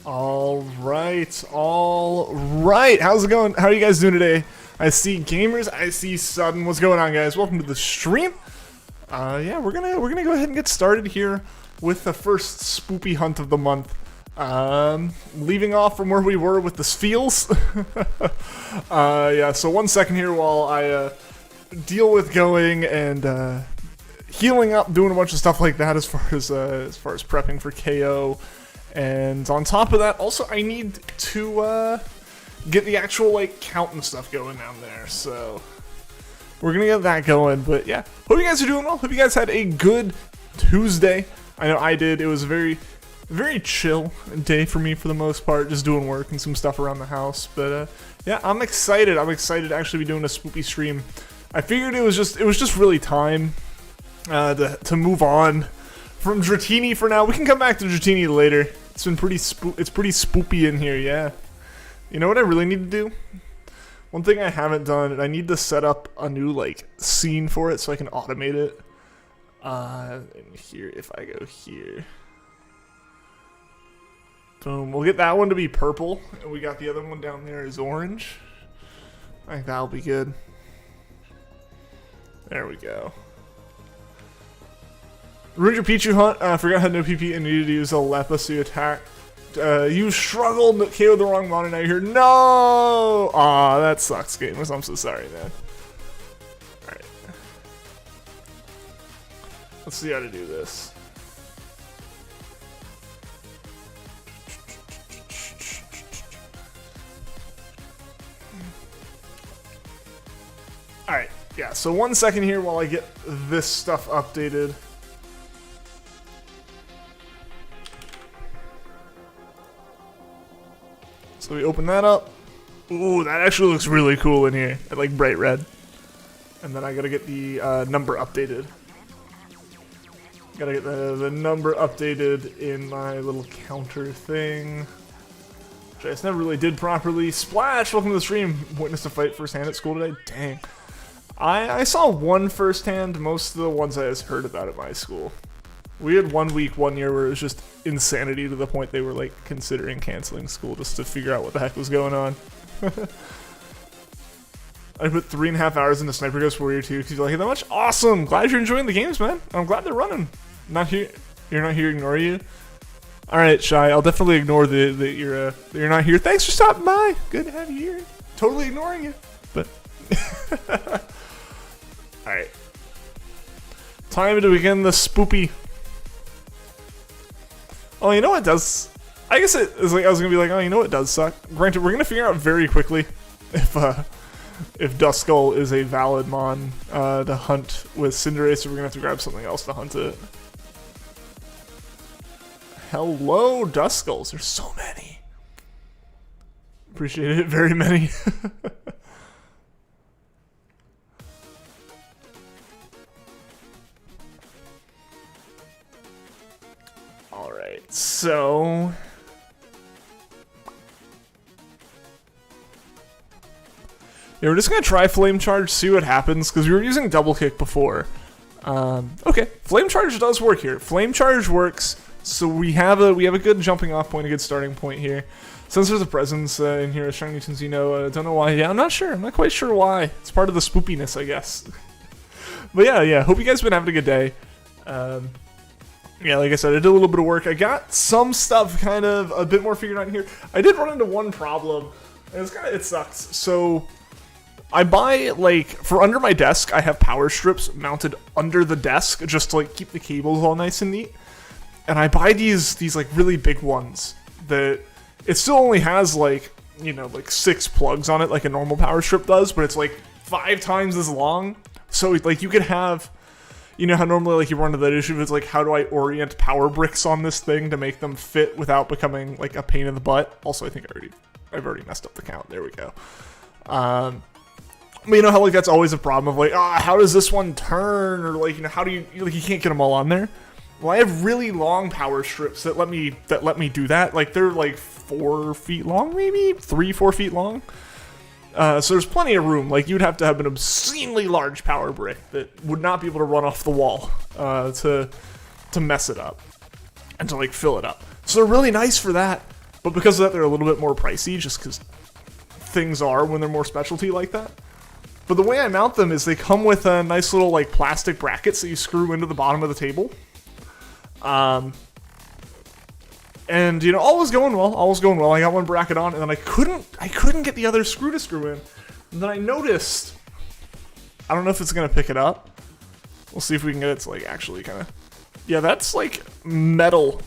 All right. How's it going? How are you guys doing today? I see gamers. I see Sudden. What's going on, guys? Welcome to the stream. Yeah, we're gonna go ahead and get started here with the first spoopy hunt of the month. Leaving off from where we were with the feels. Yeah. So 1 second here while I deal with going and healing up, doing a bunch of stuff like that as far as prepping for KO. And on top of that, also I need to get the actual count and stuff going down there. So we're gonna get that going. But yeah, hope you guys are doing well. Hope you guys had a good Tuesday. I know I did. It was a very, very chill day for me for the most part, just doing work and some stuff around the house. But yeah, I'm excited. I'm excited to actually be doing a spoopy stream. I figured it was just really time to move on from Dratini for now. We can come back to Dratini later. It's been pretty spoopy in here, yeah. You know what I really need to do? One thing I haven't done, and I need to set up a new scene for it so I can automate it. And here, if I go here, boom. We'll get that one to be purple, and we got the other one down there as orange. I think that'll be good. There we go. Ruined your Pichu hunt. Forgot how to no PP and needed to use a Lepa so you attack. You struggled, but KO'd the wrong mon and now you're here. No! Aw, that sucks, gamers. I'm so sorry, man. Alright. Let's see how to do this. Alright, yeah, so 1 second here while I get this stuff updated. So we open that up. Ooh, that actually looks really cool in here. I like bright red. And then I gotta get the number updated. Gotta get the number updated in my little counter thing, which I just never really did properly. Splash! Welcome to the stream. Witnessed a fight firsthand at school today. Dang. I saw one firsthand. Most of the ones I just heard about at my school. We had 1 week, 1 year where it was just insanity to the point they were considering canceling school just to figure out what the heck was going on. I put 3.5 hours into Sniper Ghost Warrior 2 because you like it that much. Awesome! Glad you're enjoying the games, man. I'm glad they're running. Not here. You're not here. Ignore you. All right, Shy. I'll definitely ignore that you're not here. Thanks for stopping by. Good to have you here. Totally ignoring you, but all right. Time to begin the spoopy. Oh, you know what does? I guess it is I was gonna be oh, you know what does suck? Granted, we're gonna figure out very quickly if Duskull is a valid mon to hunt with Cinderace, so we're gonna have to grab something else to hunt it. Hello, Duskulls. There's so many. Appreciate it. Very many. Alright, so yeah, we're just gonna try Flame Charge, see what happens, because we were using Double Kick before. Okay, Flame Charge does work here. Flame Charge works, so we have a good jumping off point, a good starting point here. Since there's a presence in here, Shiny Tinsino, don't know why. Yeah, I'm not sure. I'm not quite sure why. It's part of the spoopiness, I guess. But yeah. Hope you guys have been having a good day. Yeah, like I said, I did a little bit of work. I got some stuff kind of a bit more figured out in here. I did run into one problem, and it sucks. So I buy for under my desk, I have power strips mounted under the desk just to keep the cables all nice and neat. And I buy these really big ones that it still only has 6 plugs on it like a normal power strip does, but it's 5 times as long. So you could have, you know how normally you run into that issue of it's how do I orient power bricks on this thing to make them fit without becoming a pain in the butt. Also, I think I've already messed up the count. There we go. But you know how that's always a problem of how does this one turn, or how do you you can't get them all on there. Well, I have really long power strips that let me do that. They're 4 feet long, maybe 3-4 feet long. So there's plenty of room. You'd have to have an obscenely large power brick that would not be able to run off the wall to mess it up and to fill it up. So they're really nice for that. but because of that, they're a little bit more pricey, just because things are when they're more specialty like that. But the way I mount them is they come with a nice little like plastic brackets that you screw into the bottom of the table. And you know, all was going well. I got one bracket on, and then I couldn't get the other screw to screw in. And then I noticed, I don't know if it's gonna pick it up. We'll see if we can get it to like actually kind of, yeah, that's like metal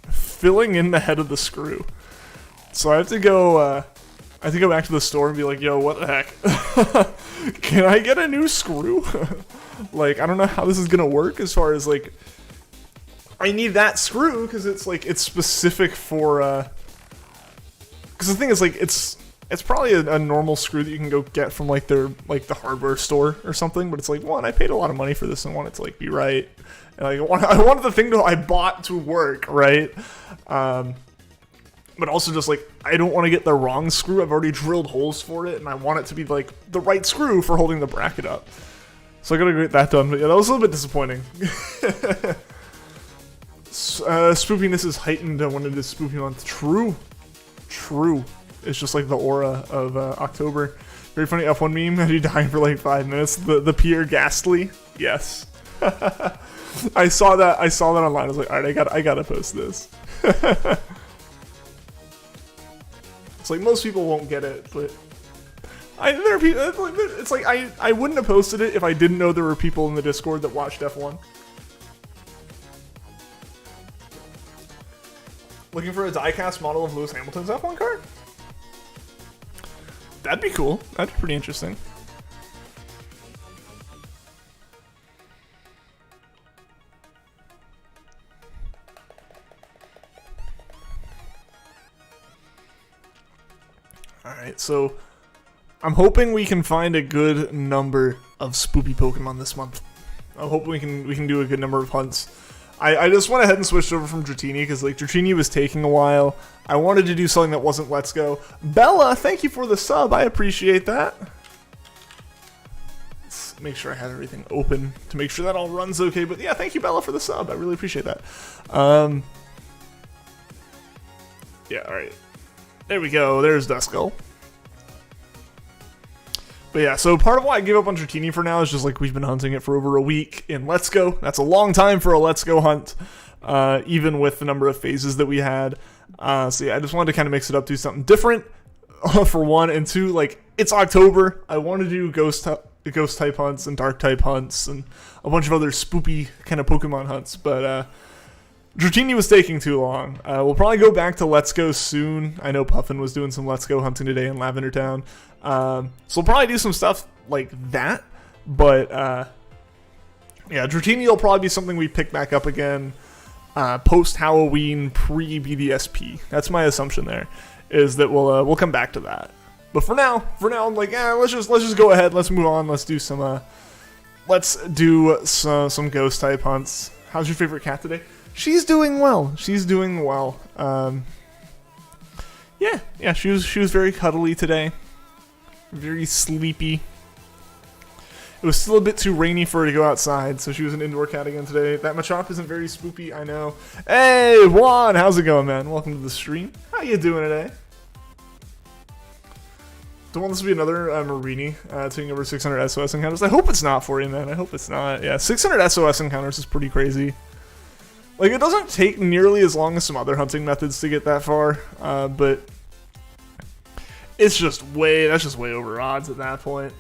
filling in the head of the screw. So I have to go back to the store and be like, yo, what the heck? Can I get a new screw? Like, I don't know how this is gonna work as far as like, I need that screw because it's like, it's specific for, because the thing is like, it's probably a normal screw that you can go get from like their, like the hardware store or something, but it's like, one, I paid a lot of money for this and want it to like be right. And like, I wanted the thing I bought to work, right? But also just like, I don't want to get the wrong screw. I've already drilled holes for it and I want it to be like the right screw for holding the bracket up. So I gotta get that done, but yeah, that was a little bit disappointing. Spoopiness is heightened when it is spoopy month. True. It's just like the aura of October. Very funny F1 meme. Had you dying for like 5 minutes? The Pierre Ghastly. Yes. I saw that online. I was like, all right, I gotta post this. It's like most people won't get it, but there are people. It's like I wouldn't have posted it if I didn't know there were people in the Discord that watched F1. Looking for a diecast model of Lewis Hamilton's F1 car? That'd be cool. That'd be pretty interesting. Alright, so I'm hoping we can find a good number of spoopy Pokemon this month. I'm hoping we can do a good number of hunts. I just went ahead and switched over from Dratini because like Dratini was taking a while. I wanted to do something that wasn't Let's Go. Bella, thank you for the sub. I appreciate that. Let's make sure I have everything open to make sure that all runs okay. But yeah, thank you, Bella, for the sub. I really appreciate that. Yeah, all right. There we go. There's Duskull. But yeah, so part of why I gave up on Dratini for now is just like we've been hunting it for over a week in Let's Go. That's a long time for a Let's Go hunt, even with the number of phases that we had. So yeah, I just wanted to kind of mix it up, do something different, for one, and two, like, it's October. I want to do ghost type hunts and dark type hunts and a bunch of other spoopy kind of Pokemon hunts, but Dratini was taking too long. We'll probably go back to Let's Go soon. I know Puffin was doing some Let's Go hunting today in Lavender Town. So we'll probably do some stuff like that. But yeah, Dratini will probably be something we pick back up again post-Halloween, pre-BDSP. That's my assumption there, is that we'll come back to that. But for now, I'm like, let's just go ahead. Let's move on. Let's do some ghost type hunts. How's your favorite cat today? She's doing well. Yeah, she was very cuddly today. Very sleepy. It was still a bit too rainy for her to go outside, so she was an indoor cat again today. That Machop isn't very spoopy, I know. Hey, Juan, how's it going, man? Welcome to the stream. How you doing today? Don't want this to be another Marini taking over 600 SOS encounters. I hope it's not for you, man. I hope it's not. Yeah, 600 SOS encounters is pretty crazy. Like, it doesn't take nearly as long as some other hunting methods to get that far, but it's just that's just way over odds at that point.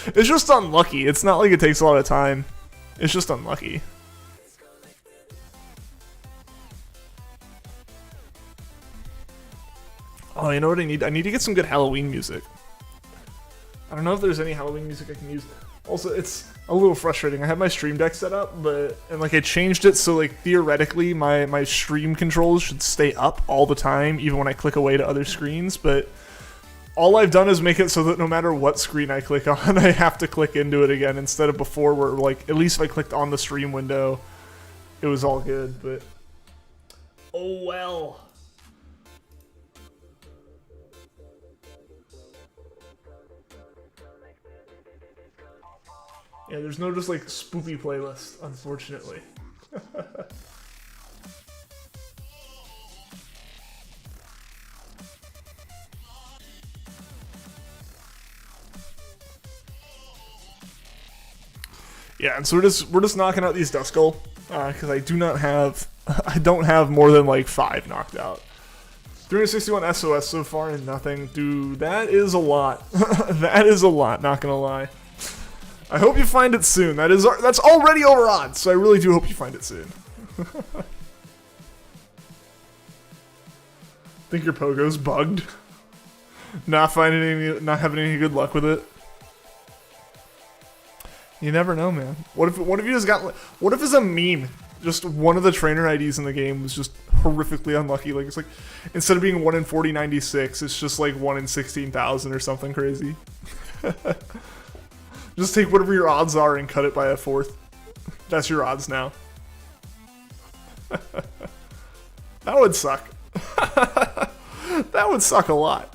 It's just unlucky. It's not like it takes a lot of time. It's just unlucky. Oh, you know what I need? I need to get some good Halloween music. I don't know if there's any Halloween music I can use. Also, it's a little frustrating. I have my stream deck set up, and like I changed it so like theoretically my stream controls should stay up all the time, even when I click away to other screens. But all I've done is make it so that no matter what screen I click on, I have to click into it again instead of before, where like at least if I clicked on the stream window, it was all good. But oh well. Yeah, there's no just like spoopy playlist, unfortunately. Yeah, and so we're just knocking out these Duskull because I don't have more than like 5 knocked out. 361 SOS so far and nothing. Dude, that is a lot. That is a lot, not gonna lie. I hope you find it soon. That's already over odds, so I really do hope you find it soon. Think your Pogo's bugged? Not having any good luck with it. You never know, man. What if you just got? What if it's a meme? Just one of the trainer IDs in the game was just horrifically unlucky. Like it's like instead of being 1 in 4096, it's just like 1 in 16,000 or something crazy. Just take whatever your odds are and cut it by a 4th. That's your odds now. That would suck. That would suck a lot.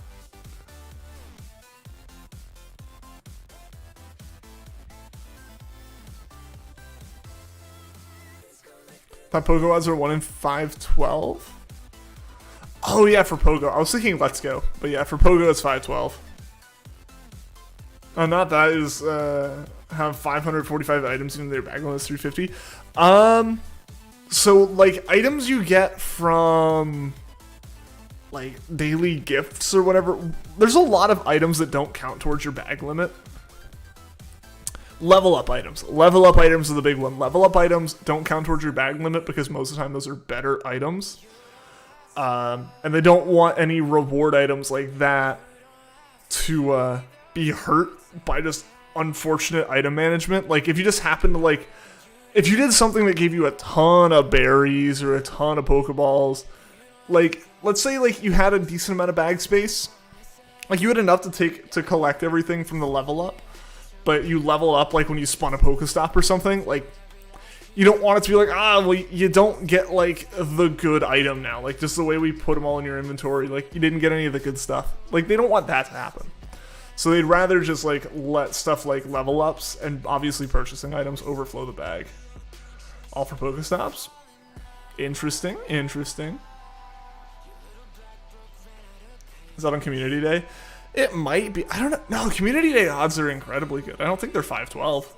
Thought Pogo odds are 1 in 512. Oh yeah, for Pogo. I was thinking Let's Go. But yeah, for Pogo it's 512. Not that is have 545 items in their bag limit is 350. So like items you get from like daily gifts or whatever, there's a lot of items that don't count towards your bag limit. Level up items. Level up items are the big one. Level up items don't count towards your bag limit because most of the time those are better items. And they don't want any reward items like that to be hurt by just unfortunate item management. Like if you just happen to like, if you did something that gave you a ton of berries or a ton of Pokeballs, like let's say like you had a decent amount of bag space, like you had enough to collect everything from the level up, but you level up like when you spawn a Pokestop or something, like you don't want it to be like, well, you don't get like the good item now, like just the way we put them all in your inventory, like you didn't get any of the good stuff. Like they don't want that to happen. So they'd rather just like let stuff like level ups and obviously purchasing items overflow the bag. All for Pokestops. Interesting, interesting. Is that on Community Day? It might be. I don't know. No, Community Day odds are incredibly good. I don't think they're 512.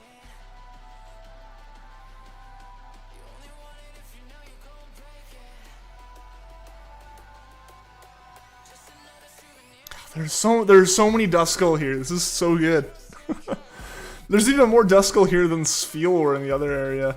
There's so many Duskull here. This is so good. There's even more Duskull here than Spheal in the other area.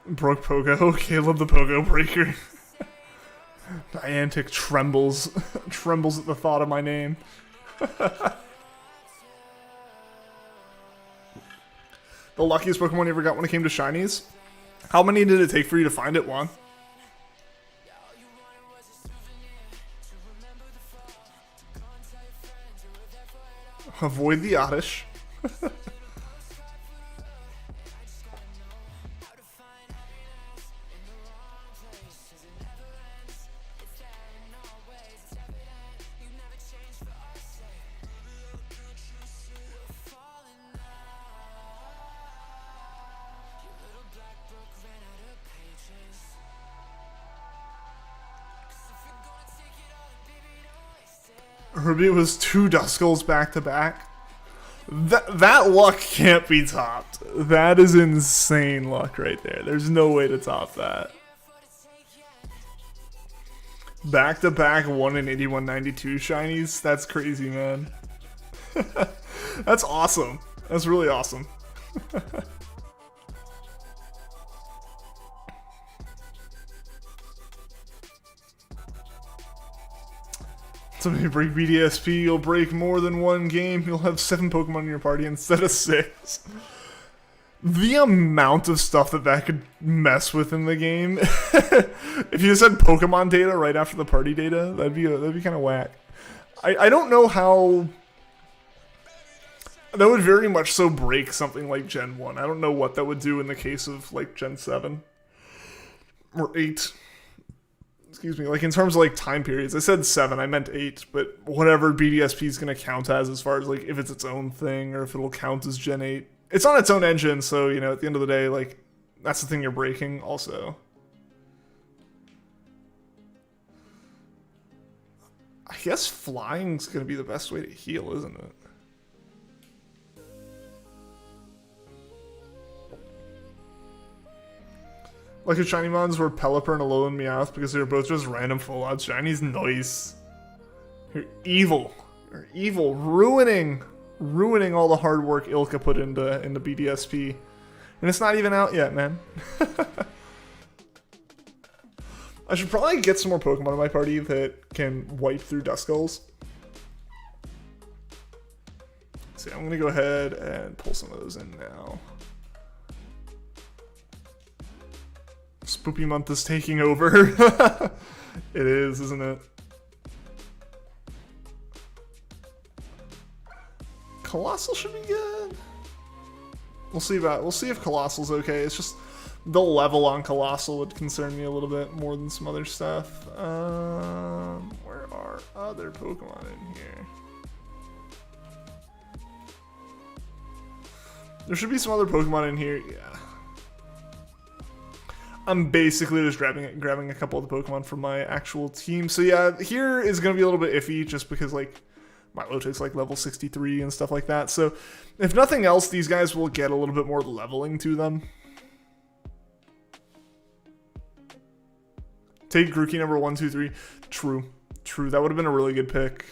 Broke Pogo. Caleb the Pogo Breaker. Niantic trembles. Trembles at the thought of my name. The luckiest Pokemon you ever got when it came to shinies? How many did it take for you to find it, Juan? Avoid the Oddish. Herbie was 2 Duskulls back to back. That luck can't be topped. That is insane luck right there. There's no way to top that. Back to back 1 in 8192 shinies. That's crazy, man. That's awesome. That's really awesome. Somebody break BDSP, you'll break more than one game. You'll have 7 Pokemon in your party instead of 6. The amount of stuff that could mess with in the game. If you just had Pokemon data right after the party data, that'd be kind of whack. I don't know how. That would very much so break something like Gen 1. I don't know what that would do in the case of like Gen 7 or 8. excuse me, like in terms of like time periods, I said 7, I meant 8, but whatever BDSP is going to count as far as like if it's its own thing or if it'll count as Gen 8. It's on its own engine, so, you know, at the end of the day, like, that's the thing you're breaking also. I guess flying's going to be the best way to heal, isn't it? Like if shiny mons were Pelipper and Alolan Meowth because they were both just random full odds shinies. Nice. You're evil. You're evil. Ruining all the hard work Ilka put into BDSP. And it's not even out yet, man. I should probably get some more Pokemon in my party that can wipe through Duskulls. See, I'm gonna go ahead and pull some of those in now. Spoopy month is taking over. It is, isn't it? Colossal should be good. We'll see if Colossal's okay. It's just the level on Colossal would concern me a little bit more than some other stuff. Where are other Pokemon in here? There should be some other Pokemon in here. Yeah. I'm basically just grabbing a couple of the Pokemon from my actual team. So yeah, here is going to be a little bit iffy just because like my Milotic's like level 63 and stuff like that. So if nothing else, these guys will get a little bit more leveling to them. Take Grookey number 1, 2, 3. True. True. That would have been a really good pick.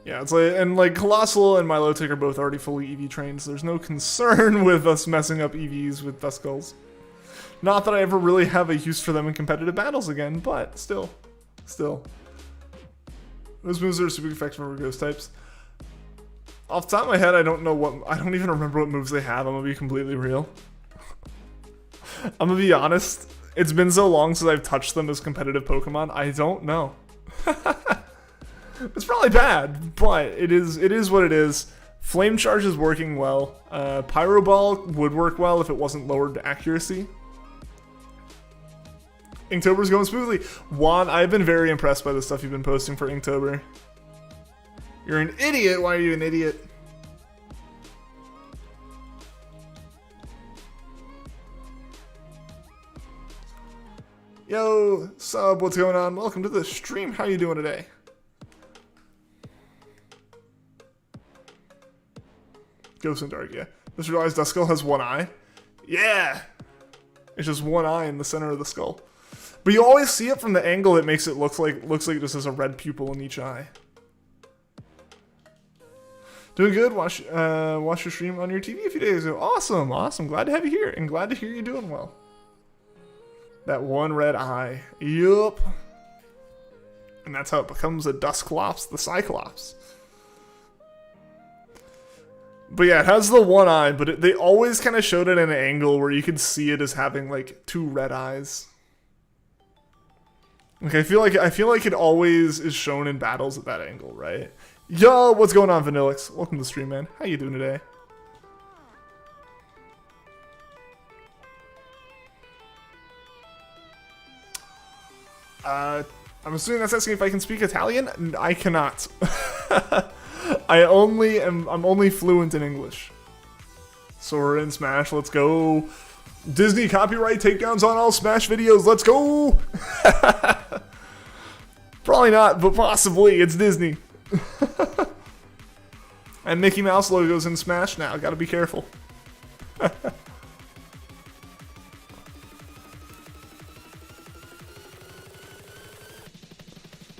Yeah, it's like, and like Colossal and Milotic are both already fully EV trained, so there's no concern with us messing up EVs with Duskulls. Not that I ever really have a use for them in competitive battles again, but still. Those moves are super effective over ghost types. Off the top of my head, I don't even remember what moves they have. I'm gonna be completely real. I'm gonna be honest. It's been so long since I've touched them as competitive Pokemon. I don't know. It's probably bad, but it is what it is. Flame Charge is working well. Pyro Ball would work well if it wasn't lowered to accuracy. Inktober's going smoothly. Juan, I've been very impressed by the stuff you've been posting for Inktober. You're an idiot. Why are you an idiot? Yo, sub, what's going on? Welcome to the stream. How you doing today? Ghost and Dark, yeah. Just realized Duskull has one eye. Yeah! It's just one eye in the center of the skull. But you always see it from the angle that makes it looks like it just has a red pupil in each eye. Doing good. Watch your stream on your TV a few days ago. Awesome, awesome. Glad to have you here, and glad to hear you're doing well. That one red eye. Yup. And that's how it becomes a Dusclops, the Cyclops. But yeah, it has the one eye, but they always kind of showed it at an angle where you could see it as having like 2 red eyes. Like I feel like it always is shown in battles at that angle, right? Yo, what's going on, Vanillix? Welcome to the stream, man. How you doing today? I'm assuming that's asking if I can speak Italian. I cannot. I'm only fluent in English. So we're in Smash, let's go. Disney copyright takedowns on all Smash videos, let's go! Probably not, but possibly, it's Disney. And Mickey Mouse logos in Smash now, gotta be careful.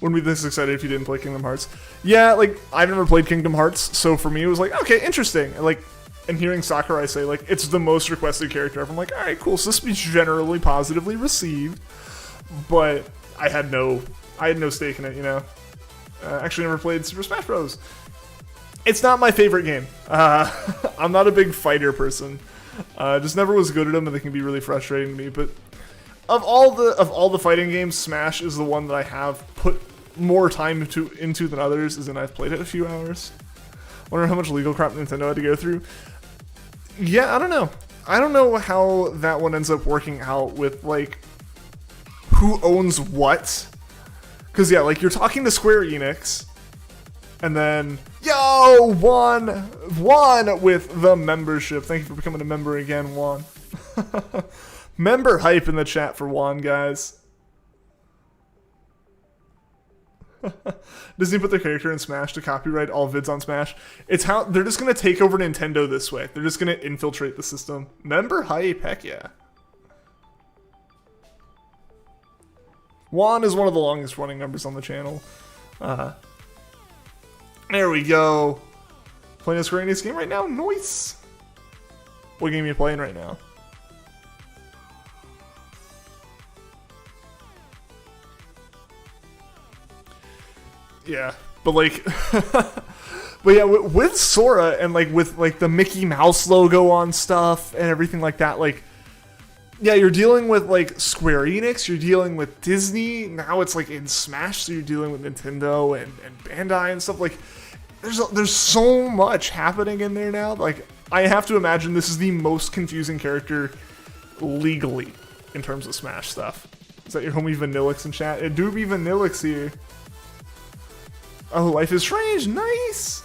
Wouldn't be this excited if you didn't play Kingdom Hearts. Yeah, like, I've never played Kingdom Hearts, so for me it was like, okay, interesting. And hearing Sakurai say, like, it's the most requested character ever, I'm like, alright, cool, so this is generally positively received. But I had no stake in it, you know? Actually never played Super Smash Bros. It's not my favorite game. I'm not a big fighter person. Just never was good at them, and they can be really frustrating to me, but... Of all the fighting games, Smash is the one that I have put more time into than others, as in I've played it a few hours. Wonder how much legal crap Nintendo had to go through. Yeah, I don't know. I don't know how that one ends up working out with, like, who owns what. Because, yeah, like, you're talking to Square Enix, and then, yo, Juan with the membership. Thank you for becoming a member again, Juan. Member hype in the chat for Juan, guys. Disney put their character in Smash to copyright all vids on Smash. It's how they're just gonna take over Nintendo this way. They're just gonna infiltrate the system. Member hype, heck yeah. Juan is one of the longest running members on the channel. There we go. Playing a Square Enix game right now? Nice. What game are you playing right now? Yeah, but like, but yeah, with Sora and like with like the Mickey Mouse logo on stuff and everything like that, like, yeah, you're dealing with like Square Enix, you're dealing with Disney, now it's like in Smash, so you're dealing with Nintendo and Bandai and stuff. Like, there's so much happening in there now. Like, I have to imagine this is the most confusing character legally in terms of Smash stuff. Is that your homie Vanillix in chat? It do be Vanillix here. Oh, Life is Strange, nice!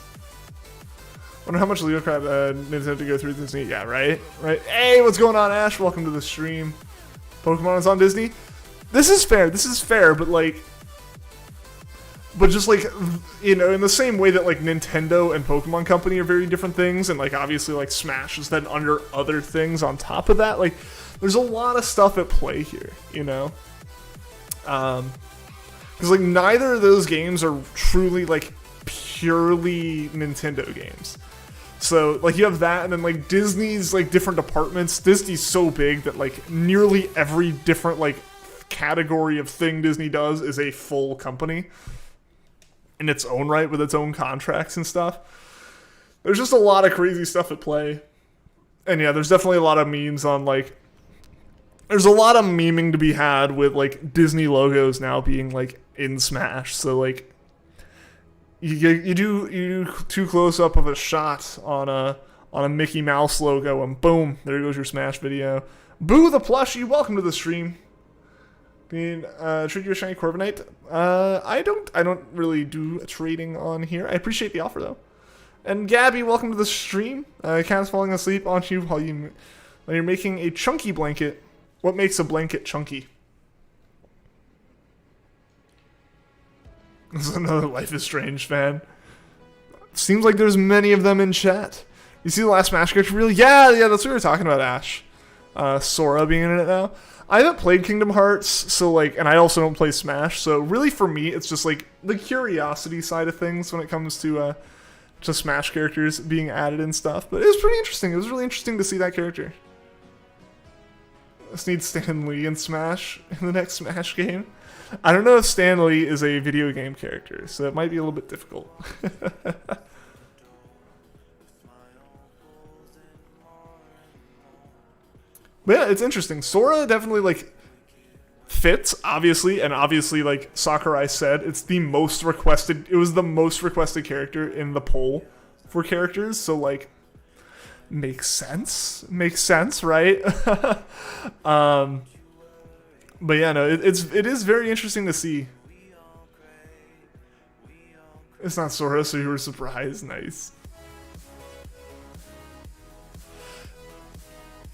Wonder how much legal crap Nintendo have to go through Disney. Yeah, right? Right. Hey, what's going on, Ash? Welcome to the stream. Pokemon is on Disney? This is fair, but like... But just like, you know, in the same way that like Nintendo and Pokemon Company are very different things, and like obviously like Smash is then under other things on top of that, like, there's a lot of stuff at play here, you know? Because, like, neither of those games are truly, like, purely Nintendo games. So, like, you have that, and then, like, Disney's, like, different departments. Disney's so big that, like, nearly every different, like, category of thing Disney does is a full company in its own right with its own contracts and stuff. There's just a lot of crazy stuff at play. And, yeah, there's definitely a lot of memes on, like... There's a lot of memeing to be had with, like, Disney logos now being, like, in Smash. So, like, you do too close up of a shot on a Mickey Mouse logo, and boom, there goes your Smash video. Boo the plushie, welcome to the stream. Treat you a shiny Corviknight? I don't really do trading on here. I appreciate the offer though. And Gabby, welcome to the stream. Cat's falling asleep on you while you're making a chunky blanket. What makes a blanket chunky? This is another Life is Strange fan. Seems like there's many of them in chat. You see the last Smash character reel? Yeah, that's what we were talking about, Ash. Sora being in it now. I haven't played Kingdom Hearts, so like, and I also don't play Smash, so really for me, it's just like the curiosity side of things when it comes to Smash characters being added and stuff. But it was pretty interesting. It was really interesting to see that character. Just need Stan Lee in Smash in the next Smash game. I don't know if Stan Lee is a video game character, so it might be a little bit difficult. But yeah, it's interesting. Sora definitely, like, fits, obviously, and obviously, like Sakurai said, it's the most requested, it was the most requested character in the poll for characters, so, like, makes sense, right? But yeah, no, it is very interesting to see. It's not Sora, so you were surprised, nice.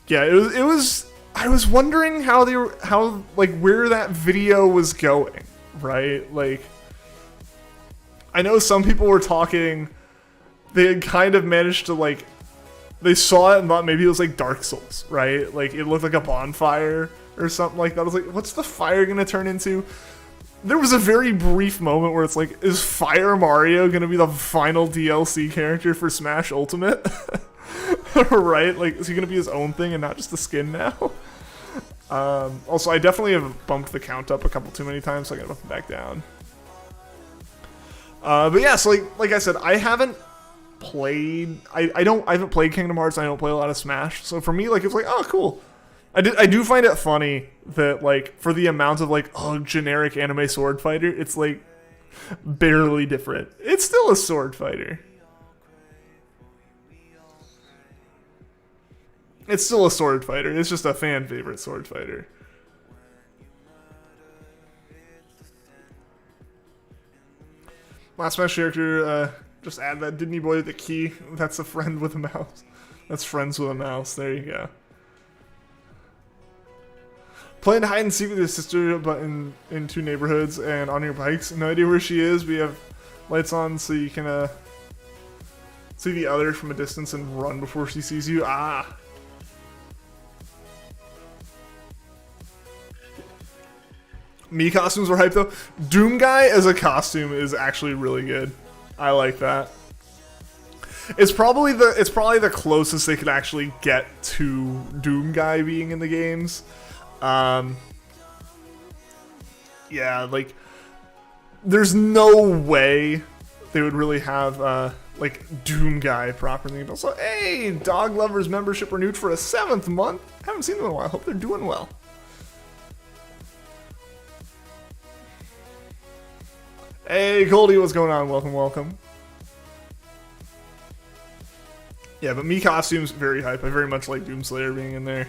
Yeah, it was. I was wondering how where that video was going, right? Like, I know some people were talking. They had kind of managed to like, they saw it and thought maybe it was like Dark Souls, right? Like it looked like a bonfire or something like that. I was like, what's the fire gonna turn into? There was a very brief moment where it's like, is Fire Mario gonna be the final DLC character for Smash Ultimate? Right? Like, is he gonna be his own thing and not just the skin now? Also, I definitely have bumped the count up a couple too many times, so I gotta bump it back down. But yeah, so like I said, I haven't played. I haven't played Kingdom Hearts. I don't play a lot of Smash. So for me, like, it's like, oh, cool. I do find it funny that, like, for the amount of, like, oh, generic anime sword fighter, it's like, Barely different. It's still a sword fighter. It's still a sword fighter. It's just a fan favorite sword fighter. Last match character, just add that Disney boy with the key. That's a friend with a mouse. That's friends with a mouse. There you go. Playing hide and seek with your sister, but in two neighborhoods and on your bikes. No idea where she is. We have lights on so you can see the other from a distance and run before she sees you. Ah. Me costumes were hype though. Doom Guy as a costume is actually really good. I like that. It's probably the closest they could actually get to Doom Guy being in the games. Yeah, like there's no way they would really have like Doom Guy properly. But also, hey, Dog Lovers membership renewed for a 7th month. Haven't seen them in a while. Hope they're doing well. Hey, Goldie, what's going on? Welcome, welcome. Yeah, but me costumes, very hype. I very much like Doomslayer being in there.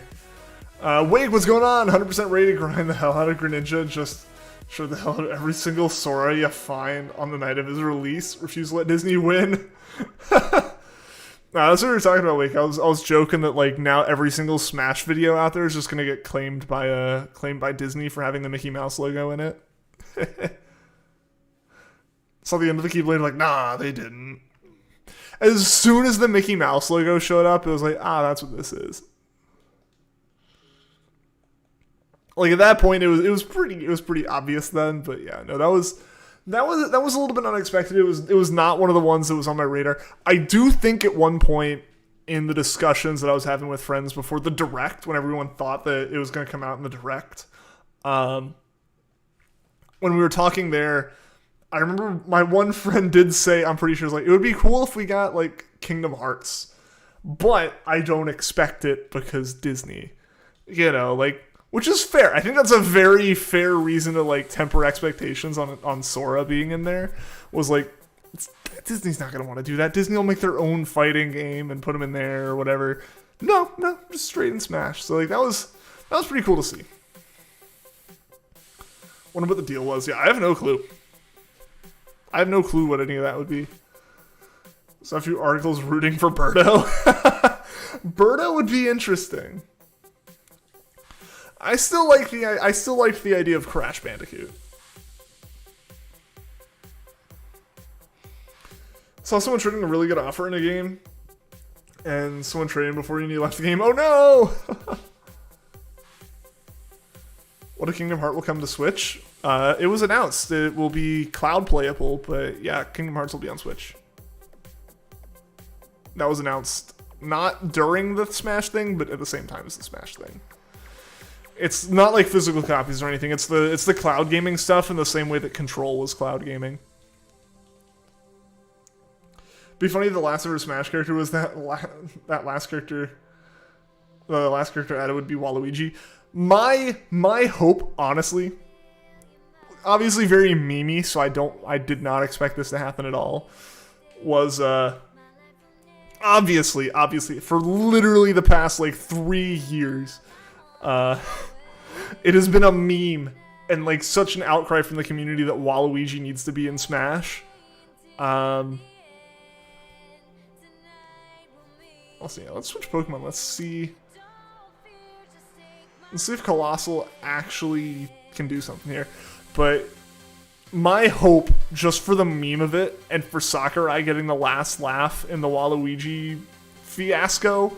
Wake, what's going on? 100% ready to grind the hell out of Greninja. Just show the hell out of every single Sora you find on the night of his release. Refuse to let Disney win. That's what we were talking about, Wake. I was joking that like now every single Smash video out there is just gonna get claimed by Disney for having the Mickey Mouse logo in it. Saw the end of the Keyblade, like, nah, they didn't. As soon as the Mickey Mouse logo showed up, it was like, that's what this is. Like at that point, it was pretty obvious then. But yeah, no, that was a little bit unexpected. It was not one of the ones that was on my radar. I do think at one point in the discussions that I was having with friends before the Direct, when everyone thought that it was going to come out in the Direct, when we were talking there. I remember my one friend did say, I'm pretty sure, it would be cool if we got, like, Kingdom Hearts. But I don't expect it because Disney. You know, like, which is fair. I think that's a very fair reason to, like, temper expectations on Sora being in there. Was like, Disney's not going to want to do that. Disney will make their own fighting game and put them in there or whatever. No, just straight in Smash. So, like, that was pretty cool to see. Wonder what the deal was. Yeah, I have no clue. I have no clue what any of that would be. Saw a few articles rooting for Birdo. Birdo would be interesting. I still liked the idea of Crash Bandicoot. Saw someone trading a really good offer in a game, and someone traded before you left the game. Oh no! What a Kingdom Hearts will come to Switch? It was announced it will be cloud playable, but yeah, Kingdom Hearts will be on Switch. That was announced not during the Smash thing, but at the same time as the Smash thing. It's not like physical copies or anything. It's the cloud gaming stuff in the same way that Control was cloud gaming. Be funny if the last ever Smash character was that last character. The last character added would be Waluigi. My hope, honestly, obviously very memey, so I did not expect this to happen at all, was obviously for literally the past like 3 years, it has been a meme and like such an outcry from the community that Waluigi needs to be in Smash. Let's see. Let's switch Pokemon. Let's see if Colossal actually can do something here. But my hope, just for the meme of it, and for Sakurai getting the last laugh in the Waluigi fiasco,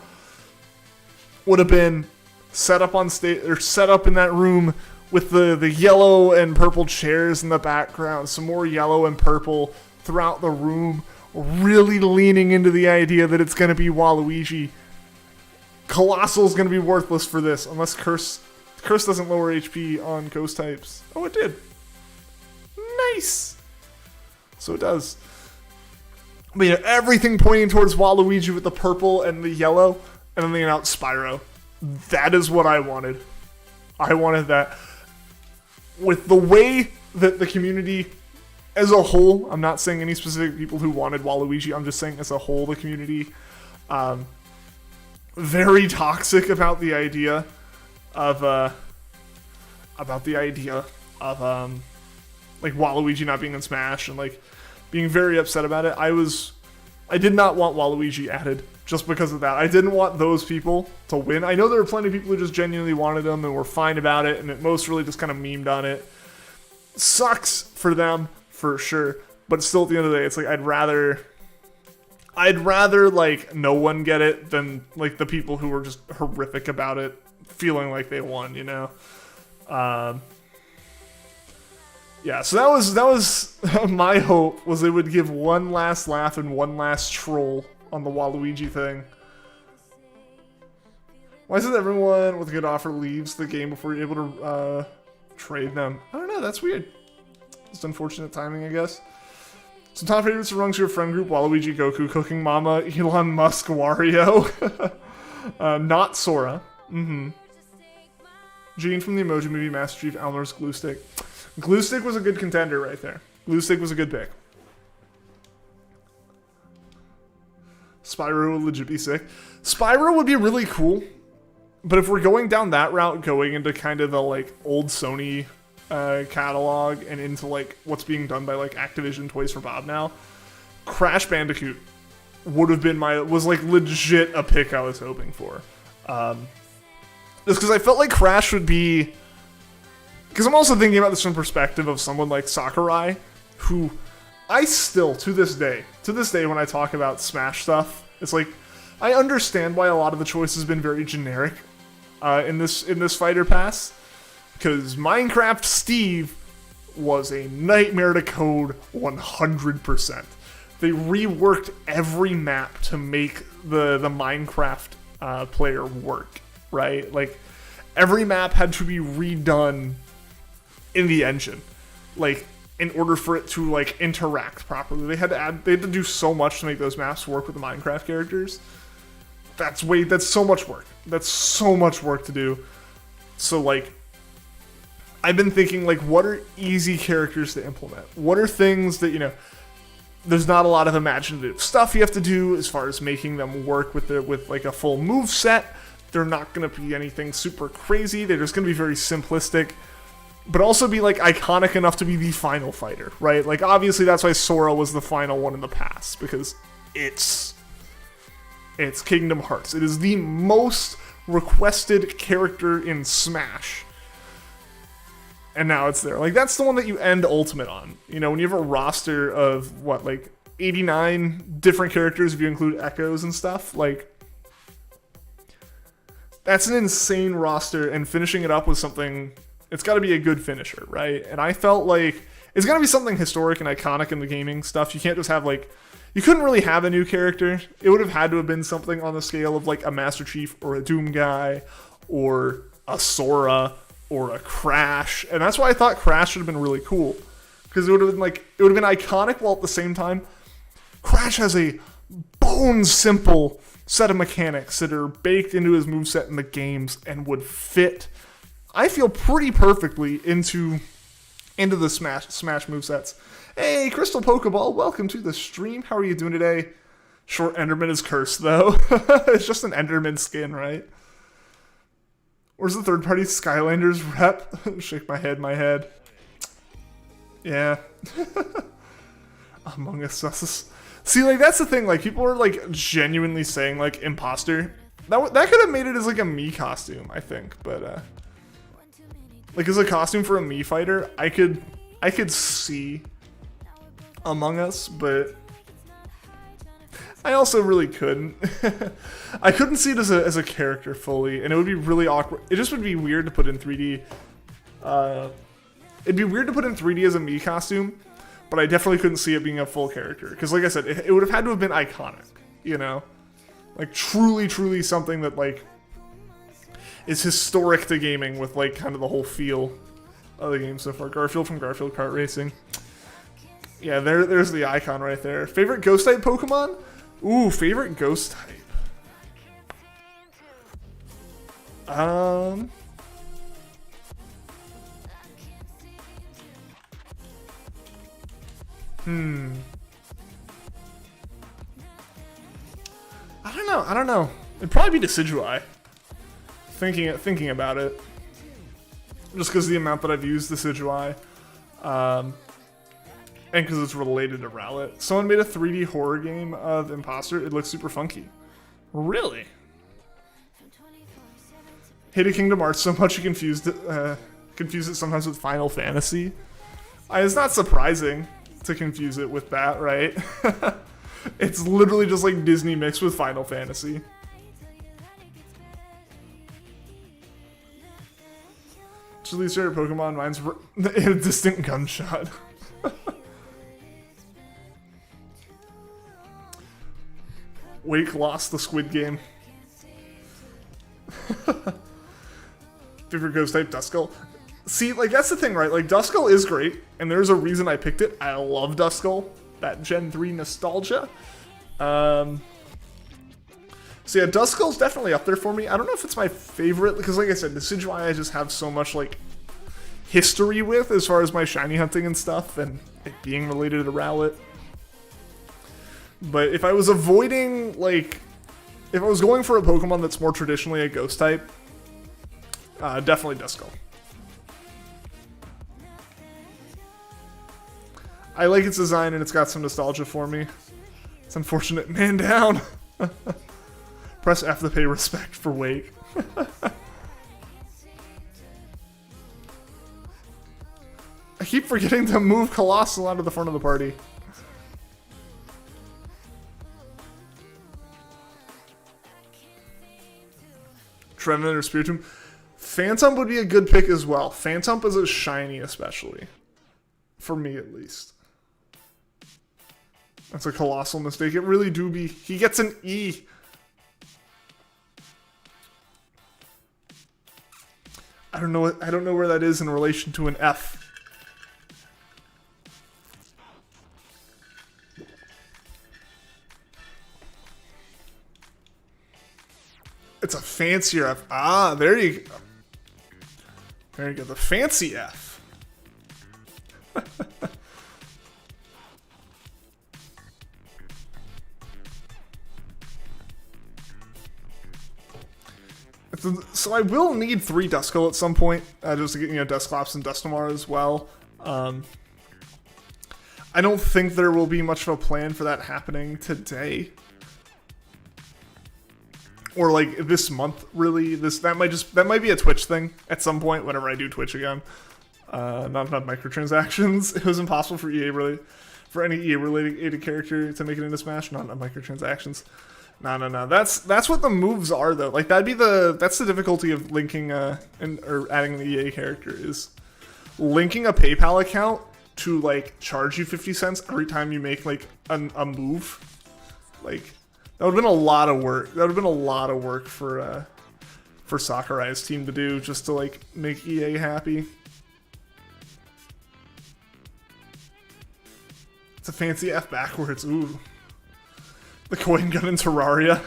would have been set up on stage, or set up in that room with the yellow and purple chairs in the background, some more yellow and purple throughout the room, really leaning into the idea that it's going to be Waluigi. Colossal's going to be worthless for this, unless Curse doesn't lower HP on ghost types. Oh, it did. Nice. So it does. But yeah, everything pointing towards Waluigi with the purple and the yellow, and then they announced Spyro. That is what I wanted. I wanted that. With the way that the community as a whole, I'm not saying any specific people who wanted Waluigi, I'm just saying as a whole, the community, very toxic about the idea of, like, Waluigi not being in Smash, and, like, being very upset about it. I did not want Waluigi added just because of that. I didn't want those people to win. I know there were plenty of people who just genuinely wanted them and were fine about it, and at most really just kind of memed on it. Sucks for them, for sure. But still, at the end of the day, it's like I'd rather like no one get it than like the people who were just horrific about it feeling like they won, you know. Yeah, so that was my hope, was they would give one last laugh and one last troll on the Waluigi thing. Why is it everyone with a good offer leaves the game before you're able to trade them? I don't know, that's weird. It's unfortunate timing, I guess. Some top favorites amongst your friend group: Waluigi, Goku, Cooking Mama, Elon Musk, Wario. Not Sora. Gene from the Emoji Movie, Master Chief, Elmer's Glue Stick. Glue Stick was a good contender right there. Glue Stick was a good pick. Spyro would legit be sick. Spyro would be really cool, but if we're going down that route, going into kind of the like old Sony catalog and into like what's being done by like Activision Toys for Bob now, Crash Bandicoot would have been was like legit a pick I was hoping for. Just because I felt like Crash would be, because I'm also thinking about this from the perspective of someone like Sakurai, who I still, to this day when I talk about Smash stuff, it's like, I understand why a lot of the choice has been very generic in this Fighter Pass, because Minecraft Steve was a nightmare to code 100%. They reworked every map to make the Minecraft player work, right? Like, every map had to be redone in the engine, like, in order for it to like interact properly. They had to do so much to make those maps work with the Minecraft characters. That's so much work. That's so much work to do. So like, I've been thinking, like, what are easy characters to implement? What are things that, you know, there's not a lot of imaginative stuff you have to do as far as making them work with like a full move set. They're not going to be anything super crazy. They're just going to be very simplistic, but also be like iconic enough to be the final fighter, right? Like, obviously that's why Sora was the final one in the past, because it's Kingdom Hearts. It is the most requested character in Smash, and now it's there. Like, that's the one that you end Ultimate on. You know, when you have a roster of what, like 89 different characters if you include echoes and stuff, like, that's an insane roster, and finishing it up with something, it's got to be a good finisher, right? And I felt like it's got to be something historic and iconic in the gaming stuff. You can't just have, like, you couldn't really have a new character. It would have had to have been something on the scale of, like, a Master Chief or a Doom Guy or a Sora or a Crash. And that's why I thought Crash would have been really cool, because it would have been, like, it would have been iconic while at the same time, Crash has a bone simple set of mechanics that are baked into his moveset in the games and would fit, I feel, pretty perfectly into the Smash movesets. Hey, Crystal Pokeball, welcome to the stream. How are you doing today? Short Enderman is cursed, though. It's just an Enderman skin, right? Where's the third-party Skylanders rep? Shake my head. Yeah. Among Us. See, like, that's the thing. Like, people are, like, genuinely saying, like, imposter. That could have made it as, like, a Mii costume, I think. But, like, as a costume for a Mii fighter, I could see Among Us, but I also really couldn't. I couldn't see it as a character fully, and it would be really awkward. It just would be weird to put in 3D. It'd be weird to put in 3D as a Mii costume, but I definitely couldn't see it being a full character. Because, like I said, it would have had to have been iconic, you know? Like, truly, truly something that, like, is historic to gaming with, like, kind of the whole feel of the game so far. Garfield from Garfield Kart Racing. Yeah, there's the icon right there. Favorite ghost type Pokemon? Ooh, favorite ghost type. I don't know. It'd probably be Decidueye. Thinking about it. Just because of the amount that I've used Decidueye. And because it's related to Rowlet. Someone made a 3D horror game of Imposter. It looks super funky. Really? Hated Kingdom Hearts so much you confused it sometimes with Final Fantasy. It's not surprising to confuse it with that, right? It's literally just like Disney mixed with Final Fantasy. Julie's favorite Pokemon, mine's a distant gunshot. Wake lost the Squid Game. Favorite ghost type, Duskull. See, like, that's the thing, right? Like, Duskull is great, and there's a reason I picked it. I love Duskull. That Gen 3 nostalgia. So yeah, Duskull's definitely up there for me. I don't know if it's my favorite, because like I said, Decidueye I just have so much, like, history with as far as my shiny hunting and stuff, and it being related to Rowlet. But if I was avoiding, like, if I was going for a Pokemon that's more traditionally a ghost type, definitely Duskull. I like its design and it's got some nostalgia for me. It's unfortunate. Man down! Press F to pay respect for Wake. I keep forgetting to move Colossal out of the front of the party. Trevenant or Spiritomb. Phantom would be a good pick as well. Phantom is a shiny especially. For me at least. That's a colossal mistake. It really do be. He gets an E. I don't know where that is in relation to an F. It's a fancier F. Ah, there you go. There you go. The fancy F. So I will need 3 Duskull at some point, just to get, Dusclops and Dusknoir as well. I don't think there will be much of a plan for that happening today. Or like this month, really. That might be a Twitch thing at some point whenever I do Twitch again. Not microtransactions. It was impossible for any EA related character to make it into Smash. Not microtransactions. No. That's what the moves are though. Like that's the difficulty of linking or adding an EA character is linking a PayPal account to like charge you 50 cents every time you make like a move. Like that would have been a lot of work. That would have been a lot of work for Sakurai's team to do just to like make EA happy. It's a fancy F backwards. Ooh. The coin gun in Terraria.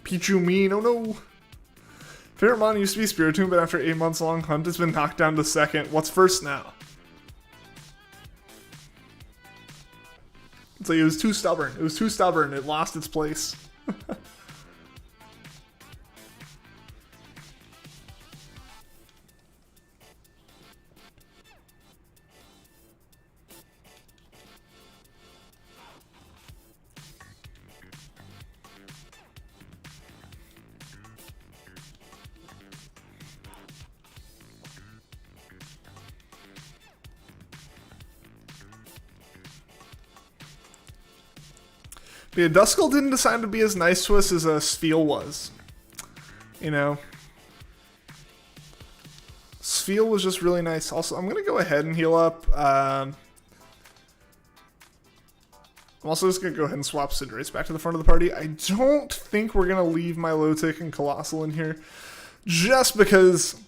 Pichu mean, oh no. Favorite mon used to be Spiritomb, but after 8 months long hunt has been knocked down to second. What's first now? It's like it was too stubborn. It was too stubborn. It lost its place. But yeah, Duskull didn't decide to be as nice to us as Spheal was. Spheal was just really nice. Also, I'm going to go ahead and heal up. I'm also just going to go ahead and swap Cinderace back to the front of the party. I don't think we're going to leave Milotic and Colossal in here. Just because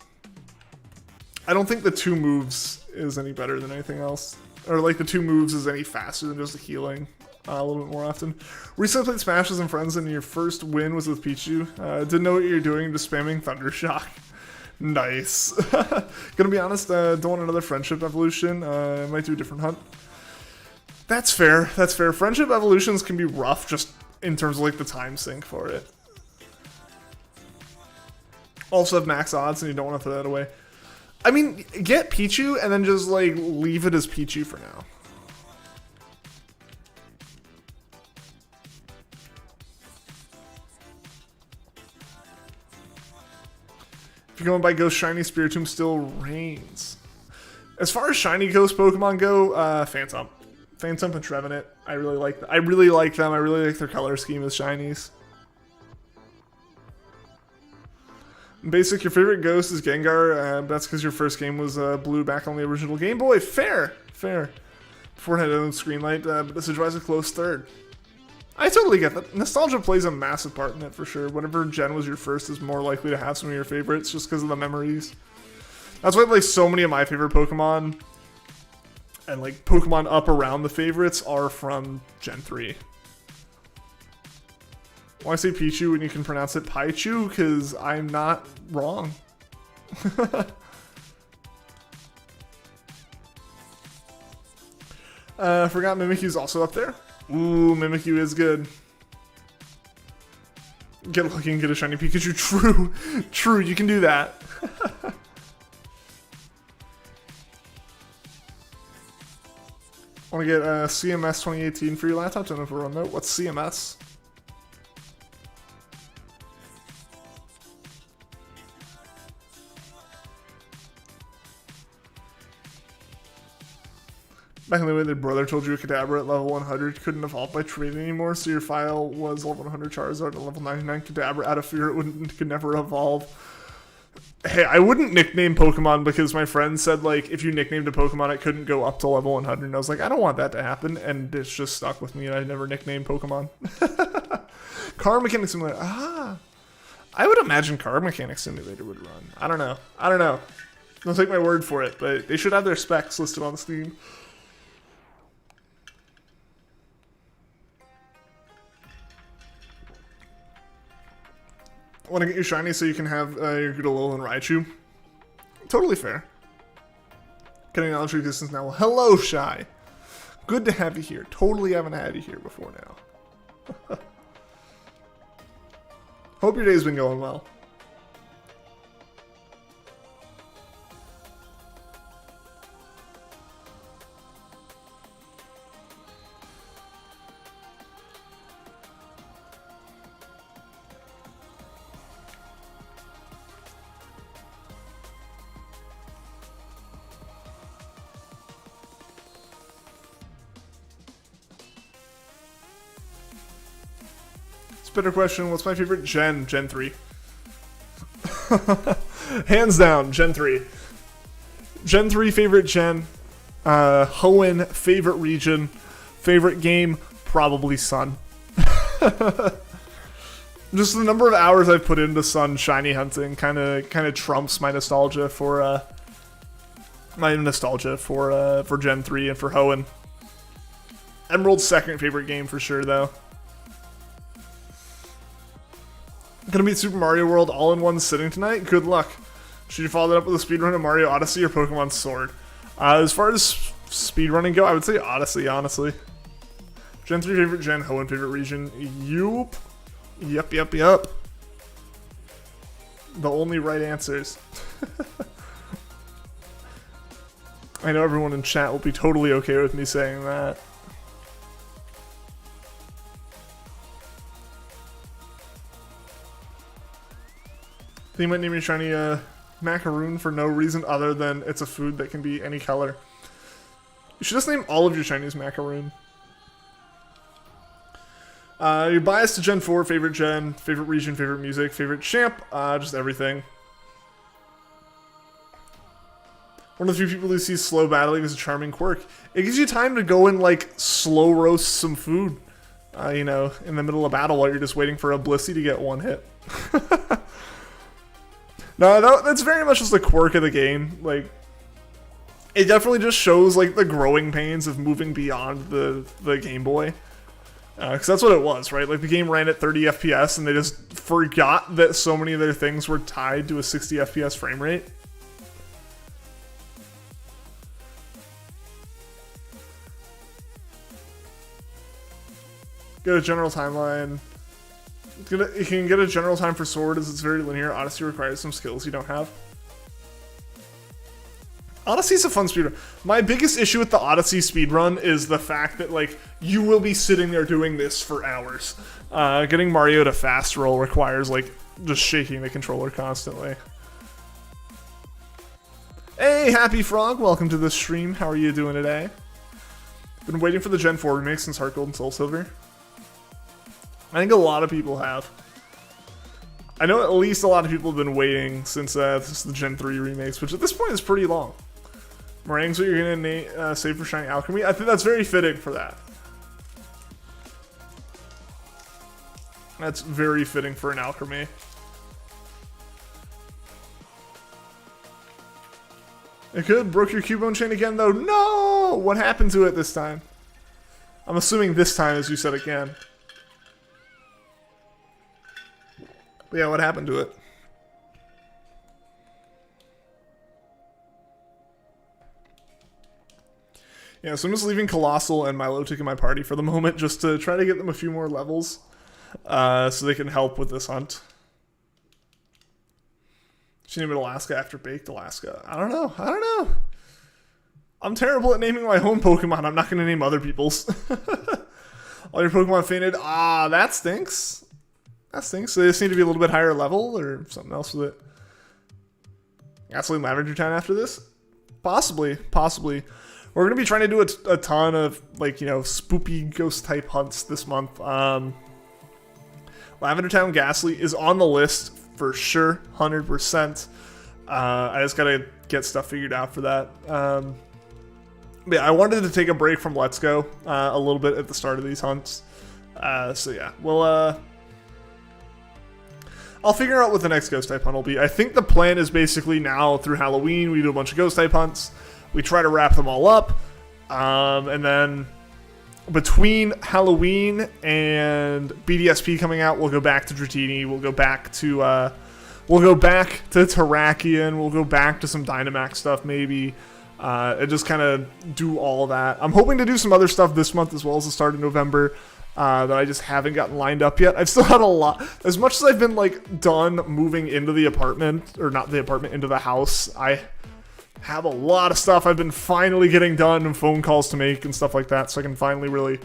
I don't think the 2 moves is any better than anything else. Or like the 2 moves is any faster than just the healing. A little bit more often. Recently played Smash with some friends and your first win was with Pichu. Didn't know what you're doing, just spamming Thundershock. Nice. Gonna be honest, don't want another friendship evolution. I might do a different hunt. That's fair. That's fair. Friendship evolutions can be rough just in terms of like the time sink for it. Also have max odds and you don't want to throw that away. I mean, get Pichu and then just like leave it as Pichu for now. If you're going by Ghost, Shiny, Spiritomb still reigns. As far as Shiny Ghost Pokemon go, Phantom. Phantom and Trevenant. I really like them. I really like their color scheme as Shinies. Basic, your favorite Ghost is Gengar. That's because your first game was blue back on the original Game Boy. Fair. Fair. Before it had its own screen light, but this is a close third. I totally get that. Nostalgia plays a massive part in it for sure. Whatever gen was your first is more likely to have some of your favorites just because of the memories. That's why like so many of my favorite Pokemon and like Pokemon up around the favorites are from Gen 3. Why say Pichu when you can pronounce it Paichu? Because I'm not wrong. Forgot Mimikyu's also up there. Ooh, Mimikyu is good. Get lucky and get a shiny Pikachu. True. True, you can do that. Want to get CMS 2018 for your laptop? Don't know if we're on note. What's CMS? Back in the way, their brother told you a Kadabra at level 100 couldn't evolve by trading anymore, so your file was level 100 Charizard at level 99 Kadabra out of fear it could never evolve. Hey, I wouldn't nickname Pokemon because my friend said, like, if you nicknamed a Pokemon, it couldn't go up to level 100. And I was like, I don't want that to happen, and it's just stuck with me, and I never nicknamed Pokemon. Car Mechanic Simulator. Ah. I would imagine Car Mechanic Simulator would run. I don't know. I don't know. Don't take my word for it, but they should have their specs listed on Steam. Want to get you shiny so you can have your Goodalola and Raichu. Totally fair. Getting knowledge resistance now. Well, hello, Shy. Good to have you here. Totally haven't had you here before now. Hope your day's been going well. Better question, what's my favorite gen? Gen 3. Hands down, Gen 3. Gen 3 favorite gen. Hoenn favorite region. Favorite game, probably Sun. Just the number of hours I've put into Sun shiny hunting kind of trumps my nostalgia for Gen 3 and for Hoenn. Emerald's second favorite game for sure though. Gonna beat Super Mario World all in one sitting tonight? Good luck. Should you follow that up with a speedrun of Mario Odyssey or Pokemon Sword? As far as speedrunning go, I would say Odyssey, honestly. Gen 3 favorite gen, Hoenn favorite region. Yup. Yup. The only right answers. I know everyone in chat will be totally okay with me saying that. You might name your shiny macaroon for no reason other than it's a food that can be any color. You should just name all of your shinies macaroon. Your bias to Gen 4, favorite gen, favorite region, favorite music, favorite champ, just everything. One of the few people who see slow battling as a charming quirk. It gives you time to go and like slow roast some food, you know, in the middle of battle while you're just waiting for a Blissey to get one hit. No, that's very much just the quirk of the game. Like, it definitely just shows like the growing pains of moving beyond the Game Boy, because that's what it was, right? Like the game ran at 30 FPS, and they just forgot that so many of their things were tied to a 60 FPS frame rate. Get a general timeline. You can get a general time for sword as it's very linear. Odyssey requires some skills you don't have. Odyssey's a fun speedrun. My biggest issue with the Odyssey speedrun is the fact that, like, you will be sitting there doing this for hours. Getting Mario to fast roll requires, like, just shaking the controller constantly. Hey, Happy Frog, welcome to the stream. How are you doing today? Been waiting for the Gen 4 remake since Heart Gold and Soul Silver. I think a lot of people have. I know at least a lot of people have been waiting since the Gen 3 remakes, which at this point is pretty long. Meringue's what you're gonna save for Shiny Alchemy. I think that's very fitting for that. That's very fitting for an Alchemy. It could. Broke your Cubone chain again, though. No! What happened to it this time? I'm assuming this time, as you said again. But yeah, what happened to it? Yeah, so I'm just leaving Colossal and Milotic in my party for the moment, just to try to get them a few more levels, so they can help with this hunt. She named it Alaska after Baked Alaska. I don't know. I'm terrible at naming my own Pokemon. I'm not going to name other people's. All your Pokemon fainted. Ah, that stinks. That stinks. So they just need to be a little bit higher level or something else with it. Gasoline Lavender Town after this? Possibly. We're going to be trying to do a ton of, like, you know, spoopy ghost type hunts this month. Lavender Town Ghastly is on the list for sure, 100%. I just got to get stuff figured out for that. But yeah, I wanted to take a break from Let's Go a little bit at the start of these hunts. So yeah, I'll figure out what the next ghost type hunt will be. I think the plan is basically now through Halloween, we do a bunch of ghost type hunts. We try to wrap them all up. And then between Halloween and BDSP coming out, we'll go back to Dratini. We'll go back to Terrakion. We'll go back to some Dynamax stuff maybe. And just kind of do all that. I'm hoping to do some other stuff this month as well as the start of November. That I just haven't gotten lined up yet. I've still had a lot. As much as I've been, like, done moving into the apartment, or not the apartment, into the house, I have a lot of stuff I've been finally getting done and phone calls to make and stuff like that, so I can finally really...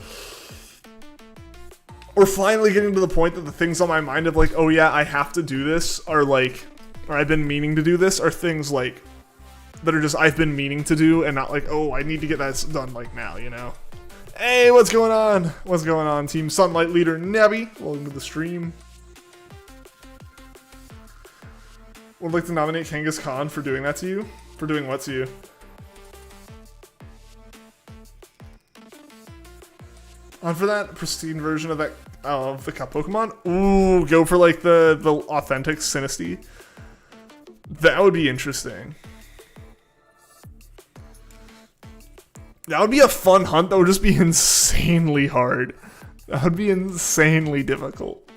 We're finally getting to the point that the things on my mind of, like, oh yeah, I have to do this, are like, or I've been meaning to do this, are things, like, that are just I've been meaning to do, and not like, oh, I need to get that done, like, now, you know? Hey, what's going on? What's going on, Team Sunlight Leader Nebby? Welcome to the stream. Would like to nominate Kangaskhan Khan for doing that to you? For doing what to you? On for that pristine version of that of the Cup Pokemon? Ooh, go for like the authentic Sinistea. That would be interesting. That would be a fun hunt. That would just be insanely hard. That would be insanely difficult.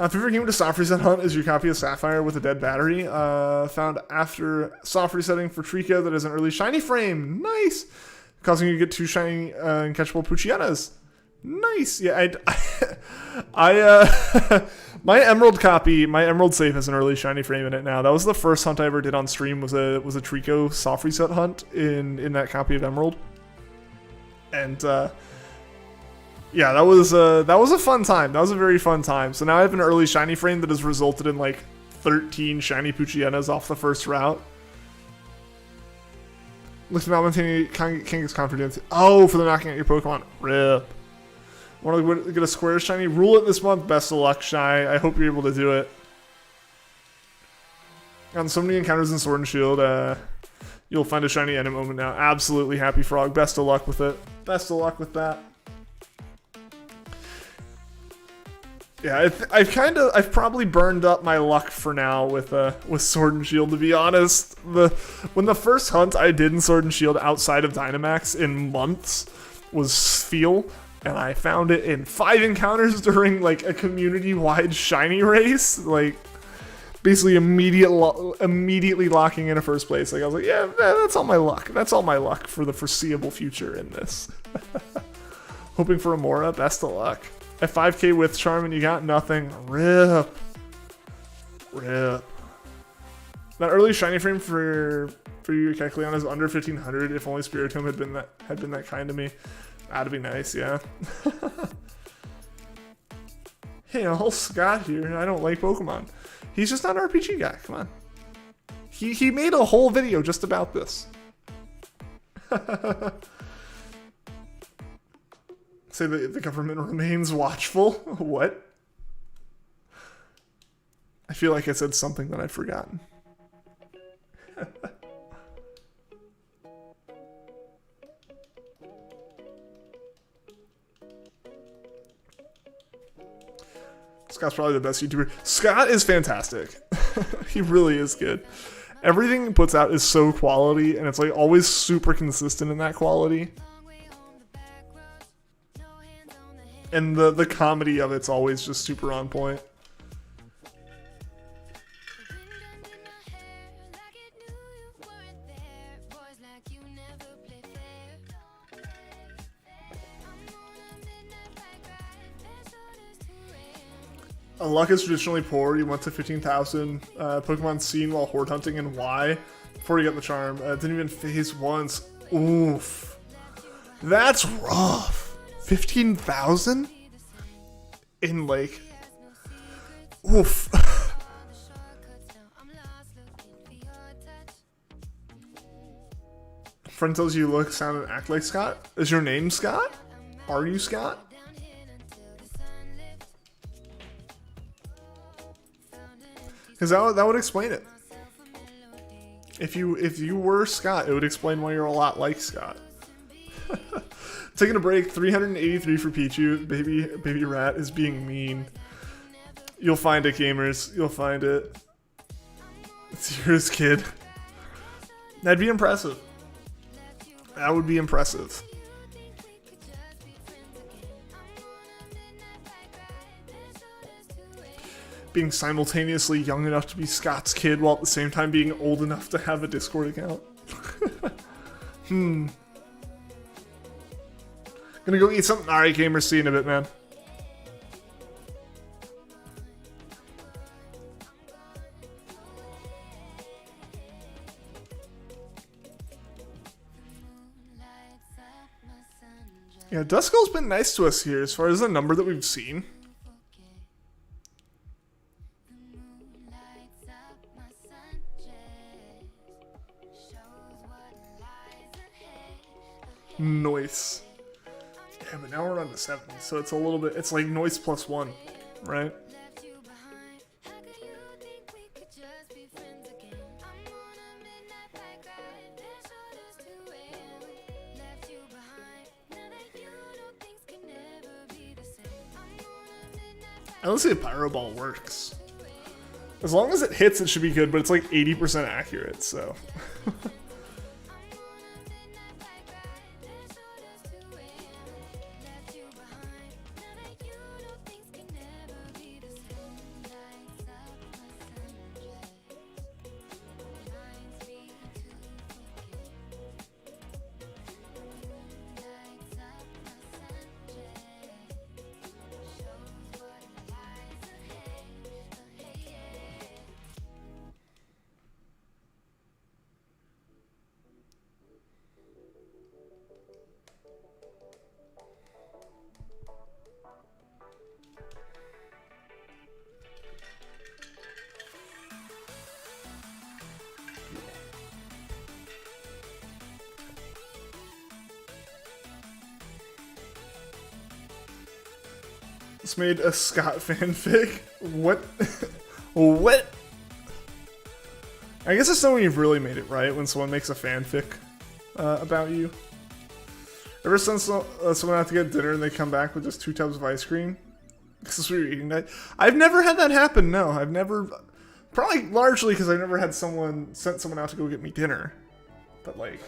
Favorite game to soft reset hunt is your copy of Sapphire with a dead battery. Found after soft resetting for Trico that is an early shiny frame. Nice! Causing you to get 2 shiny and catchable Puchianas. Nice! Yeah, my Emerald copy, my Emerald safe has an early shiny frame in it now. That was the first hunt I ever did on stream, was a Trico soft reset hunt in that copy of Emerald. And yeah, that was a fun time. That was a very fun time. So now I have an early shiny frame that has resulted in like 13 shiny Puchianas off the first route. Look to not maintaining Kangaskhan confidence. Oh, for the knocking out your Pokemon. Rip. Want to get a square shiny? Rule it this month. Best of luck, Shy. I hope you're able to do it. On so many encounters in Sword and Shield, you'll find a shiny end moment now. Absolutely, Happy Frog. Best of luck with it. Best of luck with that. Yeah, I've probably burned up my luck for now with Sword and Shield, to be honest. When the first hunt I did in Sword and Shield outside of Dynamax in months was Spheal, and I found it in 5 encounters during like a community-wide shiny race, like basically immediately locking in a first place. Like I was like, yeah, that's all my luck. That's all my luck for the foreseeable future in this. Hoping for a Mora. Best of luck. At 5k with charm and you got nothing. Rip. Rip. That early shiny frame for you, Kekleon, is under 1500. If only Spiritomb had been that kind to me. That'd be nice, yeah. Hey, all Scott here. I don't like Pokemon. He's just not an RPG guy. Come on. He made a whole video just about this. Say the government remains watchful. What? I feel like I said something that I'd forgotten. Scott's probably the best YouTuber. Scott is fantastic. He really is good. Everything he puts out is so quality, and it's like always super consistent in that quality. And the comedy of it's always just super on point. Luck is traditionally poor. You went to 15,000 Pokemon seen while horde hunting, and why? Before you got the charm. Didn't even phase once. Oof. That's rough. 15,000? In like... Oof. Friend tells you look, sound, and act like Scott. Is your name Scott? Are you Scott? Because that would explain it. If you were Scott, it would explain why you're a lot like Scott. Taking a break, 383 for Pichu. Baby Rat is being mean. You'll find it, gamers. You'll find it. It's yours, kid. That'd be impressive. That would be impressive. Being simultaneously young enough to be Scott's kid while at the same time being old enough to have a Discord account. Gonna go eat something. Alright, gamers, see you in a bit, man. Yeah, Duskull's been nice to us here as far as the number that we've seen. Noise. Yeah, but now we're on to 70, so it's a little bit, it's like noise plus 1, right? And let's see if Pyro Ball works. As long as it hits, it should be good, but it's like 80% accurate, so... It's made a Scott fanfic. What? What? I guess it's not when you've really made it, right? When someone makes a fanfic about you. Ever since someone had to get dinner and they come back with just 2 tubs of ice cream? This is what you're eating that. I've never had that happen, no. I've never... Probably largely because I never had sent someone out to go get me dinner. But, like...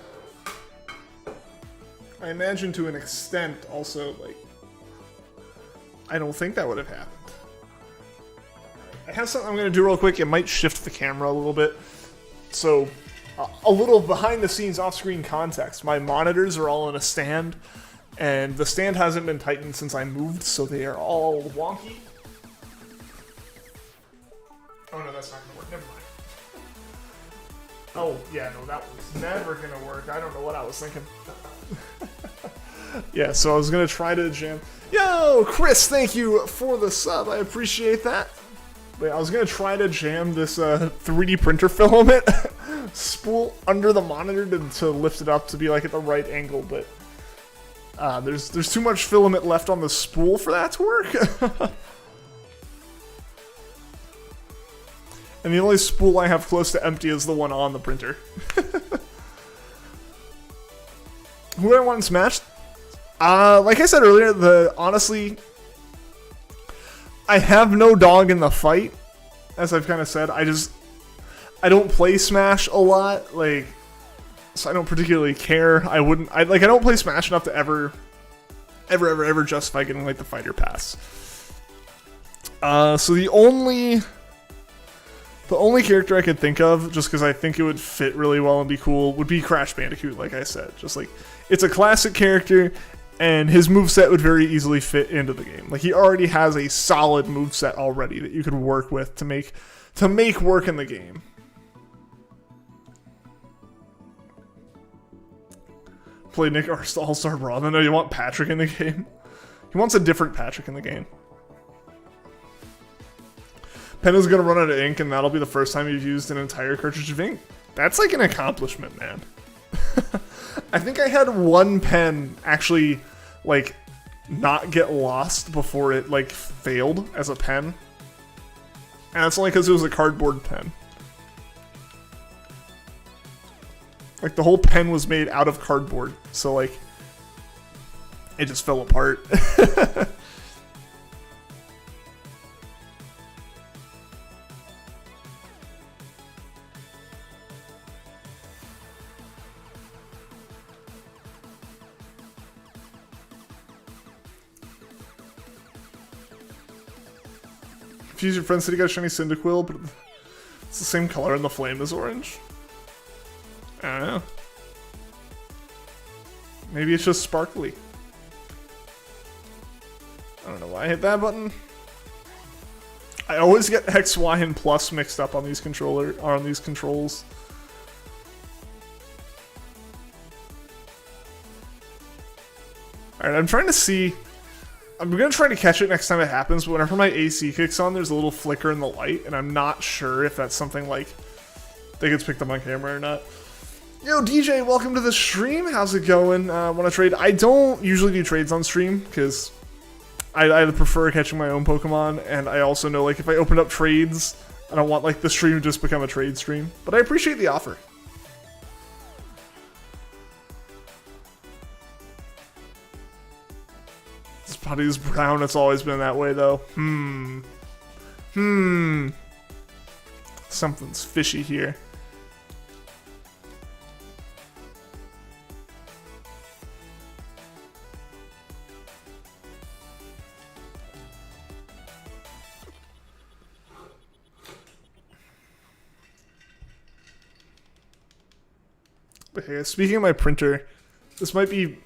I imagine to an extent also, like... I don't think that would have happened. I have something I'm going to do real quick. It might shift the camera a little bit. So, a little behind the scenes off-screen context. My monitors are all in a stand. And the stand hasn't been tightened since I moved, so they are all wonky. Oh no, that's not gonna work. Never mind. Oh, yeah, no, that was never gonna work. I don't know what I was thinking. Yeah, so I was gonna try to jam. Yo, Chris, thank you for the sub. I appreciate that. But I was gonna try to jam this 3D printer filament spool under the monitor to lift it up to be like at the right angle, but there's too much filament left on the spool for that to work. And the only spool I have close to empty is the one on the printer. Who do I want in Smash? Like I said earlier, honestly, I have no dog in the fight, as I've kind of said. I don't play Smash a lot, like, so I don't particularly care. I don't play Smash enough to ever justify getting like the fighter pass. So the only character I could think of, just because I think it would fit really well and be cool, would be Crash Bandicoot, like I said. Just like, it's a classic character, and his moveset would very easily fit into the game. Like, he already has a solid moveset already that you could work with to make work in the game. Play Nick All-Star Brawl. No, you want Patrick in the game? He wants a different Patrick in the game. Pen is going to run out of ink, and that'll be the first time you've used an entire cartridge of ink. That's like an accomplishment, man. I think I had one pen actually, like, not get lost before it, like, failed as a pen. And that's only because it was a cardboard pen. Like, the whole pen was made out of cardboard, so, like, it just fell apart. Confuse your friend said he got a shiny Cyndaquil, but it's the same color in the flame as orange. I don't know. Maybe it's just sparkly. I don't know why I hit that button. I always get X, Y, and plus mixed up on these controls. Alright, I'm trying to see. I'm gonna try to catch it next time it happens, but whenever my AC kicks on, there's a little flicker in the light, and I'm not sure if that's something like that gets picked up on camera or not. Yo, DJ, welcome to the stream. How's it going? Want to trade? I don't usually do trades on stream, because I prefer catching my own Pokemon, and I also know, like, if I open up trades, I don't want, like, the stream to just become a trade stream. But I appreciate the offer. This body is brown. It's always been that way, though. Something's fishy here. Okay, speaking of my printer, this might be,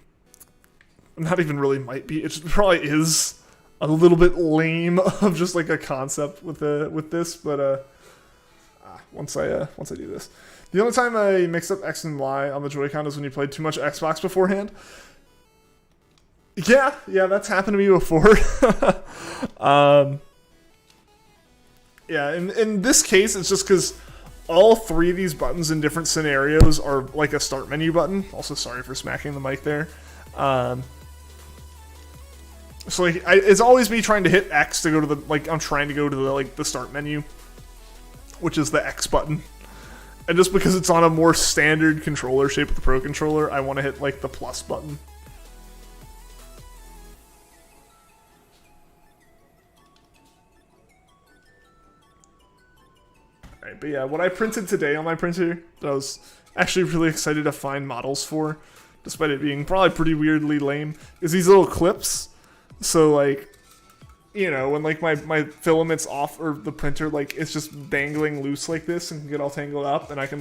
not even really might be, it probably is a little bit lame of just like a concept with this, but once I do this. The only time I mixed up X and Y on the Joy-Con is when you played too much Xbox beforehand. Yeah, that's happened to me before. Yeah, in this case, it's just because all three of these buttons in different scenarios are like a start menu button. Also, sorry for smacking the mic there. So like, it's always me trying to hit X to go to the, like, I'm trying to go to the, like, the start menu, which is the X button. And just because it's on a more standard controller shape with the Pro Controller, I want to hit, like, the plus button. Alright, but yeah, what I printed today on my printer, that I was actually really excited to find models for, despite it being probably pretty weirdly lame, is these little clips. So, like, you know, when, like, my filament's off, or the printer, like, it's just dangling loose like this and can get all tangled up, and I can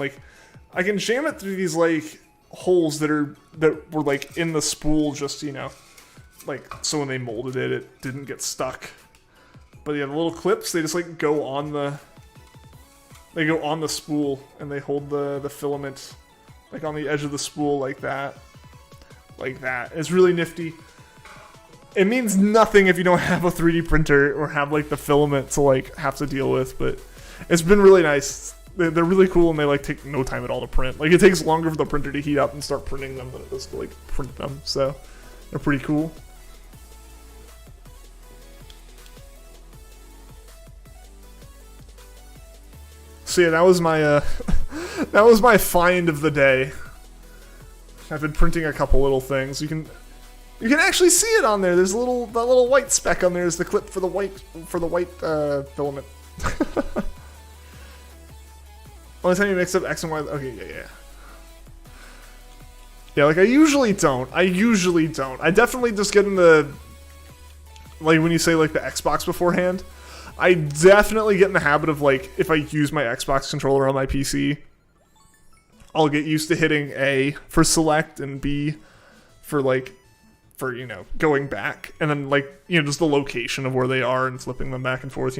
jam it through these, like, holes that were like in the spool, just like so when they molded it, it didn't get stuck. But yeah, the little clips, they just like go on the spool, and they hold the filament like on the edge of the spool like that. Like that. It's really nifty. It means nothing if you don't have a 3D printer or have like the filament to like have to deal with, but it's been really nice. They're really cool, and they like take no time at all to print. Like it takes longer for the printer to heat up and start printing them than it does to like print them. So they're pretty cool. So yeah, that was my that was my find of the day. I've been printing a couple little things. You can actually see it on there. There's that little white speck on there is the clip for the white filament. Only time you mix up X and Y. Okay, yeah. Yeah, like I usually don't. I definitely just get in the, like when you say like the Xbox beforehand, I definitely get in the habit of like, if I use my Xbox controller on my PC, I'll get used to hitting A for select and B for going back, and then like, just the location of where they are and flipping them back and forth,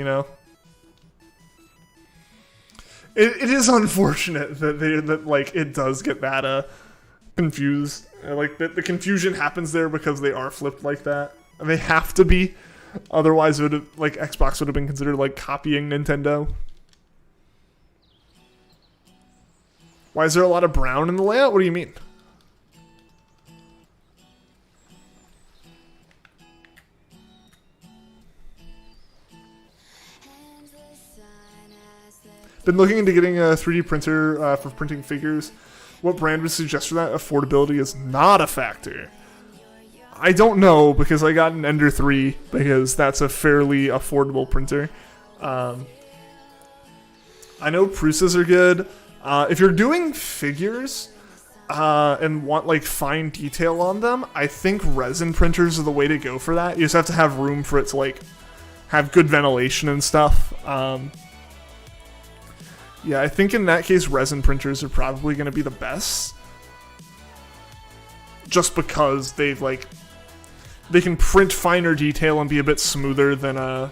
It is unfortunate that like it does get that confused. Like the confusion happens there because they are flipped like that, and they have to be. Otherwise, it would like Xbox would have been considered like copying Nintendo. Why is there a lot of brown in the layout? What do you mean? Been looking into getting a 3D printer for printing figures. What brand would suggest for that? Affordability is not a factor. I don't know, because I got an Ender 3, because that's a fairly affordable printer. I know Prusa's are good. If you're doing figures and want like fine detail on them, I think resin printers are the way to go for that. You just have to have room for it to like have good ventilation and stuff. Yeah, I think in that case, resin printers are probably going to be the best. Just because they can print finer detail and be a bit smoother than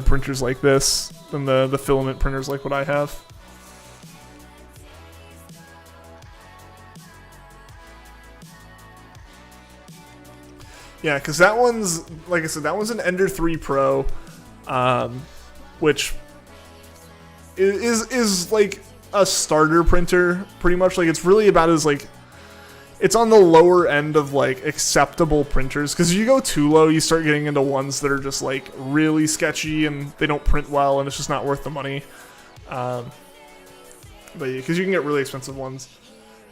printers like this, than the filament printers like what I have. Yeah, because that one's, like I said, that one's an Ender 3 Pro, which is like a starter printer, pretty much. Like, it's really about as like, it's on the lower end of like acceptable printers, because if you go too low, you start getting into ones that are just like really sketchy and they don't print well, and it's just not worth the money. But yeah, because you can get really expensive ones.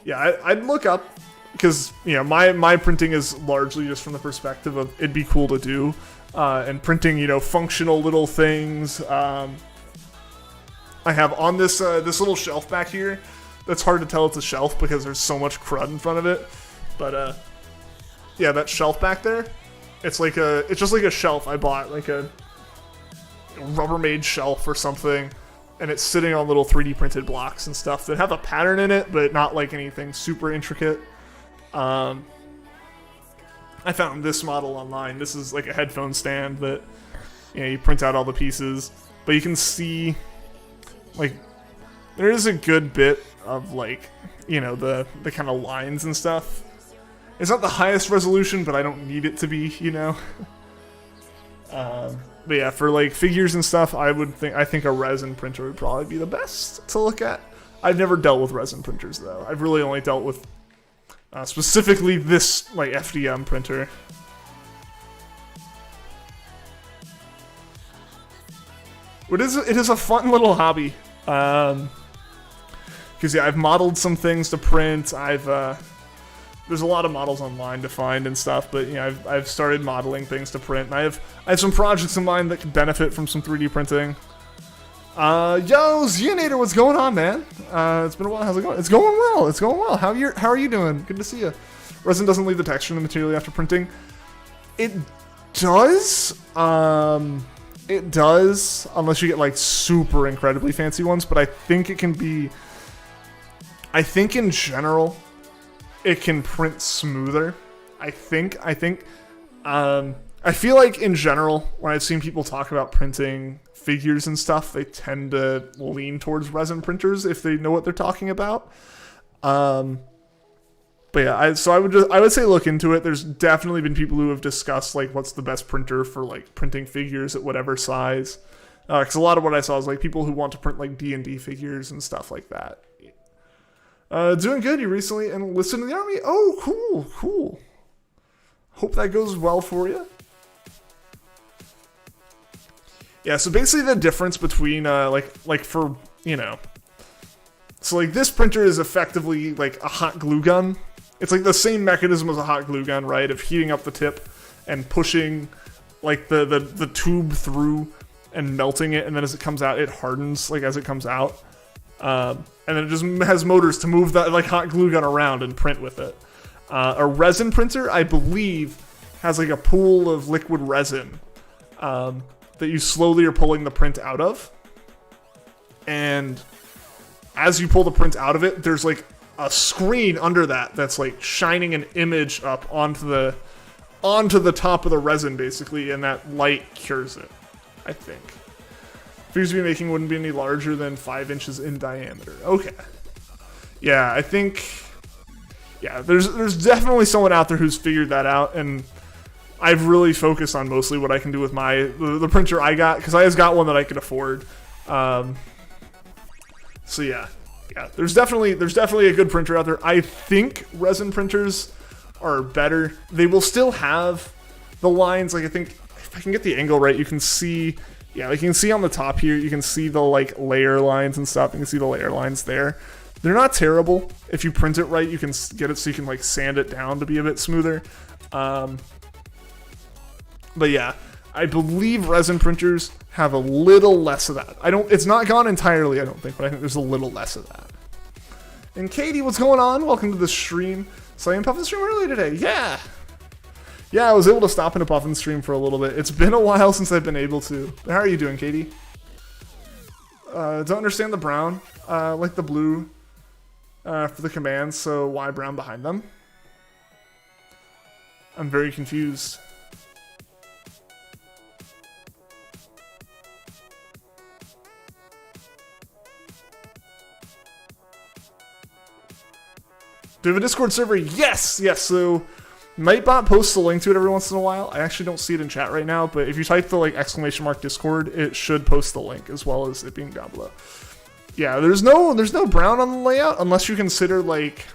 Yeah, I'd look up, because my printing is largely just from the perspective of it'd be cool to do, and printing functional little things. I have on this this little shelf back here. That's hard to tell it's a shelf because there's so much crud in front of it. But yeah, that shelf back there, it's just like a shelf I bought, like a Rubbermaid shelf or something, and it's sitting on little 3D printed blocks and stuff that have a pattern in it, but not like anything super intricate. I found this model online. This is like a headphone stand that you print out all the pieces, but you can see like there is a good bit of like the kind of lines and stuff. It's not the highest resolution, but I don't need it to be, but yeah, for like figures and stuff, I think a resin printer would probably be the best to look at. I've never dealt with resin printers though. I've really only dealt with specifically this like FDM printer. It is a fun little hobby. Because yeah, I've modeled some things to print. There's a lot of models online to find and stuff, but I've started modeling things to print. And I have some projects in mind that could benefit from some 3D printing. Yo, Xeonator, what's going on, man? It's been a while. How's it going? It's going well. It's going well. How are you doing? Good to see you. Resin doesn't leave the texture in the material after printing. It does. It does, unless you get like super incredibly fancy ones, but I think it can be, I think in general, it can print smoother. I think. I feel like in general, when I've seen people talk about printing figures and stuff, they tend to lean towards resin printers if they know what they're talking about. But yeah, I would say look into it. There's definitely been people who have discussed like what's the best printer for like printing figures at whatever size. Because a lot of what I saw is like people who want to print like D&D figures and stuff like that. Doing good. You recently enlisted in the army. Oh, cool. Hope that goes well for you. Yeah, so basically the difference between like for, you know, so like this printer is effectively like a hot glue gun. It's like the same mechanism as a hot glue gun, right? Of heating up the tip and pushing like the tube through and melting it, and then as it comes out, it hardens like as it comes out. And then it just has motors to move that like hot glue gun around and print with it. A resin printer, I believe, has like a pool of liquid resin that you slowly are pulling the print out of. And as you pull the print out of it, there's like a screen under that that's like shining an image up onto the top of the resin, basically, and that light cures it, I think. Figures to be making wouldn't be any larger than 5 inches in diameter. Okay. Yeah, I think... Yeah, there's definitely someone out there who's figured that out, and I've really focused on mostly what I can do with the printer I got, because I just got one that I could afford. So yeah, there's definitely a good printer out there. I think resin printers are better. They will still have the lines, like I think if I can get the angle right, you can see, yeah, like you can see on the top here, you can see the like layer lines and stuff. You can see the layer lines there. They're not terrible. If you print it right, you can get it so you can like sand it down to be a bit smoother. But yeah, I believe resin printers have a little less of that. It's not gone entirely, I don't think, but I think there's a little less of that. And Katie, what's going on? Welcome to the stream. So I am Puffin stream early today. Yeah, I was able to stop in a Puffin stream for a little bit. It's been a while since I've been able to. How are you doing, Katie? Don't understand the brown. Like the blue for the commands, so why brown behind them? I'm very confused. Do you have a Discord server? Yes. So Nightbot posts a link to it every once in a while. I actually don't see it in chat right now, but if you type the like !_ Discord, it should post the link as well as it being down below. Yeah, there's no brown on the layout unless you consider like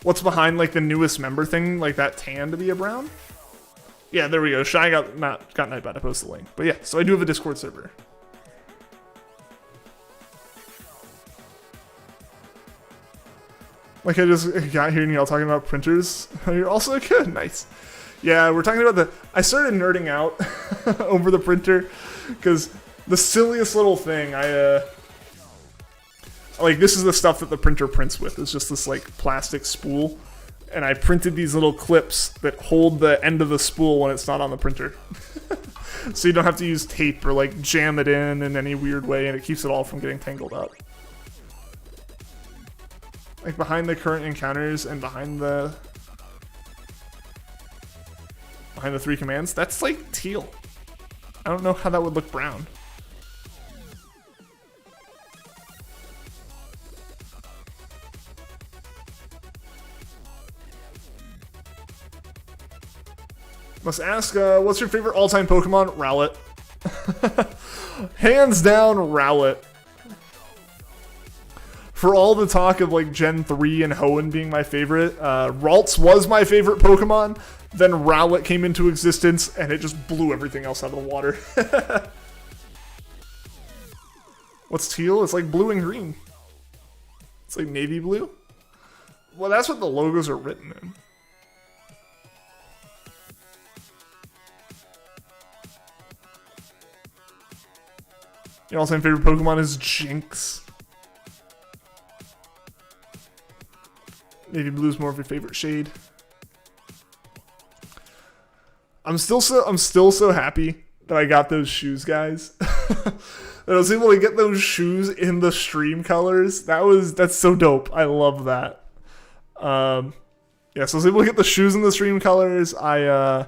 what's behind like the newest member thing, like that tan to be a brown. Yeah, there we go. Shy got Nightbot to post the link. But yeah, so I do have a Discord server. Like I just got hearing y'all talking about printers. You're also good. Nice. Yeah, we're talking about I started nerding out over the printer because the silliest little thing like this is the stuff that the printer prints with. It's just this like plastic spool, and I printed these little clips that hold the end of the spool when it's not on the printer. So you don't have to use tape or like jam it in any weird way, and it keeps it all from getting tangled up. Like behind the current encounters and behind the 3 commands, that's like teal. I don't know how that would look brown. Must ask, what's your favorite all-time Pokemon? Rowlet. Hands down, Rowlet. For all the talk of like Gen 3 and Hoenn being my favorite, Ralts was my favorite Pokemon. Then Rowlet came into existence and it just blew everything else out of the water. What's teal? It's like blue and green. It's like navy blue. Well, that's what the logos are written in. Your all-time favorite Pokemon is Jinx. Navy blue is more of your favorite shade. I'm still so happy that I got those shoes, guys. That I was able to get those shoes in the stream colors. That's so dope. I love that. Yeah, so I was able to get the shoes in the stream colors. I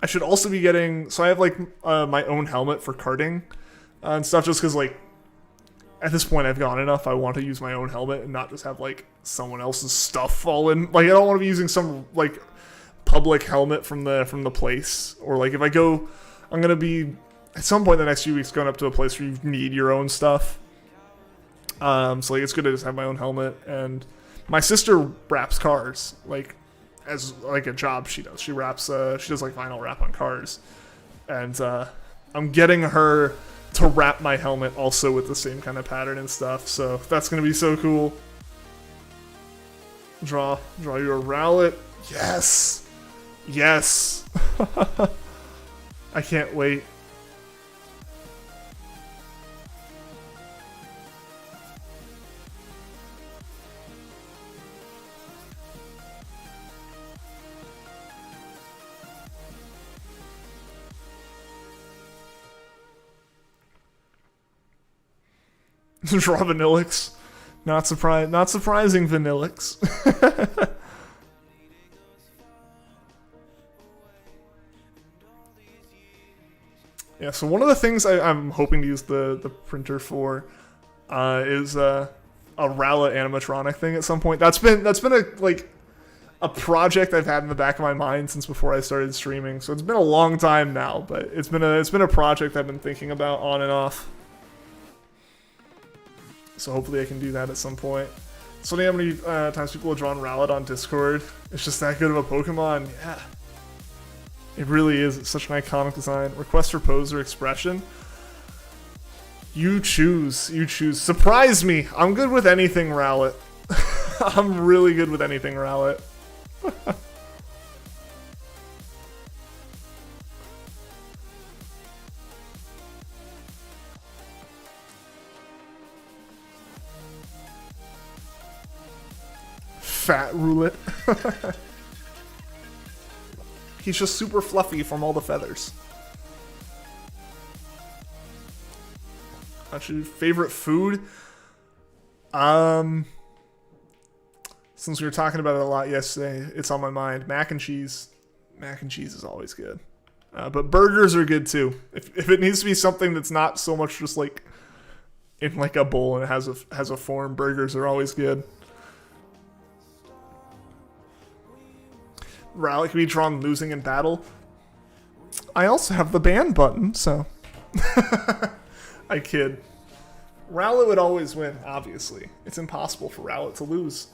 should also be getting, so I have like my own helmet for karting and stuff, just because like at this point I've gone enough. I want to use my own helmet and not just have like someone else's stuff fall in. Like I don't want to be using some like public helmet from the place, or like if I go, I'm gonna be at some point in the next few weeks going up to a place where you need your own stuff. So like it's good to just have my own helmet. And my sister wraps cars, like as like a job she does. She wraps she does like vinyl wrap on cars. And I'm getting her to wrap my helmet also with the same kind of pattern and stuff. So that's gonna be so cool. Draw your Rowlet. Yes. Yes. I can't wait. Draw Vanillix. Not surprising Vanillix. Yeah, so one of the things I'm hoping to use the printer for is a Rowlet animatronic thing at some point. That's been a project I've had in the back of my mind since before I started streaming. So it's been a long time now, but it's been a project I've been thinking about on and off. So hopefully I can do that at some point. It's funny how many times people have drawn Rowlet on Discord. It's just that good of a Pokemon. Yeah. It really is. It's such an iconic design. Request for pose or expression. You choose. You choose. Surprise me. I'm good with anything Rowlet. I'm really good with anything Rowlet. Fat Roulette. He's just super fluffy from all the feathers. Actually, favorite food? Since we were talking about it a lot yesterday, it's on my mind. Mac and cheese. Mac and cheese is always good. But burgers are good too. If it needs to be something that's not so much just like in like a bowl and it has a form, burgers are always good. Rowlet can be drawn losing in battle. I also have the ban button, so I kid. Rowlet would always win, obviously. It's impossible for Rowlet to lose.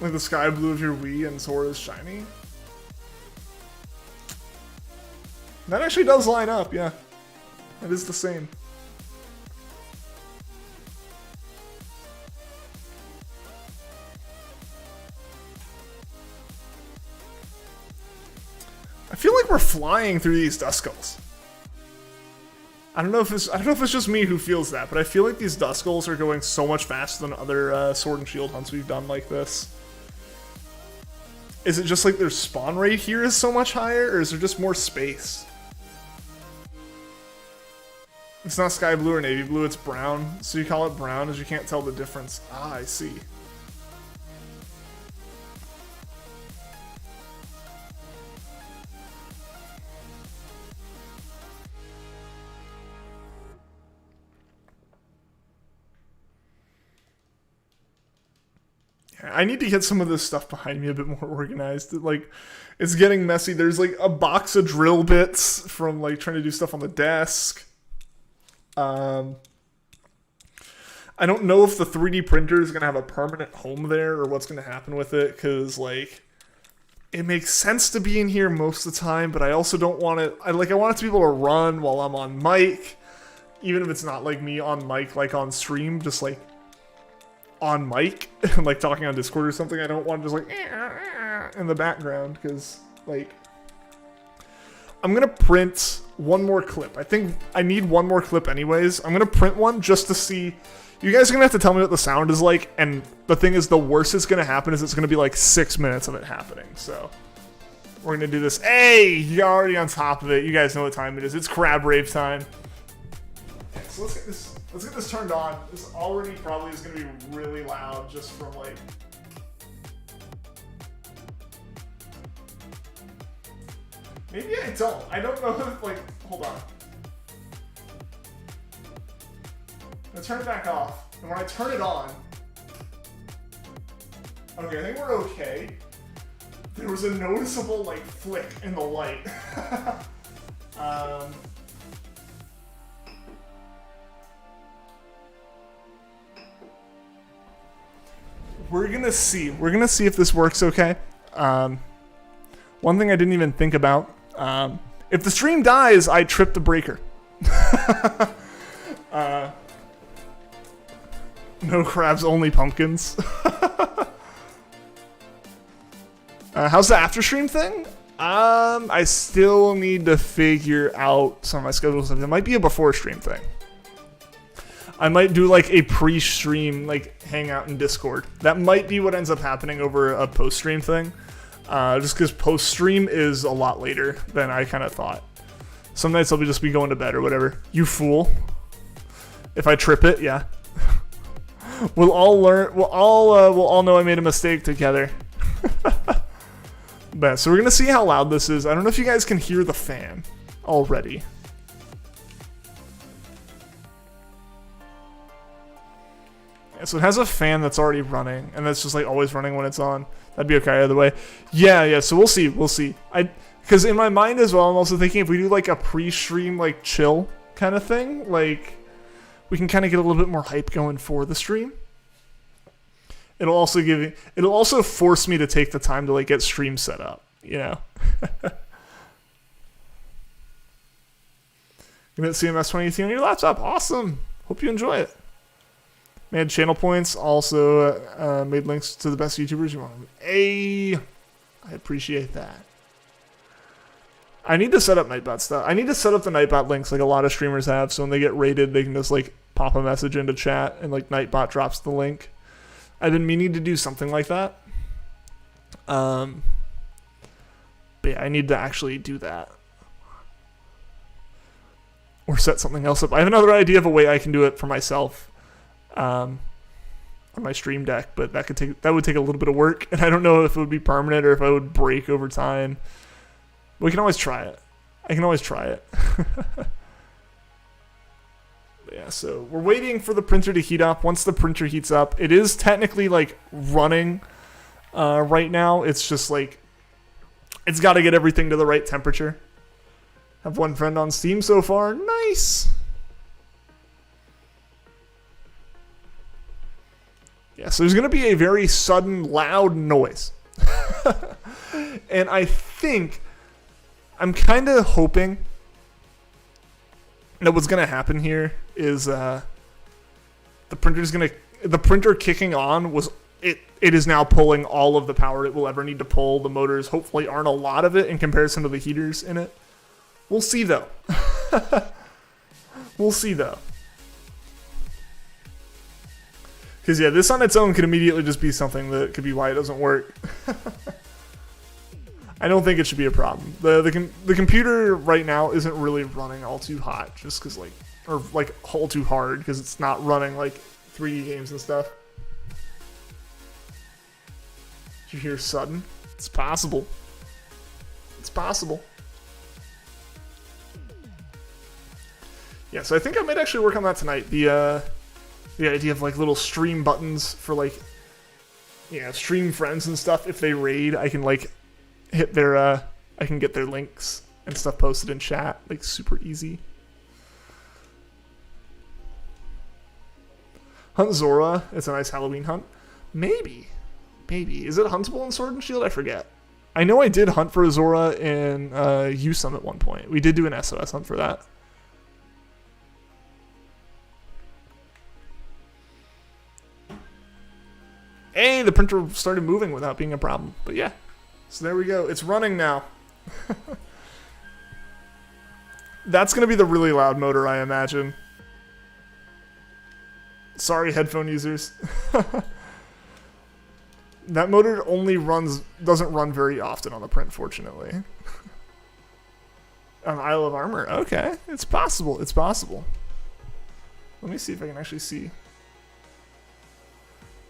Like the sky blue of your Wii and Zora's shiny. That actually does line up, yeah. It is the same. I feel like we're flying through these Duskulls. I don't know if it's just me who feels that, but I feel like these Duskulls are going so much faster than other Sword and Shield hunts we've done like this. Is it just like their spawn rate here is so much higher, or is there just more space? It's not sky blue or navy blue, it's brown. So you call it brown as you can't tell the difference. Ah, I see. I need to get some of this stuff behind me a bit more organized. Like, it's getting messy. There's like a box of drill bits from like trying to do stuff on the desk. I don't know if the 3D printer is going to have a permanent home there or what's going to happen with it, because like it makes sense to be in here most of the time, but I also don't want it. I want it to be able to run while I'm on mic, even if it's not like me on mic, like on stream, just like on mic, like talking on Discord or something. I don't want to just like in the background, because like I'm gonna print one more clip. I think I need one more clip anyways. I'm gonna print one just to see You guys are going to have to tell me what the sound is like, and the thing is, the worst that's going to happen is it's going to be like 6 minutes of it happening, so... We're going to do this. Hey! You're already on top of it. You guys know what time it is. It's crab rave time. Okay, so let's get this turned on. This already probably is going to be really loud just from, like... Maybe I don't. I don't know if, like... Hold on. I'm gonna turn it back off, and when I turn it on, okay, I think we're okay. There was a noticeable, like, flick in the light. We're gonna see. We're gonna see if this works okay. One thing I didn't even think about, if the stream dies, I trip the breaker. No crabs, only pumpkins. How's the after stream thing? I still need to figure out some of my schedule stuff. It might be a before stream thing. I might do like a pre-stream like hangout in Discord. That might be what ends up happening over a post-stream thing. Just because post-stream is a lot later than I kind of thought. Some nights I'll just be going to bed or whatever. You fool. If I trip it, yeah. We'll all learn. We'll all know I made a mistake together. But so we're gonna see how loud this is. I don't know if you guys can hear the fan already. Yeah, so it has a fan that's already running, and that's just like always running when it's on. That'd be okay either way. Yeah. So we'll see. We'll see. Because in my mind as well, I'm also thinking if we do like a pre-stream like chill kind of thing, like. We can kind of get a little bit more hype going for the stream. It'll also force me to take the time to like get stream set up, you know. You met CMS 2018 on your laptop. Awesome. Hope you enjoy it. Made channel points. Also made links to the best YouTubers you want. Hey, I appreciate that. I need to set up Nightbot stuff. I need to set up the Nightbot links like a lot of streamers have, so when they get rated, they can just like pop a message into chat and like Nightbot drops the link. I've been meaning to do something like that. But yeah, I need to actually do that. Or set something else up. I have another idea of a way I can do it for myself on my stream deck, but that would take a little bit of work, and I don't know if it would be permanent or if I would break over time. We can always try it. I can always try it. Yeah, so we're waiting for the printer to heat up. Once the printer heats up, it is technically like running right now. It's just like, it's got to get everything to the right temperature. Have one friend on Steam so far. Nice. Yeah, so there's going to be a very sudden, loud noise. And I think... I'm kind of hoping that what's going to happen here is the printer kicking on it is now pulling all of the power it will ever need to pull. The motors hopefully aren't a lot of it in comparison to the heaters in it. We'll see though. We'll see though. Because yeah, this on its own could immediately just be something that could be why it doesn't work. I don't think it should be a problem. The computer right now isn't really running all too hot, just because or all too hard, because it's not running like 3D games and stuff. Did you hear sudden? It's possible. It's possible. Yeah, so I think I might actually work on that tonight. The idea of like little stream buttons for like, stream friends and stuff. If they raid, I can like hit their I can get their links and stuff posted in chat, like super easy. Hunt Zora, it's a nice Halloween hunt. Maybe. Is it huntable in Sword and Shield? I forget. I know I did hunt for a Zora in USUM at one point. We did do an SOS hunt for that. Hey, the printer started moving without being a problem. But yeah. So there we go. It's running now. That's going to be the really loud motor, I imagine. Sorry, headphone users. That motor only doesn't run very often on the print, fortunately. An Isle of Armor. Okay, it's possible. It's possible. Let me see if I can actually see.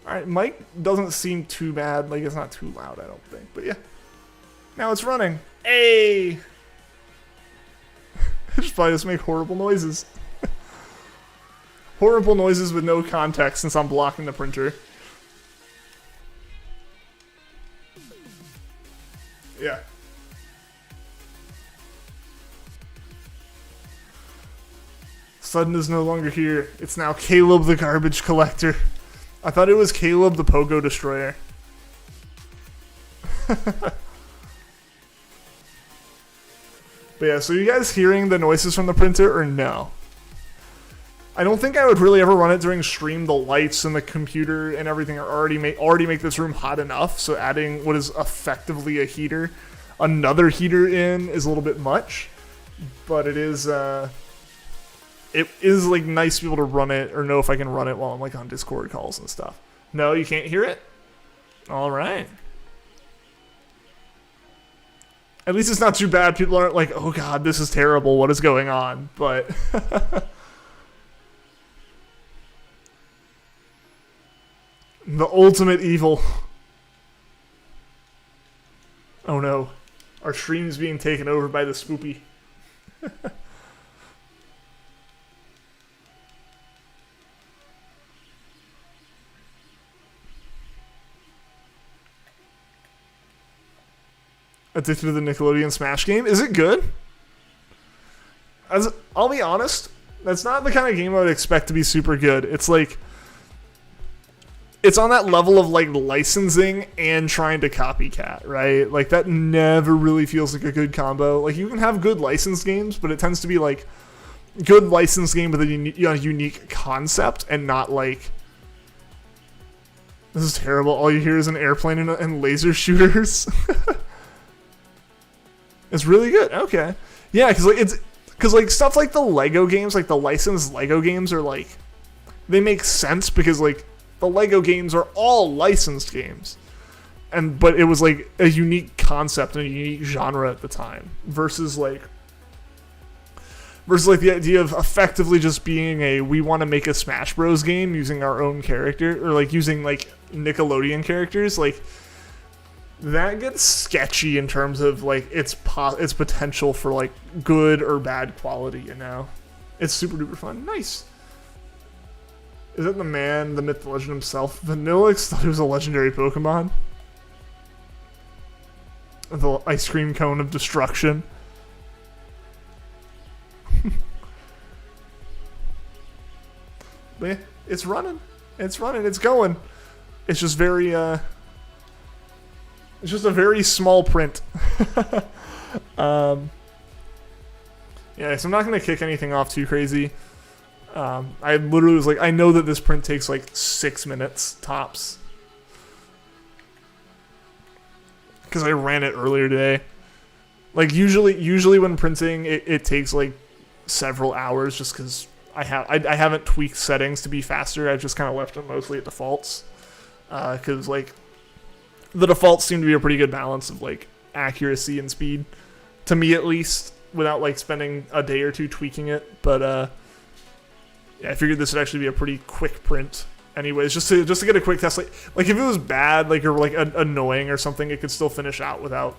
All right, mic doesn't seem too bad. Like, it's not too loud, I don't think. But yeah, now it's running. Hey! I just probably just make horrible noises. Horrible noises with no context since I'm blocking the printer. Yeah. Sudden is no longer here. It's now Caleb the Garbage Collector. I thought it was Caleb the Pogo Destroyer. But yeah, so you guys hearing the noises from the printer or no? I don't think I would really ever run it during stream. The lights and the computer and everything are already make this room hot enough. So adding what is effectively a heater, another heater in is a little bit much. But it is like nice to be able to run it or know if I can run it while I'm like on Discord calls and stuff. No, you can't hear it? All right. At least it's not too bad. People aren't like, oh god, this is terrible. What is going on? But the ultimate evil. Oh no. Our stream's being taken over by the spoopy. Addicted to the Nickelodeon Smash game? Is it good? I'll be honest, that's not the kind of game I would expect to be super good. It's like, it's on that level of like licensing and trying to copycat, right? Like that never really feels like a good combo. Like you can have good licensed games, but it tends to be like good licensed game with a unique concept and not like, this is terrible. All you hear is an airplane and laser shooters. It's really good. Okay. Yeah, because like stuff like the Lego games, like the licensed Lego games are like, they make sense because like the Lego games are all licensed games. But it was like a unique concept and a unique genre at the time versus like the idea of effectively just being we want to make a Smash Bros game using our own character or like using like Nickelodeon characters. Like that gets sketchy in terms of like its potential for like good or bad quality, you know? It's super duper fun. Nice. Is that the man, the myth, the legend himself? Vanillix thought he was a legendary Pokemon. The ice cream cone of destruction. But yeah, it's running. It's running. It's going. It's just very, it's just a very small print. Yeah, so I'm not going to kick anything off too crazy. I literally was like, I know that this print takes like 6 minutes tops. Because I ran it earlier today. Like usually when printing, it takes like several hours just because I haven't tweaked settings to be faster. I've just kind of left them mostly at defaults. Because like the defaults seem to be a pretty good balance of like accuracy and speed, to me at least, without like spending a day or two tweaking it. But yeah, I figured this would actually be a pretty quick print. Anyways, just to get a quick test, like if it was bad, like or like annoying or something, it could still finish out without,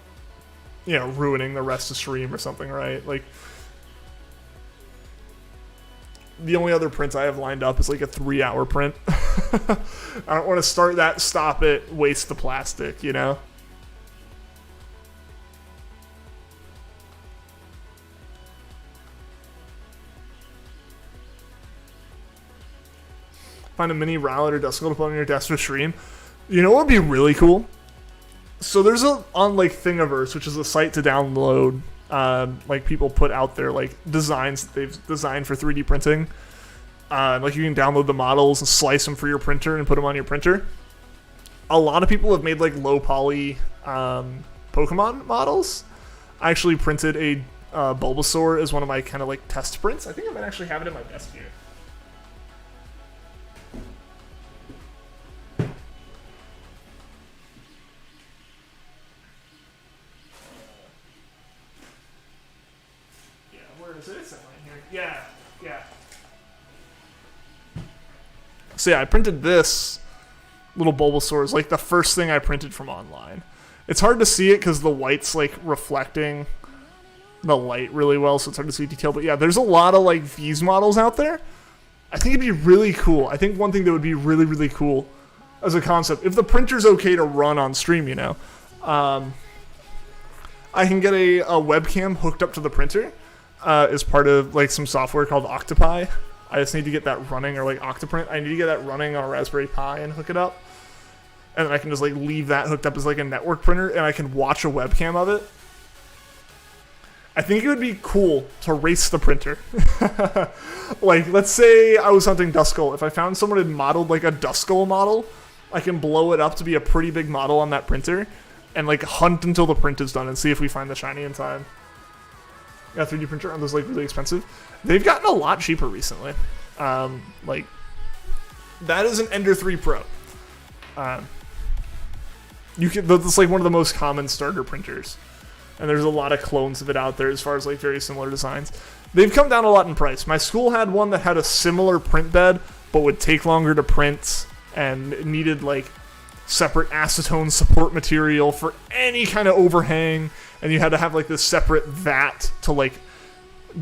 you know, ruining the rest of stream or something, right? Like the only other print I have lined up is like a 3-hour print. I don't want to start that, stop it, waste the plastic, you know? Find a mini Rowlet or Duskull to put on your desk for stream. You know what would be really cool? So there's on like Thingiverse, which is a site to download, like people put out their like designs that they've designed for 3D printing. Like you can download the models and slice them for your printer and put them on your printer. A lot of people have made like low poly Pokemon models. I actually printed a Bulbasaur as one of my kind of like test prints. I think I might actually have it in my desk here. Yeah. So yeah, I printed this little Bulbasaur is like the first thing I printed from online. It's hard to see it because the white's like reflecting the light really well, so it's hard to see detail. But yeah, there's a lot of like these models out there. I think it'd be really cool. I think one thing that would be really, really cool as a concept, if the printer's okay to run on stream, you know, I can get a webcam hooked up to the printer as part of like some software called Octopi. I just need to get that running, or like Octoprint. I need to get that running on a Raspberry Pi and hook it up. And then I can just like leave that hooked up as like a network printer, and I can watch a webcam of it. I think it would be cool to race the printer. Like, let's say I was hunting Duskull. If I found someone had modeled like a Duskull model, I can blow it up to be a pretty big model on that printer and like hunt until the print is done and see if we find the shiny in time. Yeah, 3D printer, and those like really expensive. They've gotten a lot cheaper recently. Like, that is an Ender 3 Pro. That's like one of the most common starter printers. And there's a lot of clones of it out there as far as like very similar designs. They've come down a lot in price. My school had one that had a similar print bed, but would take longer to print and needed like separate acetone support material for any kind of overhang. And you had to have like this separate vat to like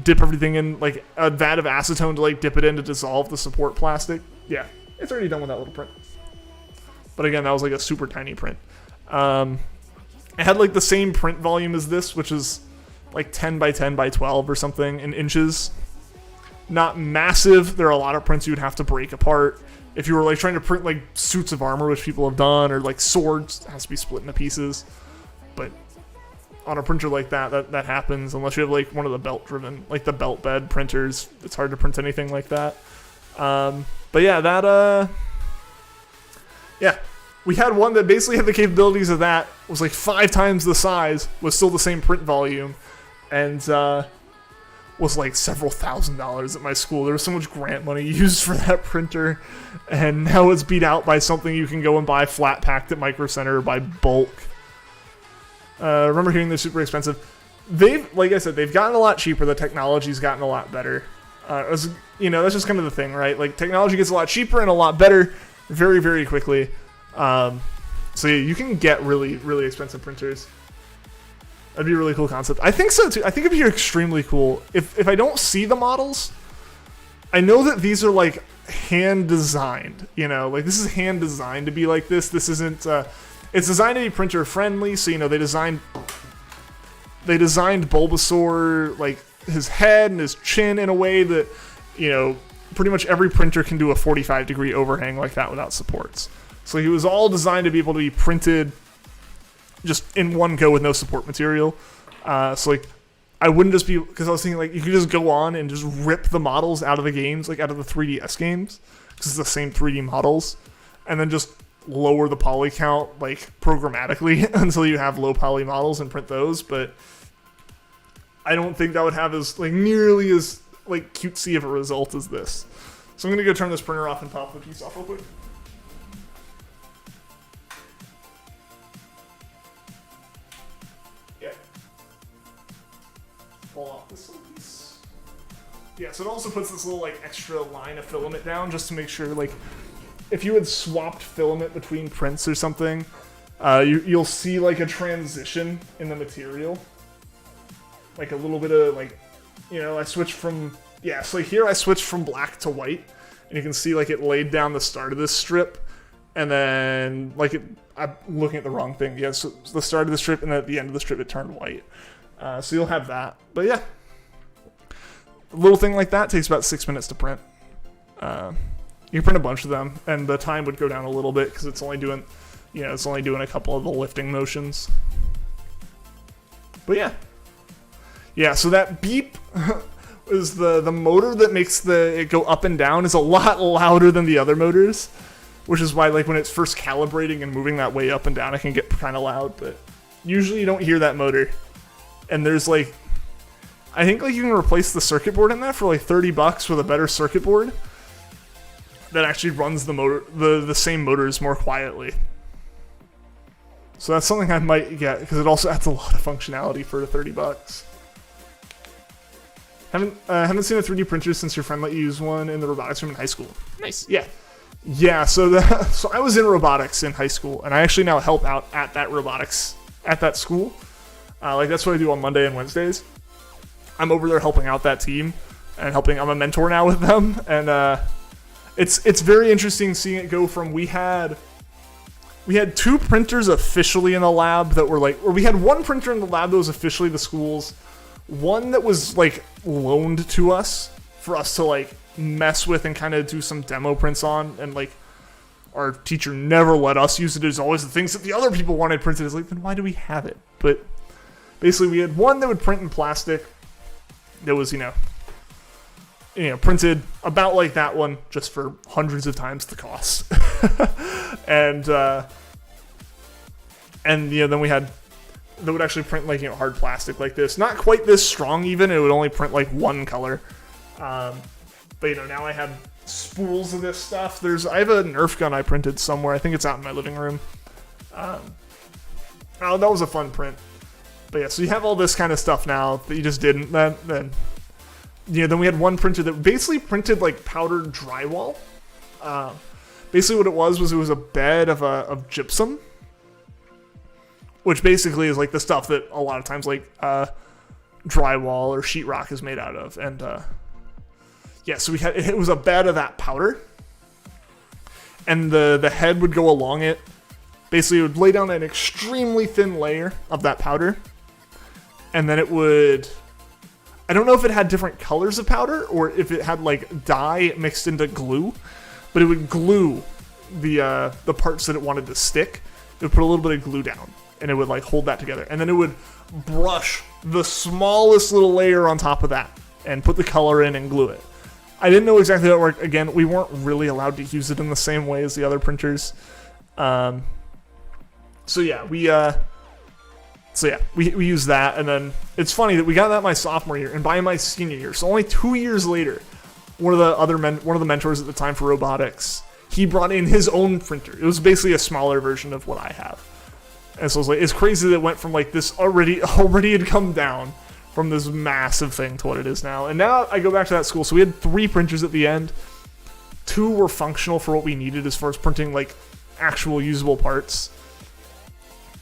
dip everything in, like a vat of acetone to like dip it in to dissolve the support plastic. Yeah, it's already done with that little print. But again, that was like a super tiny print. It had like the same print volume as this, which is like 10 by 10 by 12 or something in inches. Not massive. There are a lot of prints you'd have to break apart. If you were like trying to print like suits of armor, which people have done, or like swords, it has to be split into pieces. But on a printer like that happens, unless you have like one of the belt-driven, like the belt bed printers. It's hard to print anything like that. But yeah, yeah. We had one that basically had the capabilities of that, was like 5 times the size, was still the same print volume, and was like several $1,000s at my school. There was so much grant money used for that printer, and now it's beat out by something you can go and buy flat packed at Micro Center by bulk. I remember hearing they're super expensive. Like I said, they've gotten a lot cheaper. The technology's gotten a lot better. That's just kind of the thing, right? Like, technology gets a lot cheaper and a lot better very, very quickly. So yeah, you can get really, really expensive printers. That'd be a really cool concept. I think so too. I think it'd be extremely cool. If I don't see the models, I know that these are like hand designed, like this is hand designed to be like this. This isn't, it's designed to be printer friendly. So, they designed Bulbasaur, like his head and his chin in a way that, pretty much every printer can do a 45-degree overhang like that without supports. So he was all designed to be able to be printed just in one go with no support material. So like, I wouldn't just be, because I was thinking like you could just go on and just rip the models out of the games, like out of the 3DS games, because it's the same 3D models, and then just lower the poly count like programmatically until you have low poly models and print those. But I don't think that would have as like nearly as like cutesy of a result as this. So I'm gonna go turn this printer off and pop the piece off real quick. Pull off this little piece. Yeah, so it also puts this little like extra line of filament down just to make sure, like, if you had swapped filament between prints or something, you'll see like a transition in the material, like a little bit of like, I switched from so here I switched from black to white, and you can see like it laid down the start of this strip, and then like I'm looking at the wrong thing. Yeah, so the start of the strip, and then at the end of the strip it turned white. So you'll have that. But yeah, a little thing like that takes about 6 minutes to print. You can print a bunch of them, and the time would go down a little bit because it's only doing, a couple of the lifting motions. But yeah. So that beep is the motor that makes it go up and down is a lot louder than the other motors, which is why like when it's first calibrating and moving that way up and down, it can get kind of loud. But usually you don't hear that motor. And there's like, I think like you can replace the circuit board in that for like $30 with a better circuit board that actually runs the motor, the same motors more quietly. So that's something I might get because it also adds a lot of functionality for the $30. Haven't seen a 3D printer since your friend let you use one in the robotics room in high school. Nice. Yeah. So I was in robotics in high school, and I actually now help out at that school. Like that's what I do on Monday and Wednesdays. I'm over there helping out that team and I'm a mentor now with them, and it's very interesting seeing it go from we had 2 printers officially in the lab that were like, or we had 1 printer in the lab that was officially the school's, one that was like loaned to us for us to like mess with and kind of do some demo prints on, and like our teacher never let us use it. It was always the things that the other people wanted printed. It's like, then why do we have it? But basically we had one that would print in plastic that was, printed about like that one, just for hundreds of times the cost. and then we had that would actually print like hard plastic like this, not quite this strong even. It would only print like one color. But now I have spools of this stuff. I have a Nerf gun I printed somewhere. I think it's out in my living room. That was a fun print. But yeah, so you have all this kind of stuff now that you just didn't. Then we had one printer that basically printed like powdered drywall. Basically what it was a bed of gypsum, which basically is like the stuff that a lot of times like drywall or sheetrock is made out of. And so it was a bed of that powder, and the head would go along it. Basically it would lay down an extremely thin layer of that powder, and then it would, I don't know if it had different colors of powder or if it had like dye mixed into glue, but it would glue the parts that it wanted to stick. It would put a little bit of glue down, and it would like hold that together, and then it would brush the smallest little layer on top of that and put the color in and glue it. I didn't know exactly how it worked. Again, we weren't really allowed to use it in the same way as the other printers. We used that, and then it's funny that we got that my sophomore year, and by my senior year, so only 2 years later, one of the mentors at the time for robotics, he brought in his own printer. It was basically a smaller version of what I have. And so it's crazy that it went from like this already had come down from this massive thing to what it is now. And now I go back to that school. So we had 3 printers at the end. 2 were functional for what we needed as far as printing like actual usable parts.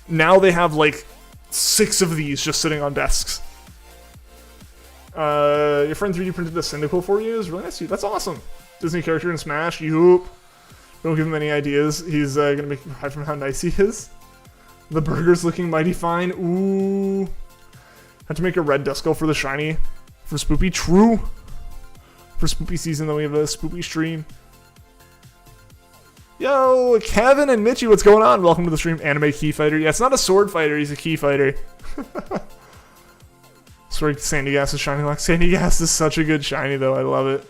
Now they have like 6 of these just sitting on desks. Your friend 3D printed the Syndical for you. Is really nice. That's awesome. Disney character in Smash. Yoop. Don't give him any ideas. He's gonna make you cry from how nice he is. The burger's looking mighty fine. Ooh. Had to make a red Duskull for the shiny. For Spoopy. True. For Spoopy season, then we have a Spoopy stream. Yo, Kevin and Mitchie, what's going on? Welcome to the stream. Anime Key Fighter. Yeah, it's not a sword fighter. He's a key fighter. Sorry, Sandy Gas is shiny lock. Sandy Gas is such a good shiny, though. I love it.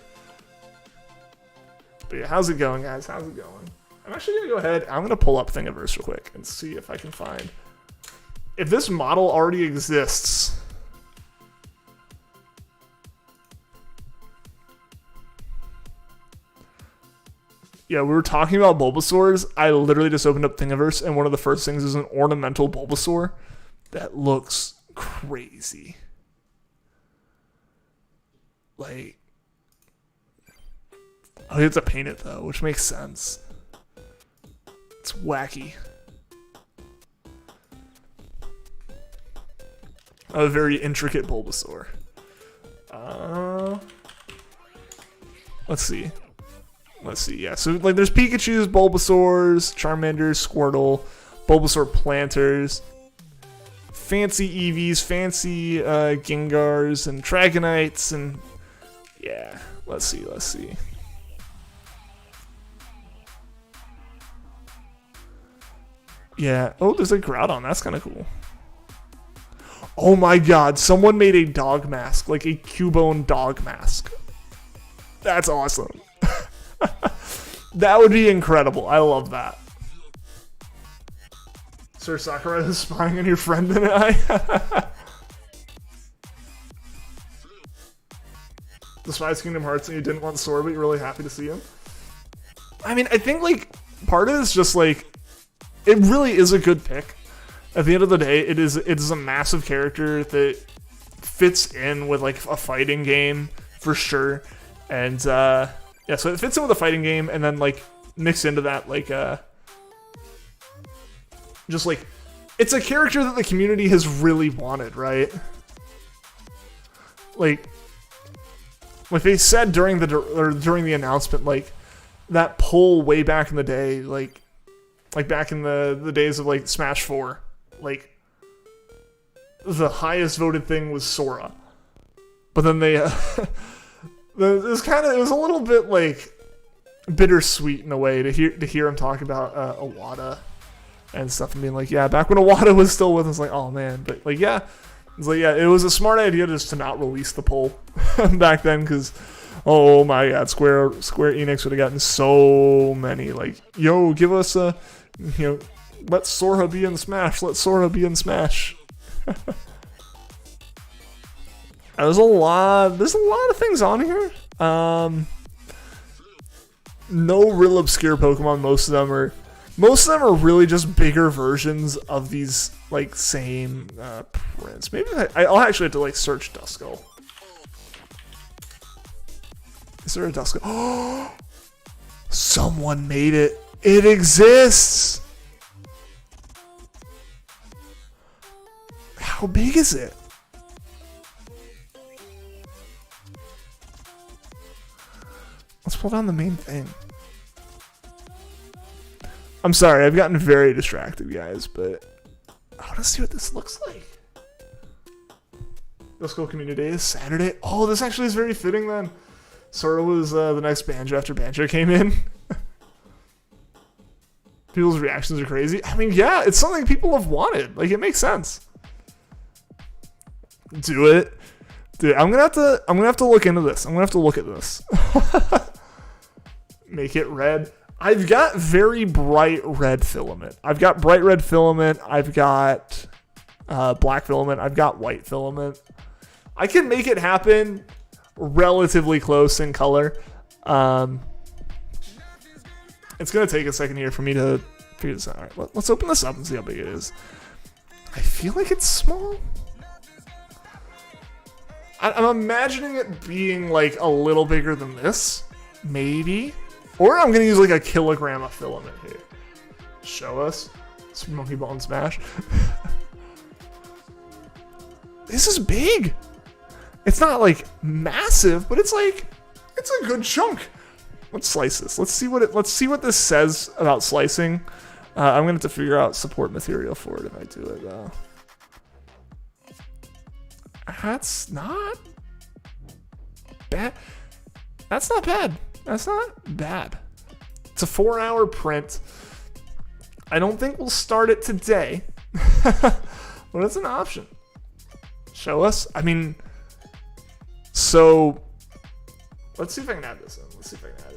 But yeah, how's it going, guys? How's it going? I'm actually going to go ahead. I'm going to pull up Thingiverse real quick and see if I can find. If this model already exists. Yeah, we were talking about Bulbasaurs. I literally just opened up Thingiverse, and one of the first things is an ornamental Bulbasaur that looks crazy. Like, oh, you have to paint it though, which makes sense. It's wacky. A very intricate Bulbasaur. Let's see. Yeah, so like there's Pikachu's, Bulbasaur's, Charmander's, Squirtle, Bulbasaur planters, fancy Eevees, fancy Gengars, and Dragonites, and yeah, let's see. Yeah, oh, there's a Groudon, that's kind of cool. Oh my god, someone made a dog mask, like a Cubone dog mask. That's awesome. That would be incredible. I love that. Sir Sakurai is spying on your friend and I. Despise Kingdom Hearts and you didn't want Sora, but you're really happy to see him. I mean, I think like part of it is just like it really is a good pick. At the end of the day, it is a massive character that fits in with like a fighting game for sure. And yeah, so it fits in with a fighting game, and then like mix into that like just like it's a character that the community has really wanted, right? Like they said during the announcement, like that poll way back in the day, like back in the days of like Smash 4, like the highest voted thing was Sora. But then they it was a little bit like bittersweet in a way to hear him talk about Iwata and stuff, and being like, yeah, back when Iwata was still with us, like, oh man, but like, yeah, it's like, yeah, it was a smart idea just to not release the poll back then, because oh my god, Square Enix would have gotten so many like, yo, give us a, let Sora be in Smash, let Sora be in Smash. There's a lot of things on here. No real obscure Pokemon. Most of them are really just bigger versions of these like same prints. Maybe I'll actually have to like search Duskull. Is there a Duskull? Oh, someone made it. It exists. How big is it? Let's pull down the main thing. I'm sorry, I've gotten very distracted, guys, but I want to see what this looks like. Duskull Community Day is Saturday. Oh, this actually is very fitting then. Sora was the next Banjo after Banjo came in. People's reactions are crazy. I mean, yeah, it's something people have wanted. Like, it makes sense. Do it. Dude, I'm gonna have to look into this. I'm gonna have to look at this. Make it red. I've got very bright red filament. I've got bright red filament. I've got black filament. I've got white filament. I can make it happen relatively close in color. It's gonna take a second here for me to figure this out. All right, let's open this up and see how big it is. I feel like it's small. I'm imagining it being like a little bigger than this, maybe. Or I'm gonna use like a kilogram of filament here. Show us. It's Monkey Ball and Smash. This is big. It's not like massive, but it's like, it's a good chunk. Let's slice this. Let's see what this says about slicing. I'm gonna have to figure out support material for it if I do it though. That's not bad. That's not bad. That's not bad. It's a 4-hour print. I don't think we'll start it today, but it's an option. Show us. I mean, so let's see if I can add this in. Let's see if I can add in.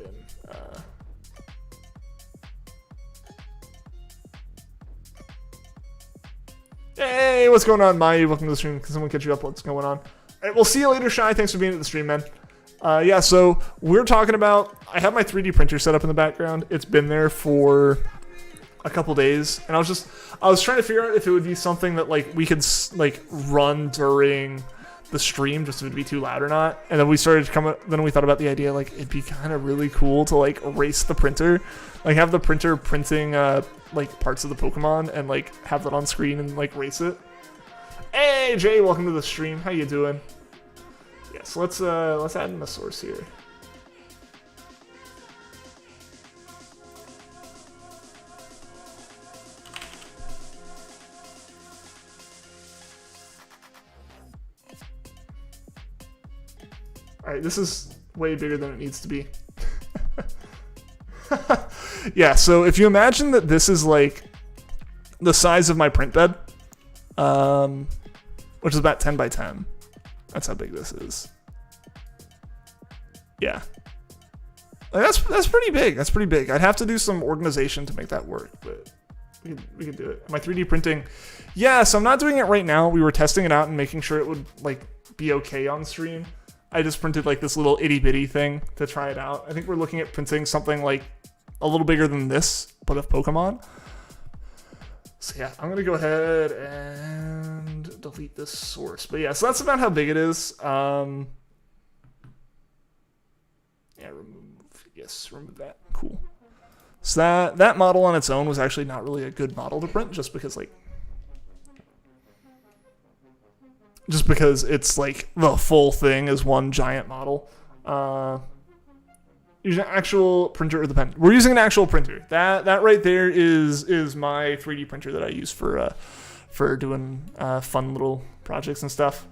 Hey, what's going on, Mayu? Welcome to the stream. Can someone catch you up? What's going on? All right, we'll see you later, Shy. Thanks for being at the stream, man. Yeah, so we're talking about, I have my 3D printer set up in the background. It's been there for a couple days, and I was trying to figure out if it would be something that like we could like run during the stream, just if it'd be too loud or not. And then we thought about the idea, like it'd be kind of really cool to like race the printer, like have the printer printing like parts of the Pokemon and like have that on screen and like race it. Hey Jay, welcome to the stream. How you doing? Yeah, so let's add in the source here. All right, this is way bigger than it needs to be. Yeah, so if you imagine that this is like the size of my print bed, which is about 10 by 10. That's how big this is. Yeah. Like that's pretty big. That's pretty big. I'd have to do some organization to make that work, but we could do it. Am I 3D printing? Yeah, so I'm not doing it right now. We were testing it out and making sure it would like be okay on stream. I just printed like this little itty bitty thing to try it out. I think we're looking at printing something like a little bigger than this, but of Pokemon. So yeah, I'm gonna go ahead and delete this source. But yeah, so that's about how big it is. Yeah, remove that. Cool. So that model on its own was actually not really a good model to print, just because it's like the full thing is one giant model. Use an actual printer or the pen. We're using an actual printer. That right there is my 3D printer that I use for doing fun little projects and stuff.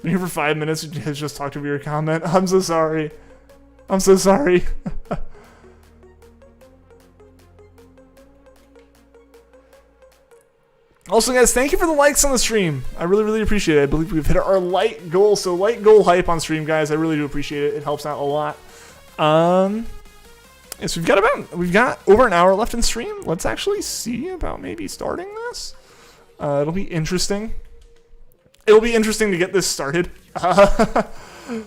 Been here for 5 minutes. Has just talked over your comment. I'm so sorry. I'm so sorry. Also, guys, thank you for the likes on the stream. I really, really appreciate it. I believe we've hit our light goal. So, light goal hype on stream, guys. I really do appreciate it. It helps out a lot. Yes, we've got over an hour left in stream. Let's actually see about maybe starting this. It'll be interesting. It'll be interesting to get this started.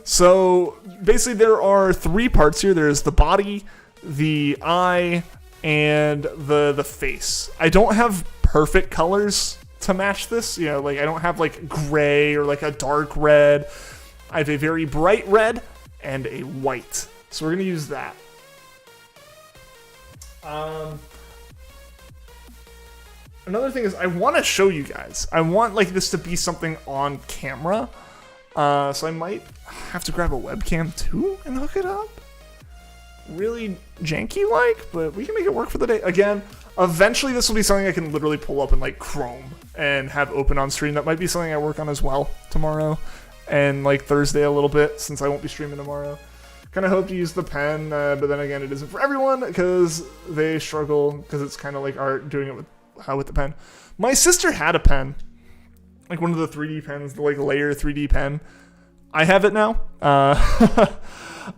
So, basically, there are 3 parts here. There's the body, the eye, and the face. I don't have perfect colors to match this. You know, like I don't have like gray or like a dark red. I have a very bright red and a white. So we're gonna use that. Another thing is I want to show you guys. I want like this to be something on camera. So I might have to grab a webcam too and hook it up. Really janky like, but we can make it work for the day. Again, eventually this will be something I can literally pull up in like Chrome and have open on stream. That might be something I work on as well tomorrow and like Thursday a little bit, since I won't be streaming tomorrow. Kind of hope to use the pen, but then again, it isn't for everyone because they struggle, because it's kind of like art doing it with the pen. My sister had a pen, like one of the 3D pens, the like layer 3D pen. I have it now.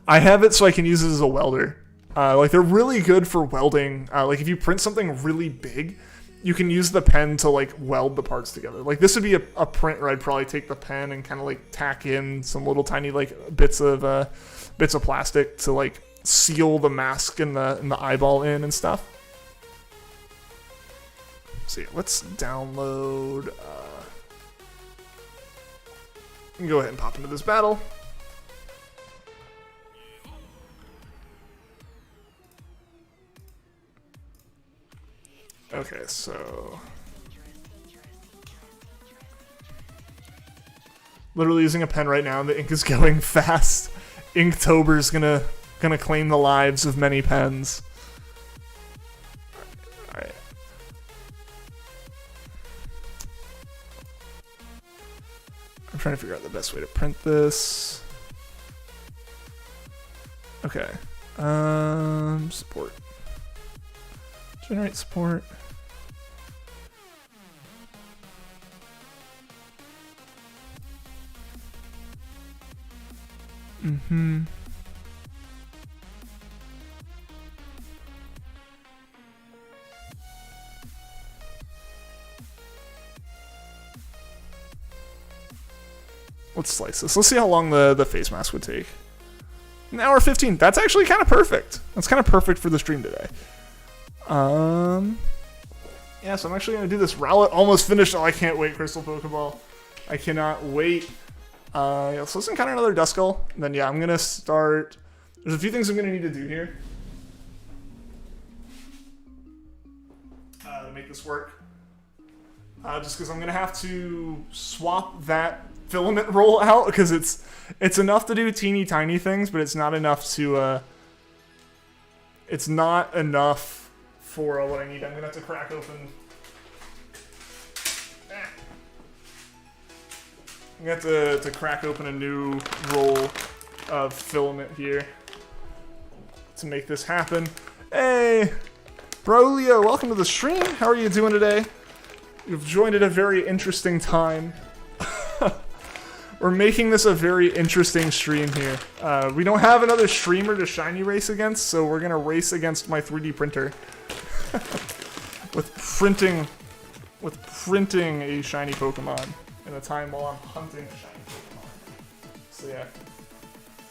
I have it so I can use it as a welder. Like they're really good for welding. Like if you print something really big, you can use the pen to like weld the parts together. Like this would be a print where I'd probably take the pen and kind of like tack in some little tiny like bits of plastic to like seal the mask and the eyeball in and stuff. So yeah, let's download. Go ahead and pop into this battle. Okay, so literally using a pen right now, and the ink is going fast. Inktober's gonna claim the lives of many pens. All right. I'm trying to figure out the best way to print this. Okay. Support. Generate support. Let's slice this. Let's see how long the face mask would take. An hour 15. That's actually kind of perfect. That's kind of perfect for the stream today. Yeah, so I'm actually going to do this. Rowlet almost finished. Oh, I can't wait, Crystal Pokeball. I cannot wait. Yeah, so let's encounter another Duskull. And then, yeah, I'm going to start. There's a few things I'm going to need to do here to make this work. Just because I'm going to have to swap that filament roll out, because it's enough to do teeny tiny things, but it's not enough to, it's not enough for what I need. I'm going to have to crack open. I'm going to have to crack open a new roll of filament here to make this happen. Hey, Brolio, welcome to the stream. How are you doing today? You've joined at a very interesting time. We're making this a very interesting stream here. We don't have another streamer to shiny race against, so we're going to race against my 3D printer. with printing a shiny Pokemon in a time while I'm hunting a shiny Pokemon. So yeah,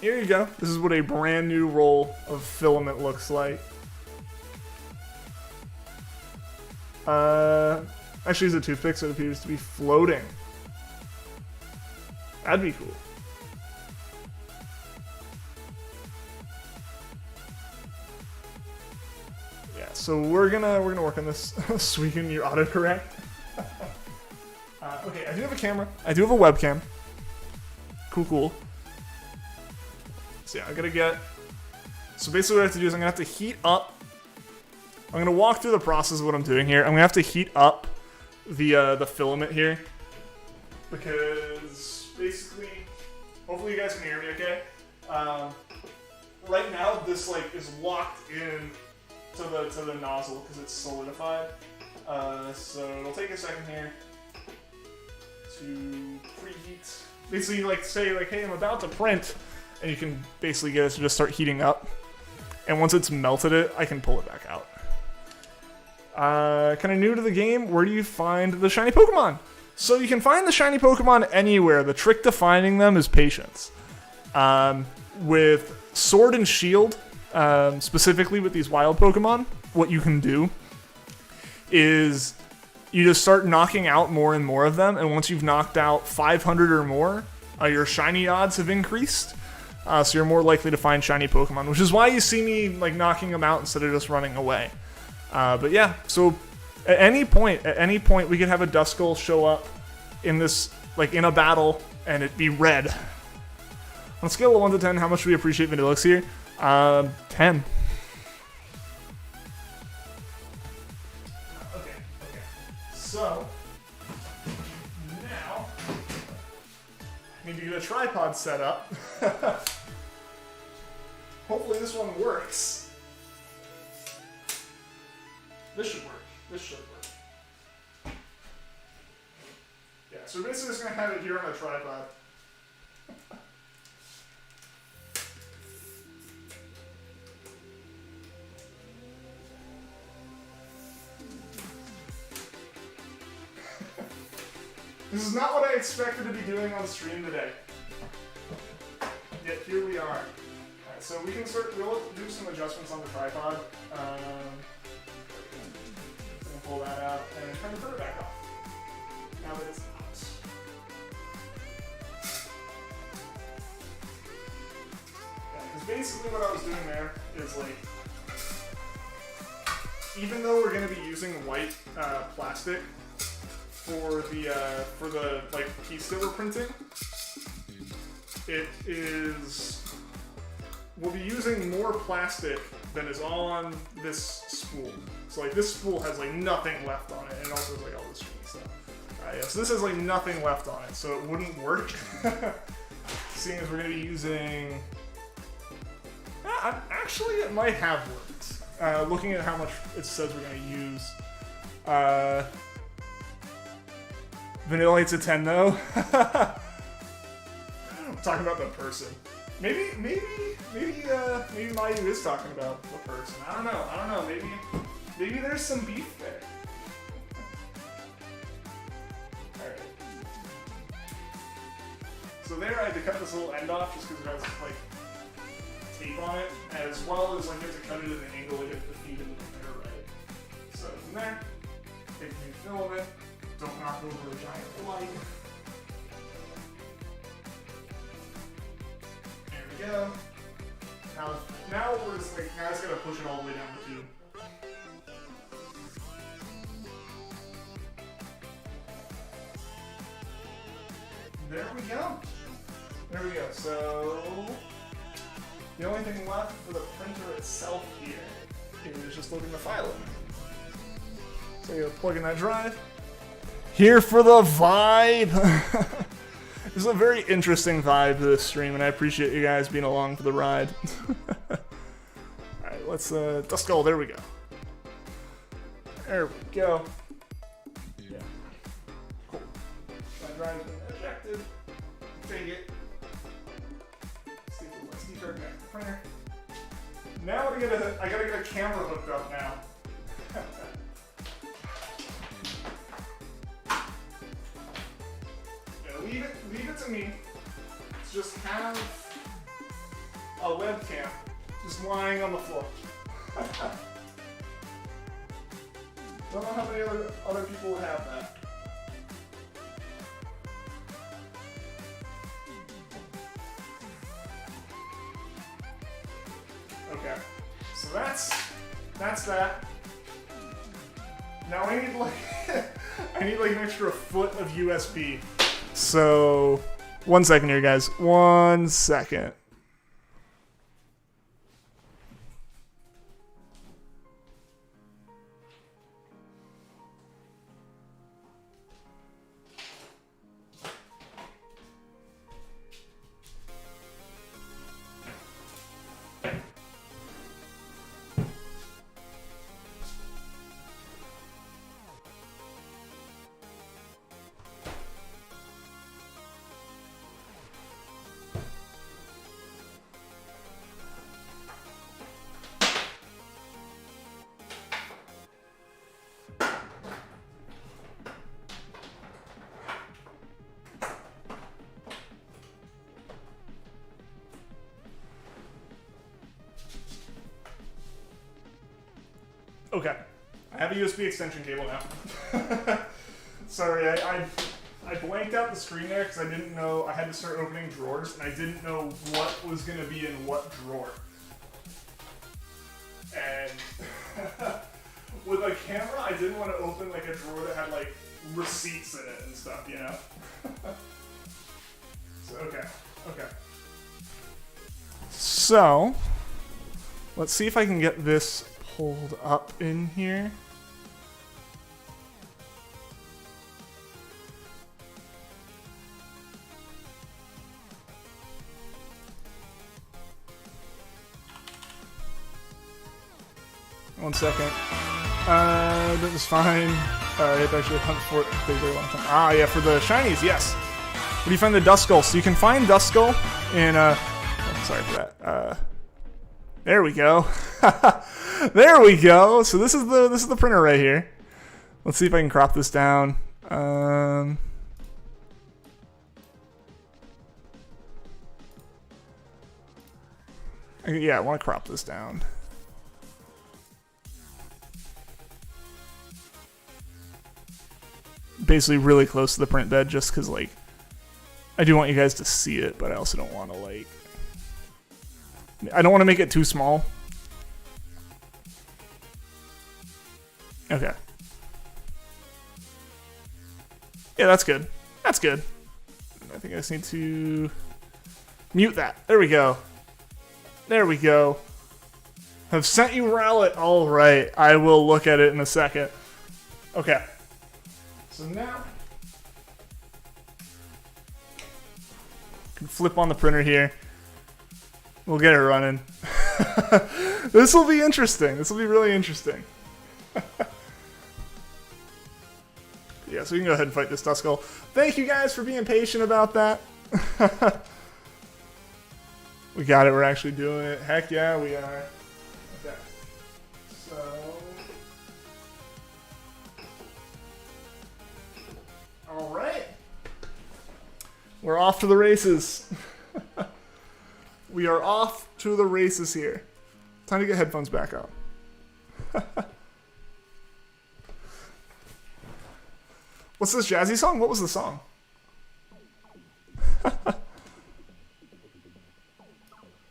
here you go. This is what a brand new roll of filament looks like. Actually, it's a toothpick, so it appears to be floating. That'd be cool. Yeah, so we're gonna work on this. Sweeten your autocorrect. Okay, I do have a camera. I do have a webcam. Cool. So yeah, I gotta get. So basically, what I have to do is I'm gonna have to heat up. I'm gonna walk through the process of what I'm doing here. I'm gonna have to heat up the filament here, because basically, hopefully you guys can hear me okay. Right now this like is locked in to the nozzle because it's solidified. So it'll take a second here to preheat. Basically, like say like, hey, I'm about to print, and you can basically get it to just start heating up. And once it's melted it, I can pull it back out. Kind of new to the game, where do you find the shiny Pokemon? So you can find the shiny Pokemon anywhere. The trick to finding them is patience. With Sword and Shield, specifically with these wild Pokemon, what you can do is you just start knocking out more and more of them, and once you've knocked out 500 or more, your shiny odds have increased. So you're more likely to find shiny Pokemon, which is why you see me like knocking them out instead of just running away. But yeah, so at any point, we could have a Duskull show up in this, like in a battle, and it be red. On a scale of 1 to 10, how much do we appreciate Vanillix here? 10. Okay. So now I need to get a tripod set up. Hopefully this one works. This should work. Yeah, so we're basically just gonna have it here on a tripod. This is not what I expected to be doing on stream today. Yet here we are. Alright, so we can we'll do some adjustments on the tripod. Pull that out and turn the bird back off. Now that it's out. Yeah, because basically what I was doing there is like, even though we're going to be using white plastic for the like piece that we're printing, we'll be using more plastic than is on this spool. So like this spool has like nothing left on it, and it also has like all this shitty stuff. Yeah, so this has like nothing left on it, so it wouldn't work. Seeing as we're gonna be using, actually it might have worked. Looking at how much it says we're gonna use. Vanilla Light's a 10 though. I'm talking about the person. Maybe Mayu is talking about the person. I don't know. Maybe there's some beef there. Alright. So there I had to cut this little end off just because it has like tape on it, as well as like you have to cut it at an angle to get the feed into the printer right. So from there, take a new filament, don't knock over a giant light. There we go. Now we're just like, now I just gotta push it all the way down the tube. There we go. So the only thing left for the printer itself here is just loading the file in. So you're plugging that drive. Here for the vibe. This is a very interesting vibe to this stream, and I appreciate you guys being along for the ride. Alright, let's Duskull, there we go. There we go. Yeah. Cool. My drive's been ejected. Take it. SD card back to the printer. Now I gotta get a camera hooked up now. Yeah, leave it to me to just have a webcam just lying on the floor. Don't know how many other people would have that. Okay, so that's that. Now I need like I need like an extra foot of USB. So 1 second here, guys. 1 second. Okay, I have a USB extension cable now. Sorry, I blanked out the screen there because I didn't know, I had to start opening drawers and I didn't know what was going to be in what drawer. And with a camera, I didn't want to open like a drawer that had like receipts in it and stuff, you know? So, okay. So, let's see if I can get this pulled up in here. One second. That was fine. You have to actually hunt for it a very long time. Ah, yeah, for the shinies, yes. Where do you find the Duskull? So you can find Duskull in, sorry for that. There we go. There we go. So this is the printer right here. Let's see if I can crop this down. Yeah, I want to crop this down. Basically really close to the print bed just because, like, I do want you guys to see it, but I also don't want to, like, I don't want to make it too small. Okay. Yeah, that's good. That's good. I think I just need to mute that. There we go. There we go. Have sent you Rowlet. All right. I will look at it in a second. Okay. So now, can flip on the printer here. We'll get it running. This will be interesting. This will be really interesting. Yeah, so we can go ahead and fight this Duskull. Thank you guys for being patient about that. We got it. We're actually doing it. Heck yeah, we are. Okay. So... all right. We're off to the races. We are off to the races here. Time to get headphones back up. What's this jazzy song? What was the song?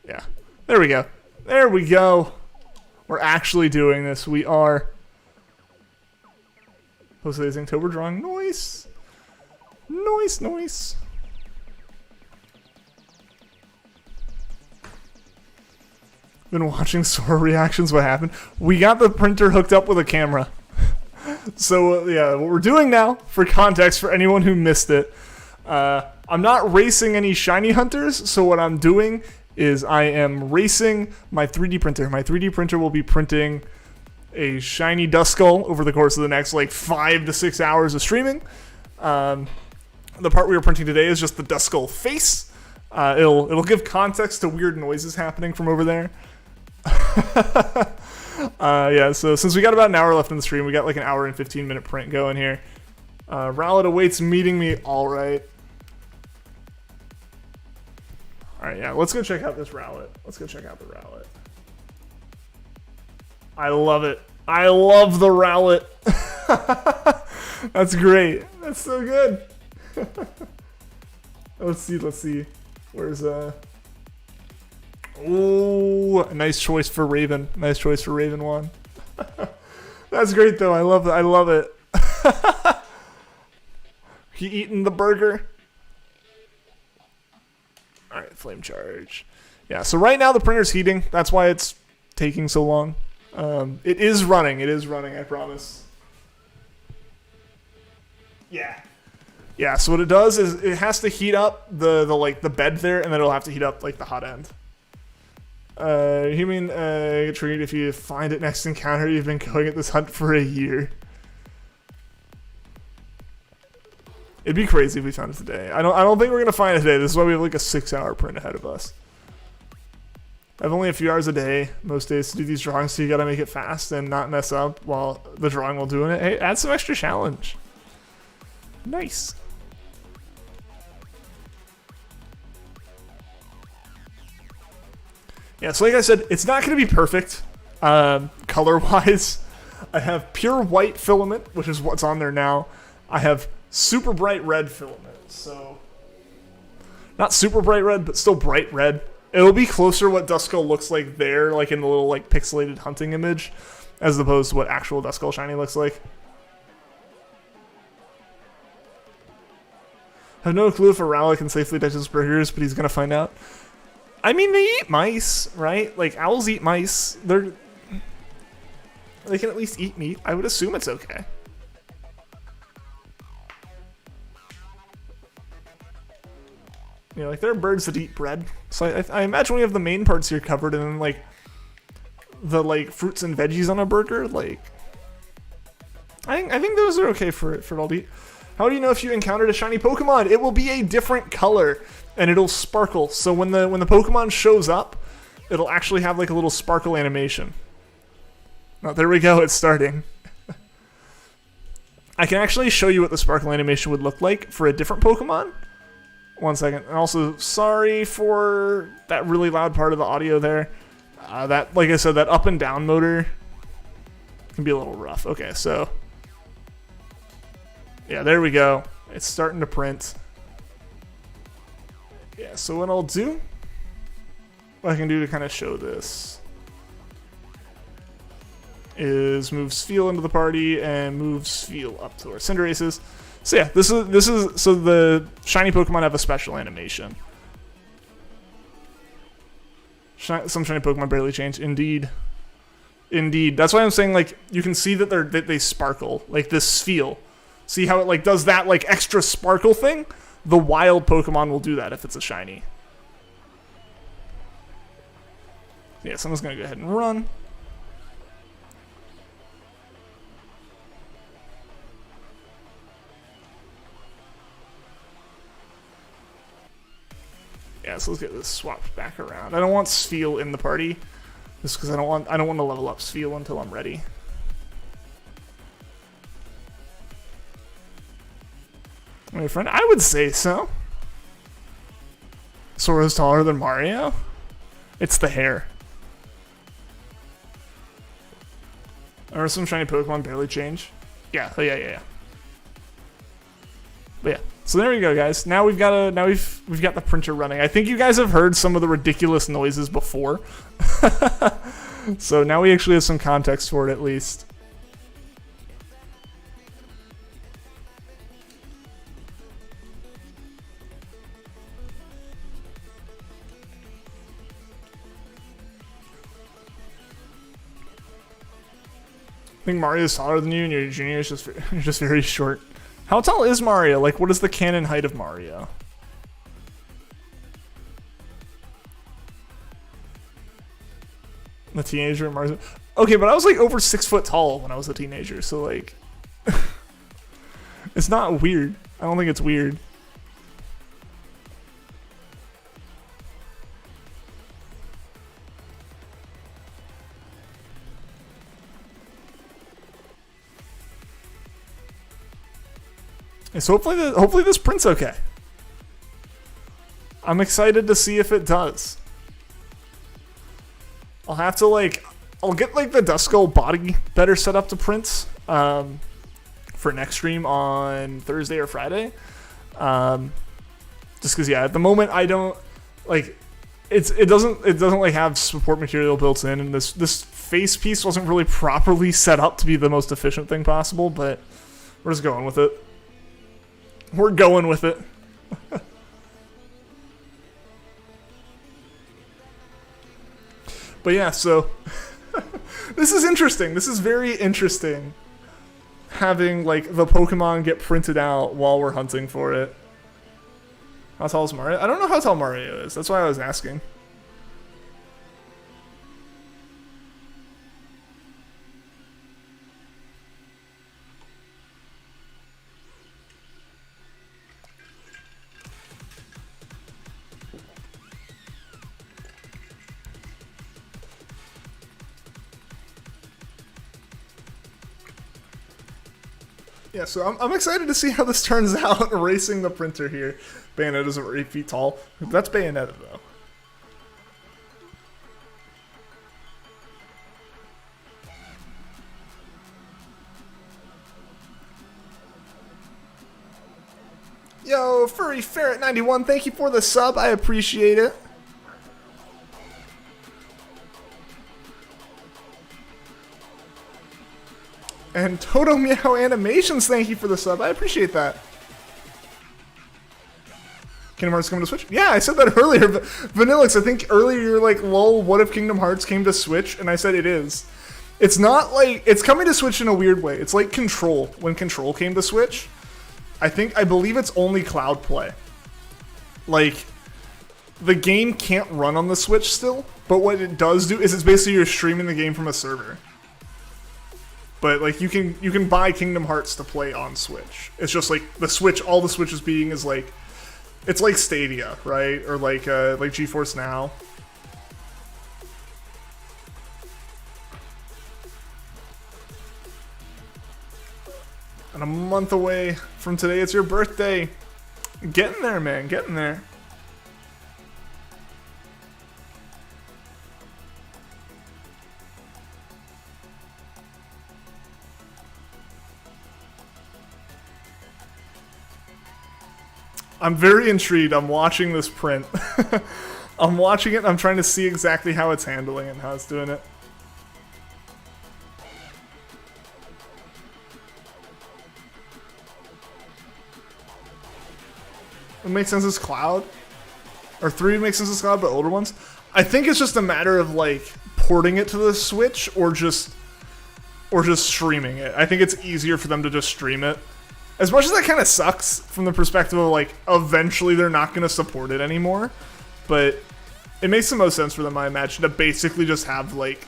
Yeah. There we go. There we go. We're actually doing this. We are. Jose's Inktober drawing. Nice. Nice, nice. Been watching Sora reactions. What happened? We got the printer hooked up with a camera. So, yeah, what we're doing now, for context, for anyone who missed it, I'm not racing any shiny hunters, so what I'm doing is I am racing my 3D printer. My 3D printer will be printing a shiny Duskull over the course of the next, like, 5 to 6 hours of streaming. The part we were printing today is just the Duskull face. It'll give context to weird noises happening from over there. Yeah, so since we got about an hour left in the stream, we got like an hour and 15-minute print going here. Rowlet awaits meeting me. All right. All right, yeah, let's go check out this Rowlet. Let's go check out the Rowlet. I love it. I love the Rowlet. That's great. That's so good. Let's see. Where's Oh, nice choice for Raven. Nice choice for Raven 1. That's great though. I love it. He eating the burger. All right, flame charge. Yeah, so right now the printer's heating. That's why it's taking so long. It is running. I promise. Yeah. Yeah, so what it does is it has to heat up the bed there, and then it'll have to heat up like the hot end. You mean get triggered if you find it next encounter. You've been going at this hunt for a year. It'd be crazy if we found it today. I don't think we're gonna find it today. This is why we have like a 6-hour print ahead of us. I have only a few hours a day most days to do these drawings, so you gotta make it fast and not mess up while the drawing while doing it. Hey, add some extra challenge. Nice. Yeah, so like I said, it's not going to be perfect color-wise. I have pure white filament, which is what's on there now. I have super bright red filament, so not super bright red, but still bright red. It'll be closer what Duskull looks like there, like in the little like pixelated hunting image, as opposed to what actual Duskull shiny looks like. I have no clue if a Rowlet can safely digest burgers, but he's gonna find out. I mean, they eat mice, right? Like, owls eat mice. They can at least eat meat. I would assume it's okay. You know, like, there are birds that eat bread. So I imagine we have the main parts here covered, and then, like, the, like, fruits and veggies on a burger, like... I think those are okay for it all to eat. How do you know if you encountered a shiny Pokemon? It will be a different color. And it'll sparkle. So when the Pokemon shows up, it'll actually have like a little sparkle animation. Oh, there we go. It's starting. I can actually show you what the sparkle animation would look like for a different Pokemon. One second. And also, sorry for that really loud part of the audio there. That, like I said, that up and down motor can be a little rough. Okay, so yeah, there we go. It's starting to print. Yeah, so what I'll do, what I can do to kind of show this is move Sfeel into the party and move Sfeel up to our Cinderaces. So yeah, this is so the shiny Pokemon have a special animation. Some shiny Pokemon barely change. Indeed. That's why I'm saying like you can see that they sparkle like this Sfeel. See how it like does that like extra sparkle thing? The wild Pokemon will do that if it's a shiny. Yeah, someone's gonna go ahead and run. Yeah, so let's get this swapped back around. I don't want Sfeel in the party, just because I don't want to level up Sfeel until I'm ready. My friend, I would say so. Sora's taller than Mario? It's the hair. Or some shiny Pokemon barely change. Yeah. But yeah. So there we go, guys. Now we've got the printer running. I think you guys have heard some of the ridiculous noises before. So now we actually have some context for it at least. I think Mario's taller than you, and your junior is just very short. How tall is Mario? Like, what is the canon height of Mario? The teenager in Mario. Okay, but I was like over 6 foot tall when I was a teenager, so like, it's not weird. I don't think it's weird. So hopefully this prints okay. I'm excited to see if it does. I'll have to I'll get like the Duskull body better set up to print. for next stream on Thursday or Friday. Just because, yeah, at the moment I don't like it doesn't like have support material built in, and this face piece wasn't really properly set up to be the most efficient thing possible, but we're just going with it. We're going with it. But yeah, so this is interesting. This is very interesting. Having like the Pokemon get printed out while we're hunting for it. How tall is Mario? I don't know how tall Mario is. That's why I was asking. Yeah, so I'm excited to see how this turns out, erasing the printer here. Bayonetta's over 8 feet tall. That's Bayonetta, though. Yo, Furry Ferret 91, thank you for the sub. I appreciate it. And Toto Meow Animations, thank you for the sub. I appreciate that. Kingdom Hearts coming to Switch? Yeah, I said that earlier. Vanillix, I think earlier you're like, lol, what if Kingdom Hearts came to Switch? And I said it is. It's not like, it's coming to Switch in a weird way. It's like Control. When Control came to Switch, I believe it's only cloud play. Like, the game can't run on the Switch still, but what it does do is it's basically you're streaming the game from a server. But like you can buy Kingdom Hearts to play on Switch. It's just like the Switch, all the Switch is being is like, it's like Stadia, right? Or like GeForce Now. And a month away from today, it's your birthday. Getting there, man, getting there. I'm very intrigued. I'm watching this print. I'm watching it and I'm trying to see exactly how it's handling and how it's doing it. It makes sense as Cloud. Or 3 makes sense as Cloud, but older ones. I think it's just a matter of like porting it to the Switch or just streaming it. I think it's easier for them to just stream it. As much as that kind of sucks from the perspective of like eventually they're not going to support it anymore, but it makes the most sense for them, I imagine, to basically just have like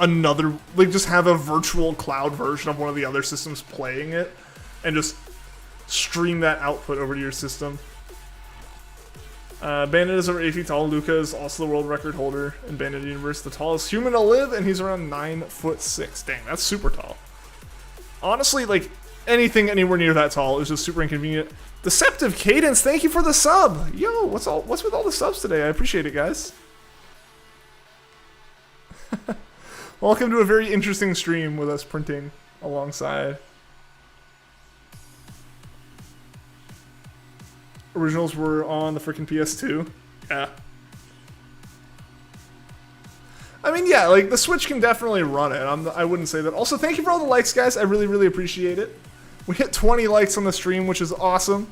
another, like just have a virtual cloud version of one of the other systems playing it and just stream that output over to your system. Bandit is over 8 feet tall. Luca is also the world record holder in Bandit Universe, the tallest human to live, and he's around 9'6". Dang, that's super tall. Honestly, like, anything anywhere near that tall is just super inconvenient. Deceptive Cadence, thank you for the sub. Yo, what's with all the subs today? I appreciate it, guys. Welcome to a very interesting stream with us printing alongside. Originals were on the freaking PS2. Yeah. I mean, yeah, like, the Switch can definitely run it. I wouldn't say that. Also, thank you for all the likes, guys. I really, really appreciate it. We hit 20 likes on the stream, which is awesome.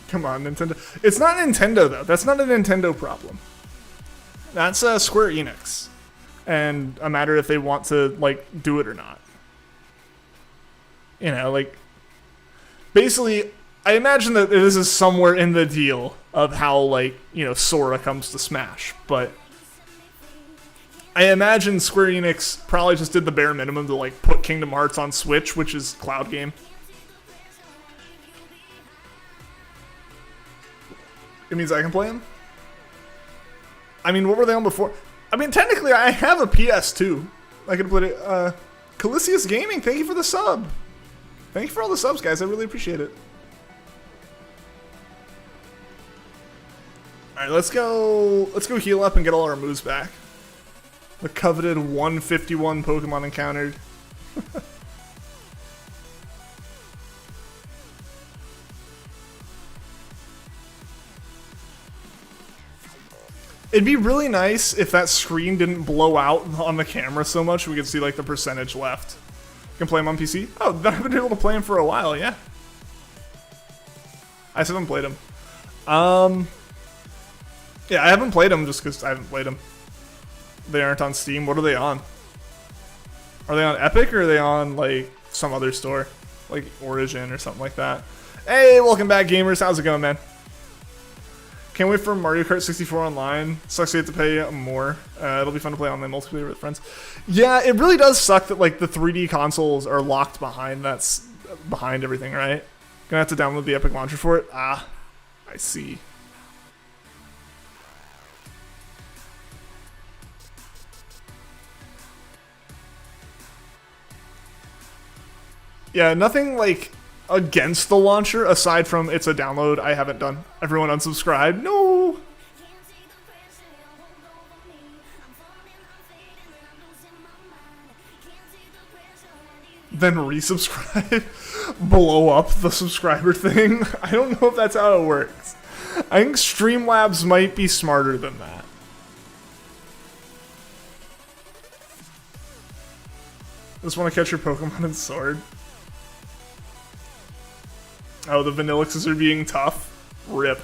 Come on, Nintendo. It's not Nintendo, though. That's not a Nintendo problem. That's Square Enix. And a matter if they want to, like, do it or not. You know, like, basically, I imagine that this is somewhere in the deal of how, like, you know, Sora comes to Smash. But I imagine Square Enix probably just did the bare minimum to, like, put Kingdom Hearts on Switch, which is cloud game. It means I can play them? I mean, what were they on before? I mean, technically, I have a PS2. I could put it. Calisius Gaming, thank you for the sub. Thank you for all the subs, guys. I really appreciate it. All right, let's go. Let's go heal up and get all our moves back. The coveted 151 Pokemon encountered. It'd be really nice if that screen didn't blow out on the camera so much we could see like the percentage left. You can play him on PC? Oh, I've been able to play him for a while, yeah. I still haven't played him. Yeah, I haven't played them just because I haven't played them. They aren't on Steam. What are they on? Are they on Epic or are they on like some other store? Like Origin or something like that. Hey, welcome back, gamers. How's it going, man? Can't wait for Mario Kart 64 online. Sucks you have to pay more. It'll be fun to play online multiplayer with friends. Yeah, it really does suck that like the 3D consoles are locked behind behind everything, right? Gonna have to download the Epic launcher for it. Ah, I see. Yeah, nothing like against the launcher aside from it's a download I haven't done. Everyone unsubscribe. No. Then resubscribe. Blow up the subscriber thing. I don't know if that's how it works. I think Streamlabs might be smarter than that. Just want to catch your Pokemon and Sword. Oh, the Vanillixes are being tough. Rip.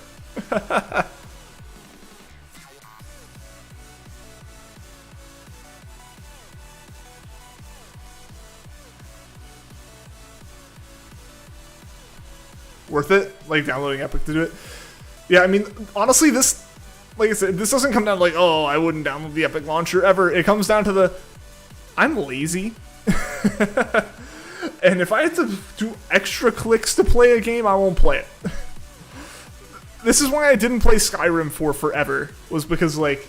Worth it? Like downloading Epic to do it? Yeah, I mean, honestly, this, like I said, this doesn't come down to like, oh, I wouldn't download the Epic launcher ever. It comes down to the, I'm lazy. And if I have to do extra clicks to play a game, I won't play it. This is why I didn't play Skyrim for forever, was because, like,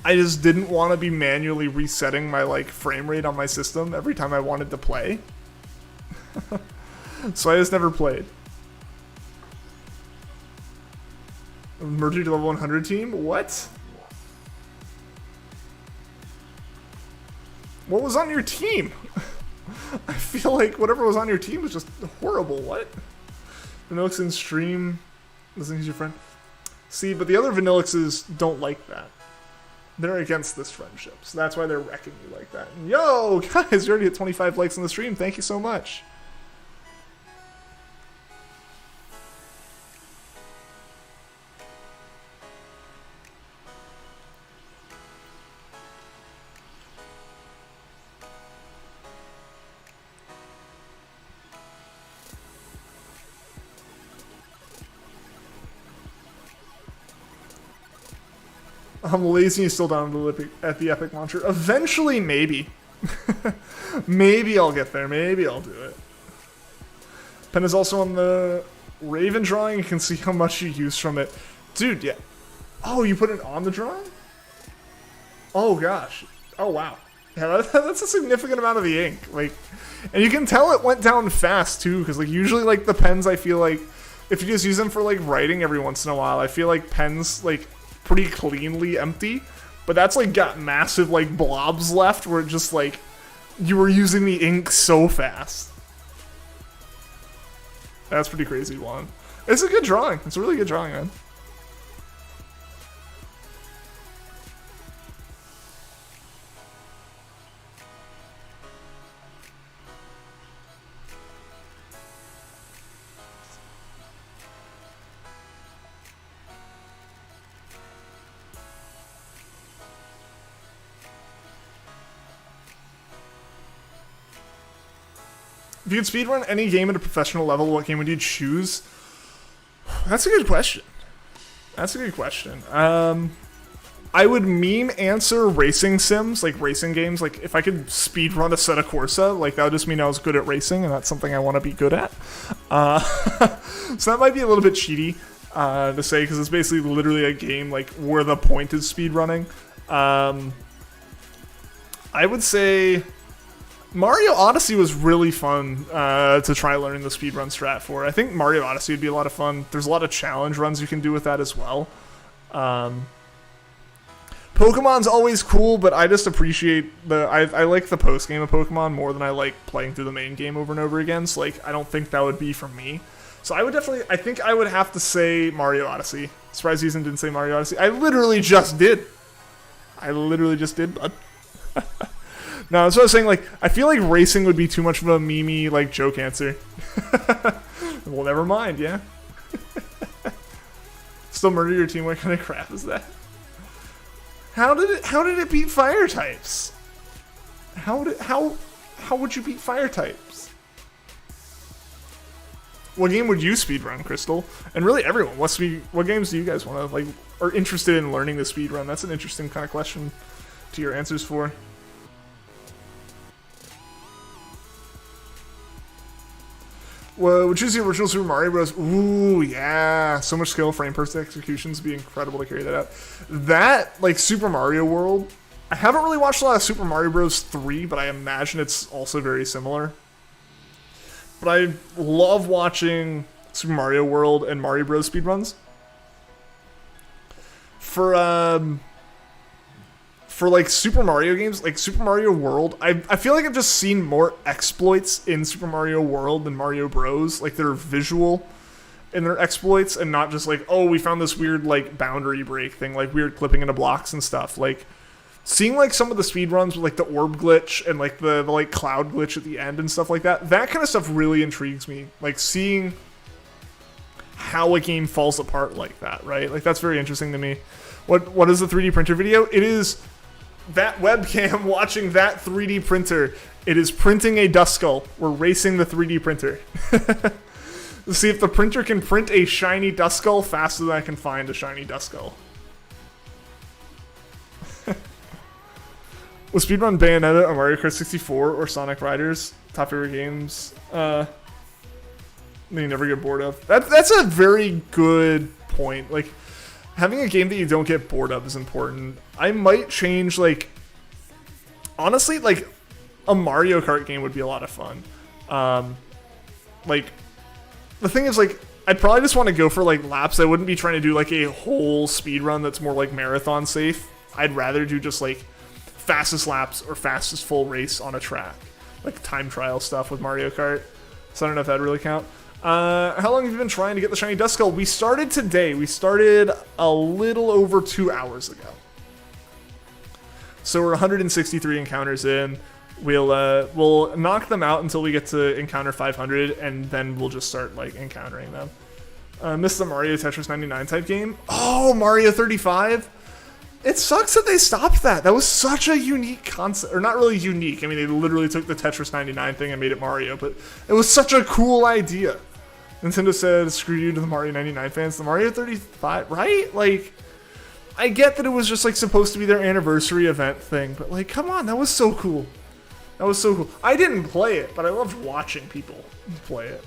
I just didn't want to be manually resetting my, like, frame rate on my system every time I wanted to play. So I just never played. Merging to level 100 team? What? What was on your team? I feel like whatever was on your team was just horrible. What? Vanillix in stream. Listening to your friend. See, but the other Vanillixes don't like that. They're against this friendship. So that's why they're wrecking you like that. And yo, guys, you already hit 25 likes on the stream. Thank you so much. I'm lazy and still down at the Epic launcher. Eventually, maybe. Maybe I'll get there. Maybe I'll do it. Pen is also on the Raven drawing. You can see how much you use from it. Dude, yeah. Oh, you put it on the drawing? Oh, gosh. Oh, wow. Yeah, that's a significant amount of the ink. Like, and you can tell it went down fast, too, because, like, usually, like, the pens, I feel like, if you just use them for, like, writing every once in a while, I feel like pens, like, pretty cleanly empty, but that's like got massive like blobs left where it just like you were using the ink so fast. That's pretty crazy, Juan. It's a good drawing. It's a really good drawing, man. If you could speedrun any game at a professional level, what game would you choose? That's a good question. That's a good question. I would meme answer racing sims, like racing games. Like, if I could speedrun Assetto Corsa, like, that would just mean I was good at racing, and that's something I want to be good at. So that might be a little bit cheaty to say, because it's basically literally a game, like, where the point is speedrunning. I would say Mario Odyssey was really fun to try learning the speedrun strat for. I think Mario Odyssey would be a lot of fun. There's a lot of challenge runs you can do with that as well. Pokemon's always cool, but I just appreciate I like the post game of Pokemon more than I like playing through the main game over and over again. So like, I don't think that would be for me. So I think I would have to say Mario Odyssey. Surprised Ethan didn't say Mario Odyssey. I literally just did. Bud. No, that's what I was saying. Like, I feel like racing would be too much of a meme-y, like, joke answer. Well, never mind, yeah. Still murder your team? What kind of crap is that? How did it beat fire types? How would you beat fire types? What game would you speedrun, Crystal? And really everyone. What games do you guys want to, like, are interested in learning the speedrun? That's an interesting kind of question to your answers for. Well, which is the original Super Mario Bros. Ooh, yeah. So much skill, frame per executions would be incredible to carry that out. That, like, Super Mario World, I haven't really watched a lot of Super Mario Bros. 3, but I imagine it's also very similar. But I love watching Super Mario World and Mario Bros. Speedruns. For like Super Mario games, like Super Mario World, I feel like I've just seen more exploits in Super Mario World than Mario Bros. Like they're visual in their exploits and not just like, oh, we found this weird like boundary break thing, like weird clipping into blocks and stuff. Like seeing like some of the speedruns with like the orb glitch and like the like cloud glitch at the end and stuff like that, that kind of stuff really intrigues me. Like seeing how a game falls apart like that, right? Like that's very interesting to me. What is the 3D printer video? It is that webcam watching that 3D printer. It is printing a Duskull. We're racing the 3D printer. To see if the printer can print a shiny Duskull faster than I can find a shiny Duskull. Was speedrun Bayonetta or Mario Kart 64 or Sonic Riders top favorite games? That you never get bored of. That's a very good point. Like, having a game that you don't get bored of is important. I might change, like, honestly, like, a Mario Kart game would be a lot of fun. Like, the thing is, like, I'd probably just want to go for, like, laps. I wouldn't be trying to do, like, a whole speed run that's more, like, marathon safe. I'd rather do just, like, fastest laps or fastest full race on a track. Like, time trial stuff with Mario Kart. So I don't know if that'd really count. How long have you been trying to get the shiny Duskull? We started today. We started a little over 2 hours ago. So we're 163 encounters in. We'll knock them out until we get to encounter 500, and then we'll just start like encountering them. Missed the Mario Tetris 99 type game. Oh, Mario 35. It sucks that they stopped that. That was such a unique concept, or not really unique. I mean, they literally took the Tetris 99 thing and made it Mario, but it was such a cool idea. Nintendo said, screw you to the Mario 99 fans. The Mario 35, right? Like, I get that it was just, like, supposed to be their anniversary event thing, but, like, come on, that was so cool. That was so cool. I didn't play it, but I loved watching people play it.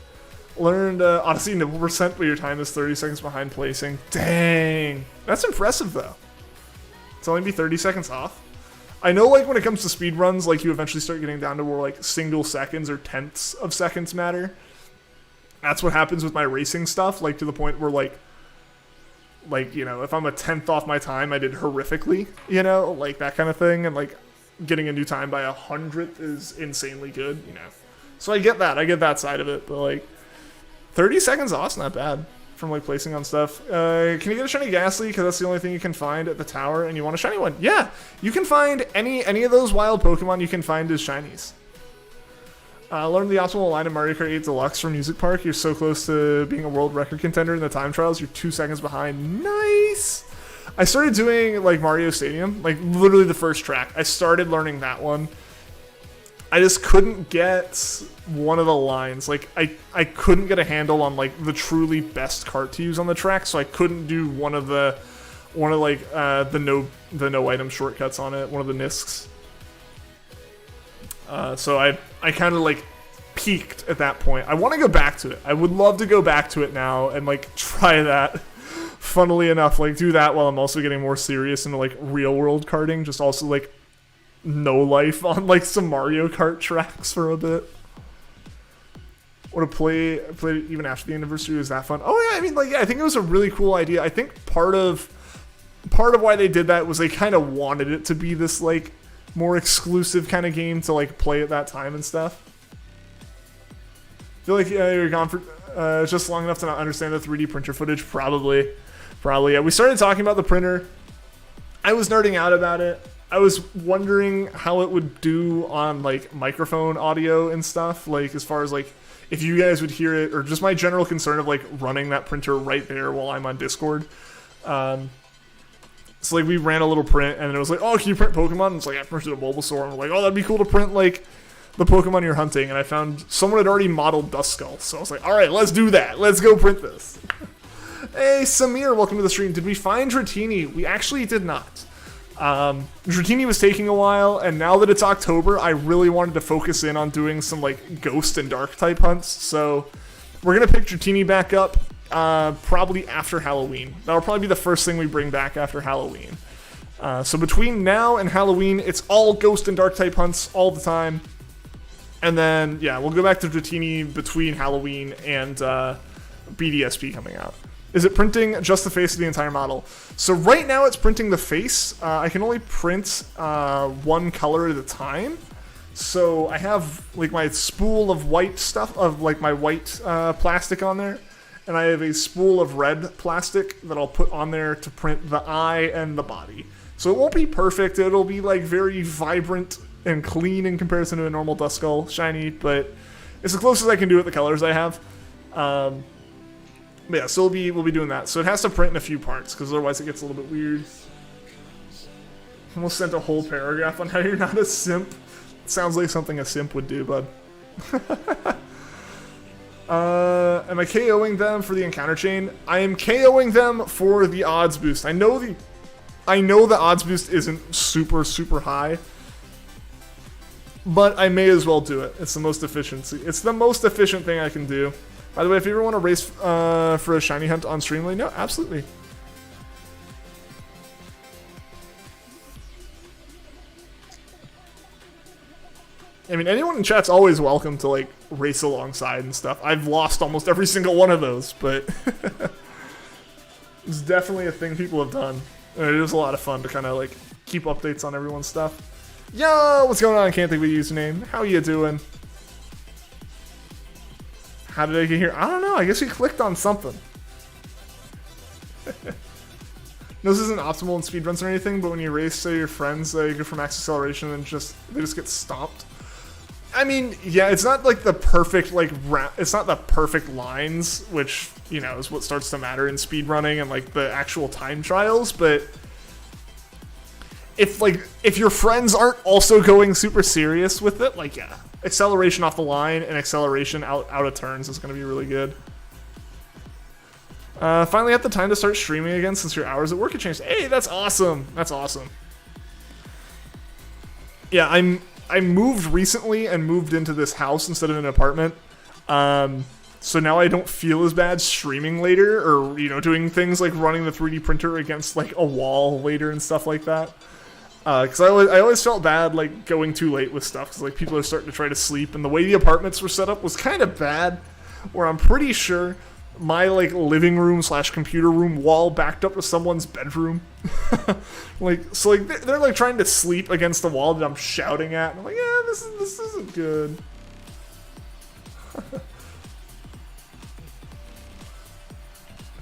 Learned Odyssey nibble percent, but your time is 30 seconds behind placing. Dang. That's impressive, though. It's only be 30 seconds off. I know, like, when it comes to speedruns, like, you eventually start getting down to where, like, single seconds or tenths of seconds matter. That's what happens with my racing stuff, like, to the point where, like, you know, if I'm a tenth off my time, I did horrifically, you know, like, that kind of thing, and, like, getting a new time by 100th is insanely good, you know. So I get that side of it, but, like, 30 seconds off's not bad from, like, placing on stuff. Can you get a shiny Ghastly, because that's the only thing you can find at the tower, and you want a shiny one? Yeah, you can find any of those wild Pokemon you can find as shinies. Learn the optimal line in Mario Kart 8 Deluxe from Music Park. You're so close to being a world record contender in the time trials. You're 2 seconds behind. Nice! I started doing, like, Mario Stadium, like, literally the first track. I started learning that one. I just couldn't get one of the lines. Like, I couldn't get a handle on, like, the truly best cart to use on the track, so I couldn't do one of the no item shortcuts on it, one of the NISCs. So I kind of, like, peaked at that point. I want to go back to it. I would love to go back to it now and, like, try that funnily enough, like, do that while I'm also getting more serious into, like, real-world karting. Just also, like, no life on, like, some Mario Kart tracks for a bit. What a play even after the anniversary was that fun. Oh, yeah, I mean, like, yeah, I think it was a really cool idea. I think part of why they did that was they kind of wanted it to be this, like, more exclusive kind of game to, like, play at that time and stuff. I feel like you're gone for just long enough to not understand the 3D printer footage. Probably, yeah. We started talking about the printer. I was nerding out about it. I was wondering how it would do on, like, microphone audio and stuff, like, as far as, like, if you guys would hear it, or just my general concern of, like, running that printer right there while I'm on Discord. So, like, we ran a little print, and it was like, oh, can you print Pokemon? And it's like, I printed a Bulbasaur, and I'm like, oh, that'd be cool to print, like, the Pokemon you're hunting. And I found someone had already modeled Duskull, so I was like, all right, let's do that. Let's go print this. Hey, Samir, welcome to the stream. Did we find Dratini? We actually did not. Dratini was taking a while, and now that it's October, I really wanted to focus in on doing some, like, ghost and dark type hunts, so we're gonna pick Dratini back up probably after Halloween. That'll probably be the first thing we bring back after Halloween. So between now and Halloween, it's all ghost and dark type hunts all the time, and then, yeah, we'll go back to Dratini between Halloween and BDSP coming out. Is it printing just the face of the entire model? So right now it's printing the face. I can only print one color at a time. So I have, like, my spool of white stuff, of, like, my white plastic on there. And I have a spool of red plastic that I'll put on there to print the eye and the body. So it won't be perfect. It'll be, like, very vibrant and clean in comparison to a normal Duskull shiny, but it's the closest I can do with the colors I have. But yeah, so we'll be doing that. So it has to print in a few parts, because otherwise it gets a little bit weird. Almost sent a whole paragraph on how you're not a simp. Sounds like something a simp would do, bud. Am I KOing them for the encounter chain? I am KOing them for the odds boost. I know the odds boost isn't super, super high, but I may as well do it. It's the most efficiency. It's the most efficient thing I can do. By the way, if you ever want to race for a shiny hunt on stream, let me know. Absolutely. I mean, anyone in chat's always welcome to, like, race alongside and stuff. I've lost almost every single one of those, but it's definitely a thing people have done. And it is a lot of fun to kind of, like, keep updates on everyone's stuff. Yo, what's going on? I can't think of a username. How you doing? How did I get here? I don't know. I guess you clicked on something. No, this isn't optimal in speedruns or anything, but when you race, say, your friends, you go for max acceleration and they just get stomped. I mean, yeah, it's not like the perfect, like, it's not the perfect lines, which, you know, is what starts to matter in speedrunning and, like, the actual time trials, but if your friends aren't also going super serious with it, like, yeah, acceleration off the line and acceleration out of turns is going to be really good. Finally had the time to start streaming again since your hours at work have changed. Hey, that's awesome. That's awesome. Yeah, I moved recently and moved into this house instead of an apartment. So now I don't feel as bad streaming later, or, you know, doing things like running the 3D printer against, like, a wall later and stuff like that. Because I always felt bad, like, going too late with stuff, because, like, people are starting to try to sleep, and the way the apartments were set up was kind of bad, where I'm pretty sure my, like, living room / computer room wall backed up to someone's bedroom. So they're like trying to sleep against the wall that I'm shouting at, and I'm like, yeah, this isn't good.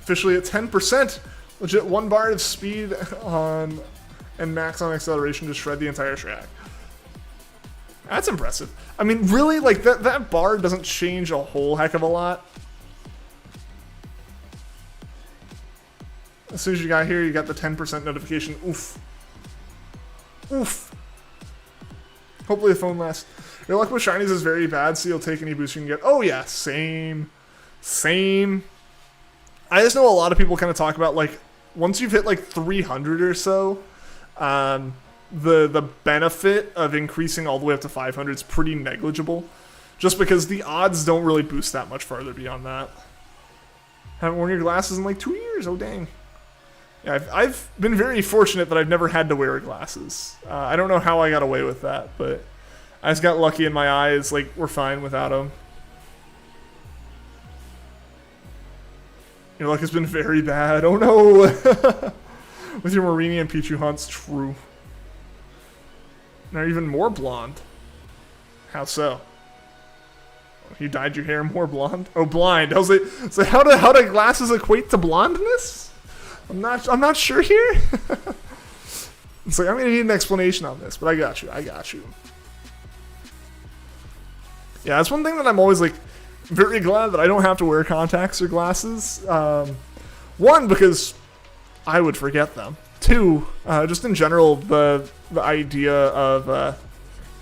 Officially at 10%, legit 1 bar of speed on and max on acceleration to shred the entire track. That's impressive. I mean, really, like, that bar doesn't change a whole heck of a lot. As soon as you got here, you got the 10% notification. Oof. Oof. Hopefully the phone lasts. Your luck with shinies is very bad, so you'll take any boost you can get. Oh yeah, same. I just know a lot of people kind of talk about, like, once you've hit, like, 300 or so, the benefit of increasing all the way up to 500 is pretty negligible, just because the odds don't really boost that much farther beyond that. Haven't worn your glasses in like 2 years. Oh dang. Yeah, I've been very fortunate that I've never had to wear glasses. I don't know how I got away with that, but I just got lucky in my eyes. Like, we're fine without them. Your luck has been very bad. Oh no! With your Marini and Pichu hunts, true. Now you're even more blonde. How so? You dyed your hair more blonde? Oh, blind. I was like, so how do glasses equate to blondness? I'm not sure here. It's like, I'm gonna need an explanation on this, but I got you. Yeah, that's one thing that I'm always like very glad that I don't have to wear contacts or glasses. One, because I would forget them. Two, just in general, the idea of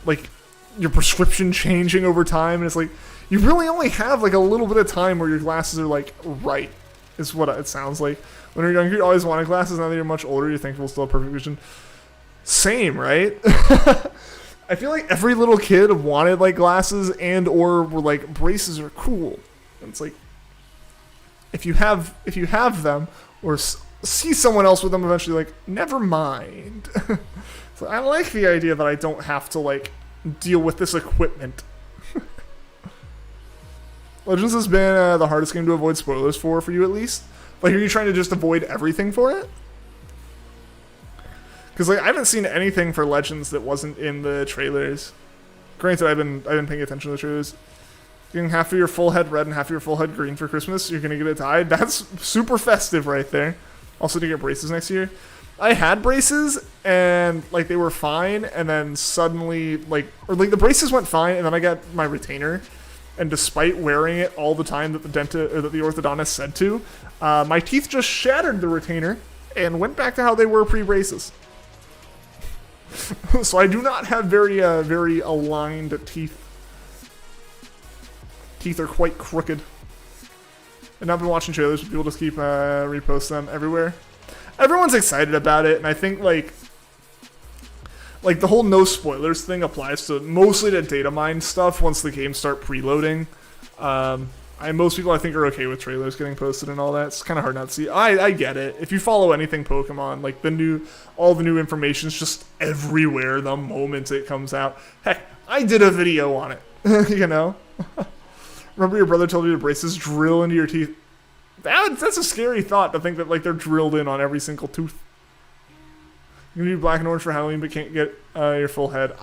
like your prescription changing over time, and it's like you really only have like a little bit of time where your glasses are like right, is what it sounds like. When you're younger, you always wanted glasses. Now that you're much older, you think we'll still have perfect vision. Same, right? I feel like every little kid wanted like glasses and or were like braces are cool. And it's like if you have them or see someone else with them eventually, like never mind. So I like the idea that I don't have to like deal with this equipment. Legends has been the hardest game to avoid spoilers for you at least. Like, are you trying to just avoid everything for it? Because like I haven't seen anything for Legends that wasn't in the trailers. Granted, I've been paying attention to the trailers. Getting half of your full head red and half of your full head green for Christmas. You're gonna get it dyed. That's super festive right there. Also to get braces next year. I had braces and like they were fine, and then suddenly like the braces went fine, and then I got my retainer. And despite wearing it all the time that the orthodontist said to, my teeth just shattered the retainer and went back to how they were pre-braces. So I do not have very aligned teeth. Teeth are quite crooked. And I've been watching trailers, but people just keep repost them everywhere. Everyone's excited about it, and I think like the whole no spoilers thing applies to mostly to data mine stuff once the games start preloading. Most people I think are okay with trailers getting posted and all that. It's kind of hard not to see. I get it. If you follow anything Pokemon, like all the new information's just everywhere the moment it comes out. Heck, I did a video on it. You know? Remember your brother told you the braces drill into your teeth? That's a scary thought to think that like they're drilled in on every single tooth. You can do black and orange for Halloween, but can't get your full head.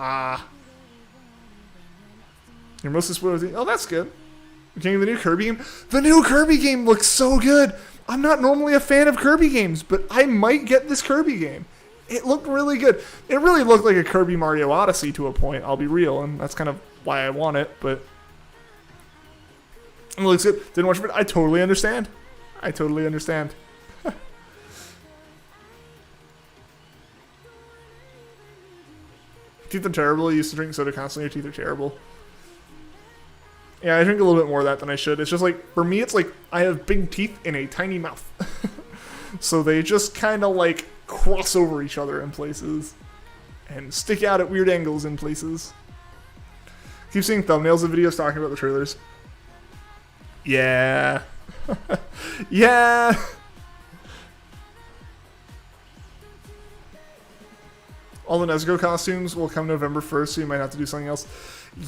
You're mostly spoiled. Oh, that's good. Getting the new Kirby game. The new Kirby game looks so good. I'm not normally a fan of Kirby games, but I might get this Kirby game. It looked really good. It really looked like a Kirby Mario Odyssey to a point, I'll be real, and that's kind of why I want it, but it looks good. Didn't watch it. I totally understand. Teeth are terrible. I used to drink soda constantly. Your teeth are terrible. Yeah, I drink a little bit more of that than I should. It's just like, for me, it's like I have big teeth in a tiny mouth. So they just kind of like cross over each other in places and stick out at weird angles in places. Keep seeing thumbnails of videos talking about the trailers. Yeah. Yeah. All the Nezuko costumes will come November 1st, so you might have to do something else.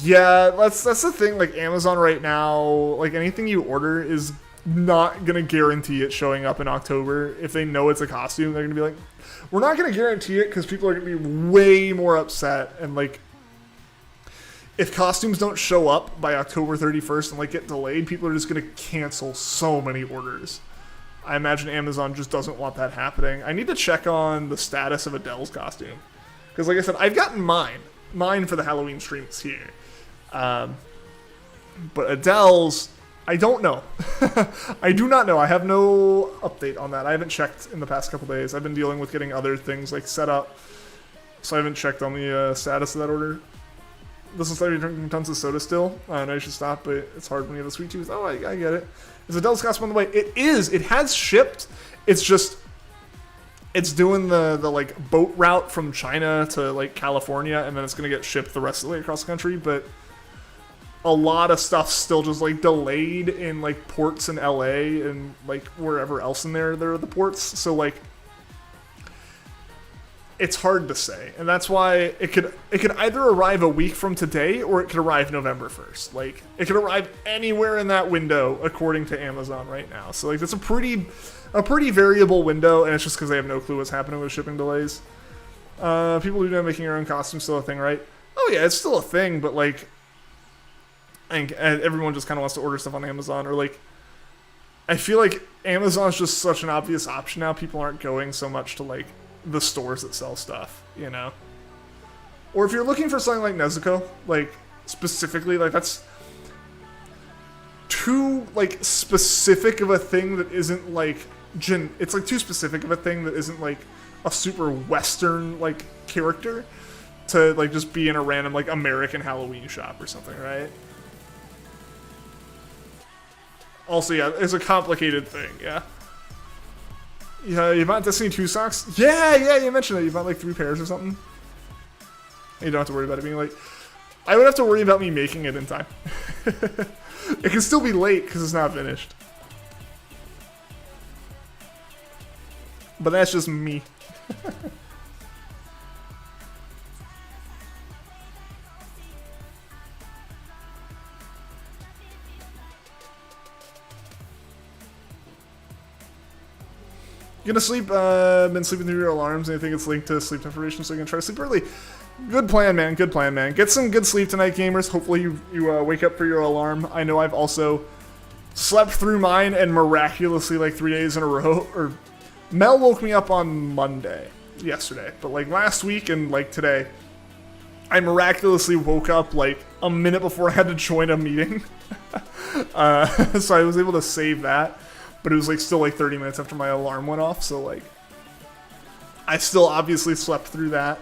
Yeah, that's the thing. Like, Amazon right now, like, anything you order is not going to guarantee it showing up in October. If they know it's a costume, they're going to be like, we're not going to guarantee it because people are going to be way more upset. And, like, if costumes don't show up by October 31st and, like, get delayed, people are just going to cancel so many orders. I imagine Amazon just doesn't want that happening. I need to check on the status of Adele's costume. Because, like I said, I've gotten mine for the Halloween streams here. But Adele's, I don't know. I do not know. I have no update on that. I haven't checked in the past couple days. I've been dealing with getting other things like set up, so I haven't checked on the status of that order. This is like you're drinking tons of soda still. I know you should stop, but it's hard when you have a sweet tooth. Oh, I get it. Is Adele's costume on the way? It is. It has shipped. It's just, it's doing the like boat route from China to like California, and then it's gonna get shipped the rest of the way across the country. But a lot of stuff's still just like delayed in like ports in LA and like wherever else in there are the ports. So like it's hard to say, and that's why it could either arrive a week from today or it could arrive November 1st. Like, it could arrive anywhere in that window according to Amazon right now. So like that's a pretty variable window, and it's just because they have no clue what's happening with shipping delays. People who do making your own costumes still a thing, right? Oh yeah, it's still a thing, but like, I think everyone just kind of wants to order stuff on Amazon, or like, I feel like Amazon's just such an obvious option now. People aren't going so much to like the stores that sell stuff, you know? Or if you're looking for something like Nezuko, like specifically, like that's too like specific of a thing that isn't like it's like too specific of a thing that isn't like a super Western like character to like just be in a random like American Halloween shop or something, right? Also, yeah, it's a complicated thing, yeah. Yeah, you bought Destiny 2 socks? Yeah, you mentioned that. You bought like 3 pairs or something. You don't have to worry about it being late. I would have to worry about me making it in time. It can still be late because it's not finished. But that's just me. Gonna sleep, been sleeping through your alarms, and I think it's linked to sleep deprivation, so you can try to sleep early. Good plan, man. Good plan, man. Get some good sleep tonight, gamers. Hopefully you wake up for your alarm. I know I've also slept through mine, and miraculously, like 3 days in a row, or Mel woke me up on Monday, yesterday, but like last week and like today, I miraculously woke up like a minute before I had to join a meeting. So I was able to save that. But it was like still like 30 minutes after my alarm went off, so like I still obviously slept through that.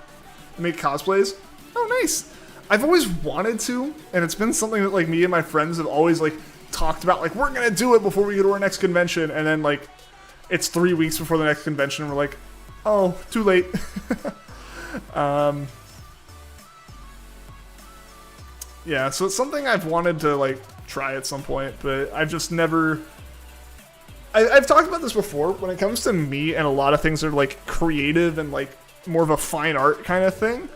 Make cosplays? Oh, nice. I've always wanted to, and it's been something that like me and my friends have always like talked about, like we're gonna do it before we go to our next convention, and then like it's 3 weeks before the next convention and we're like, oh, too late. Yeah, so it's something I've wanted to like try at some point, but I've just never... I've talked about this before. When it comes to me and a lot of things that are like creative and like more of a fine art kind of thing,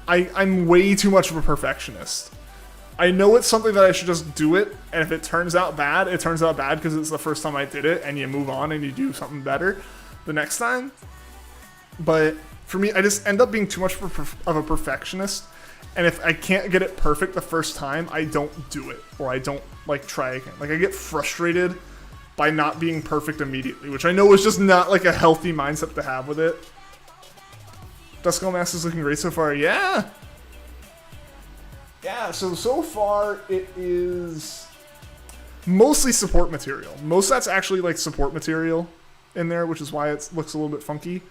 I'm way too much of a perfectionist. I know it's something that I should just do it, and if it turns out bad, it turns out bad because it's the first time I did it, and you move on and you do something better the next time. But for me, I just end up being too much of a perfectionist, and if I can't get it perfect the first time, I don't do it, or I don't like try again. Like I get frustrated by not being perfect immediately, which I know is just not like a healthy mindset to have with it. Duskull Mask is looking great so far. Yeah, so far it is mostly support material. Most of that's actually like support material in there, which is why it looks a little bit funky.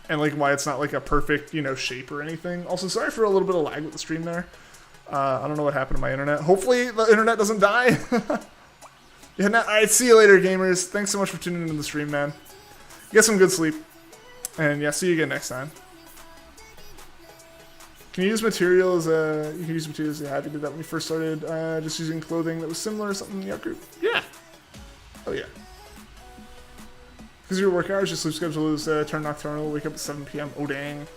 And like why it's not like a perfect, you know, shape or anything. Also, sorry for a little bit of lag with the stream there. I don't know what happened to my internet. Hopefully the internet doesn't die. Yeah, alright, see you later, gamers. Thanks so much for tuning into the stream, man. Get some good sleep. And yeah, see you again next time. Can you use materials? You can use materials. Yeah, I did that when we first started. Just using clothing that was similar or something in the art group. Yeah. Oh yeah. Because your work hours, your sleep schedule is turn nocturnal. Wake up at 7 p.m. Oh dang.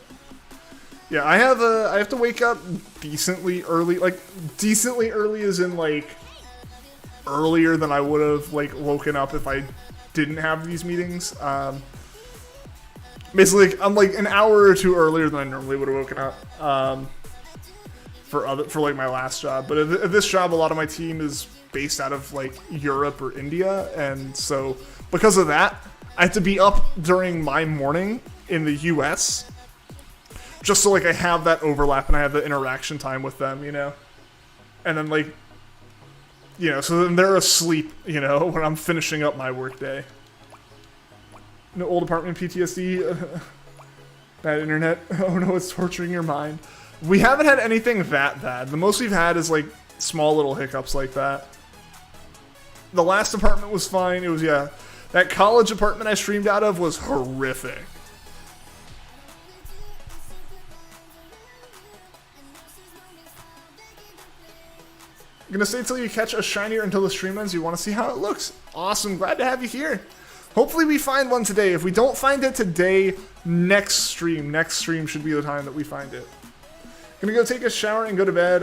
Yeah, I have to wake up decently early. Like decently early is in like earlier than I would have like woken up if I didn't have these meetings. Basically, I'm like an hour or two earlier than I normally would have woken up for like my last job. But at this job, a lot of my team is based out of like Europe or India, and so because of that, I have to be up during my morning in the US just so like I have that overlap and I have the interaction time with them, you know, and then like, you know, so then they're asleep, you know, when I'm finishing up my workday. No old apartment PTSD. Bad internet. Oh no, it's torturing your mind. We haven't had anything that bad. The most we've had is like small little hiccups like that. The last apartment was fine. It was, yeah. That college apartment I streamed out of was horrific. I'm gonna stay till you catch a shinier until the stream ends. You want to see how it looks? Awesome. Glad to have you here. Hopefully we find one today. If we don't find it today, next stream should be the time that we find it. Gonna go take a shower and go to bed.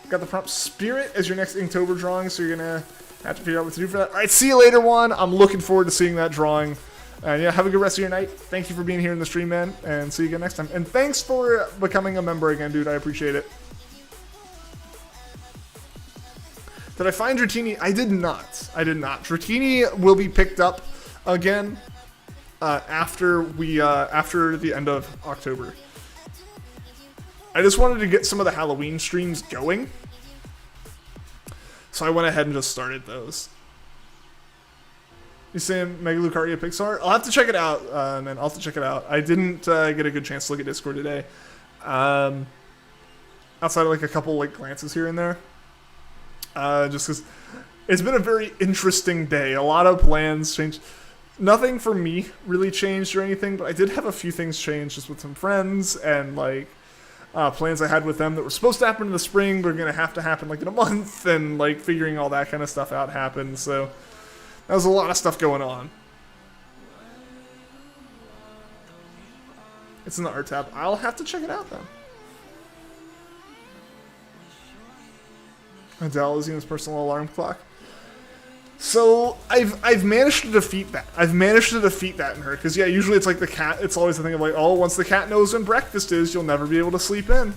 Got the prompt Spirit as your next Inktober drawing, so you're gonna have to figure out what to do for that. All right, see you later, Juan. I'm looking forward to seeing that drawing. And yeah, have a good rest of your night. Thank you for being here in the stream, man, and see you again next time. And thanks for becoming a member again, dude. I appreciate it. Did I find Dratini? I did not. I did not. Dratini will be picked up again after the end of October. I just wanted to get some of the Halloween streams going, so I went ahead and just started those. You saying Mega Lucaria Pixar? I'll have to check it out, man. I'll have to check it out. I didn't get a good chance to look at Discord today. Outside of like a couple like glances here and there. Just because it's been a very interesting day. A lot of plans changed. Nothing for me really changed or anything, but I did have a few things change just with some friends and like plans I had with them that were supposed to happen in the spring, but are going to happen like in a month, and like figuring all that kind of stuff out happened. So that was a lot of stuff going on. It's in the art tab. I'll have to check it out then. Adele is his personal alarm clock. So I've managed to defeat that. I've managed to defeat that in her, because yeah, usually it's like the cat. It's always the thing of like, oh, once the cat knows when breakfast is, you'll never be able to sleep in.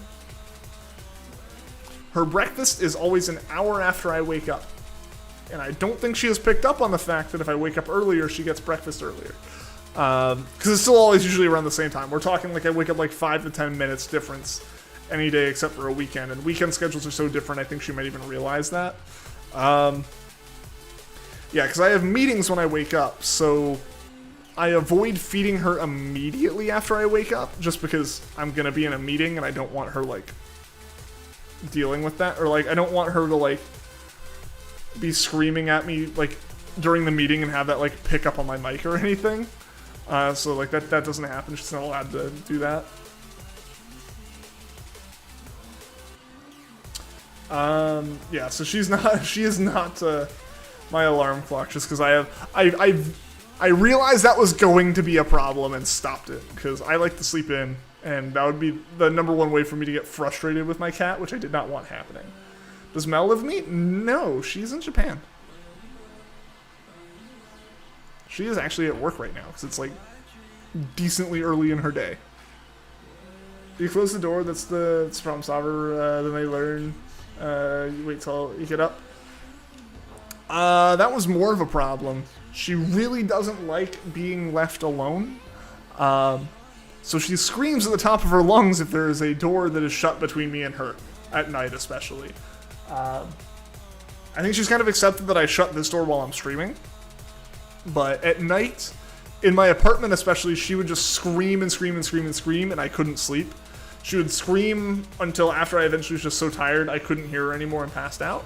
Her breakfast is always an hour after I wake up, and I don't think she has picked up on the fact that if I wake up earlier, she gets breakfast earlier. Because it's still always usually around the same time. We're talking like I wake up like 5 to 10 minutes difference any day except for a weekend, and weekend schedules are so different. I think she might even realize that. Yeah, because I have meetings when I wake up, so I avoid feeding her immediately after I wake up, just because I'm going to be in a meeting and I don't want her, like, dealing with that. Or, like, I don't want her to, like, be screaming at me, like, during the meeting and have that, like, pick up on my mic or anything. So, like, that doesn't happen. She's not allowed to do that. Yeah, so she is not, my alarm clock, just because I realized that was going to be a problem and stopped it, because I like to sleep in, and that would be the #1 way for me to get frustrated with my cat, which I did not want happening. Does Mel live with me? No, she's in Japan. She is actually at work right now, because it's like decently early in her day. You close the door, that's the problem solver, then they learn, you wait till you get up. That was more of a problem. She really doesn't like being left alone. So she screams at the top of her lungs if there is a door that is shut between me and her, at night especially. I think she's kind of accepted that I shut this door while I'm streaming. But at night, in my apartment especially, she would just scream and scream and scream and scream, and I couldn't sleep. She would scream until after I eventually was just so tired I couldn't hear her anymore and passed out.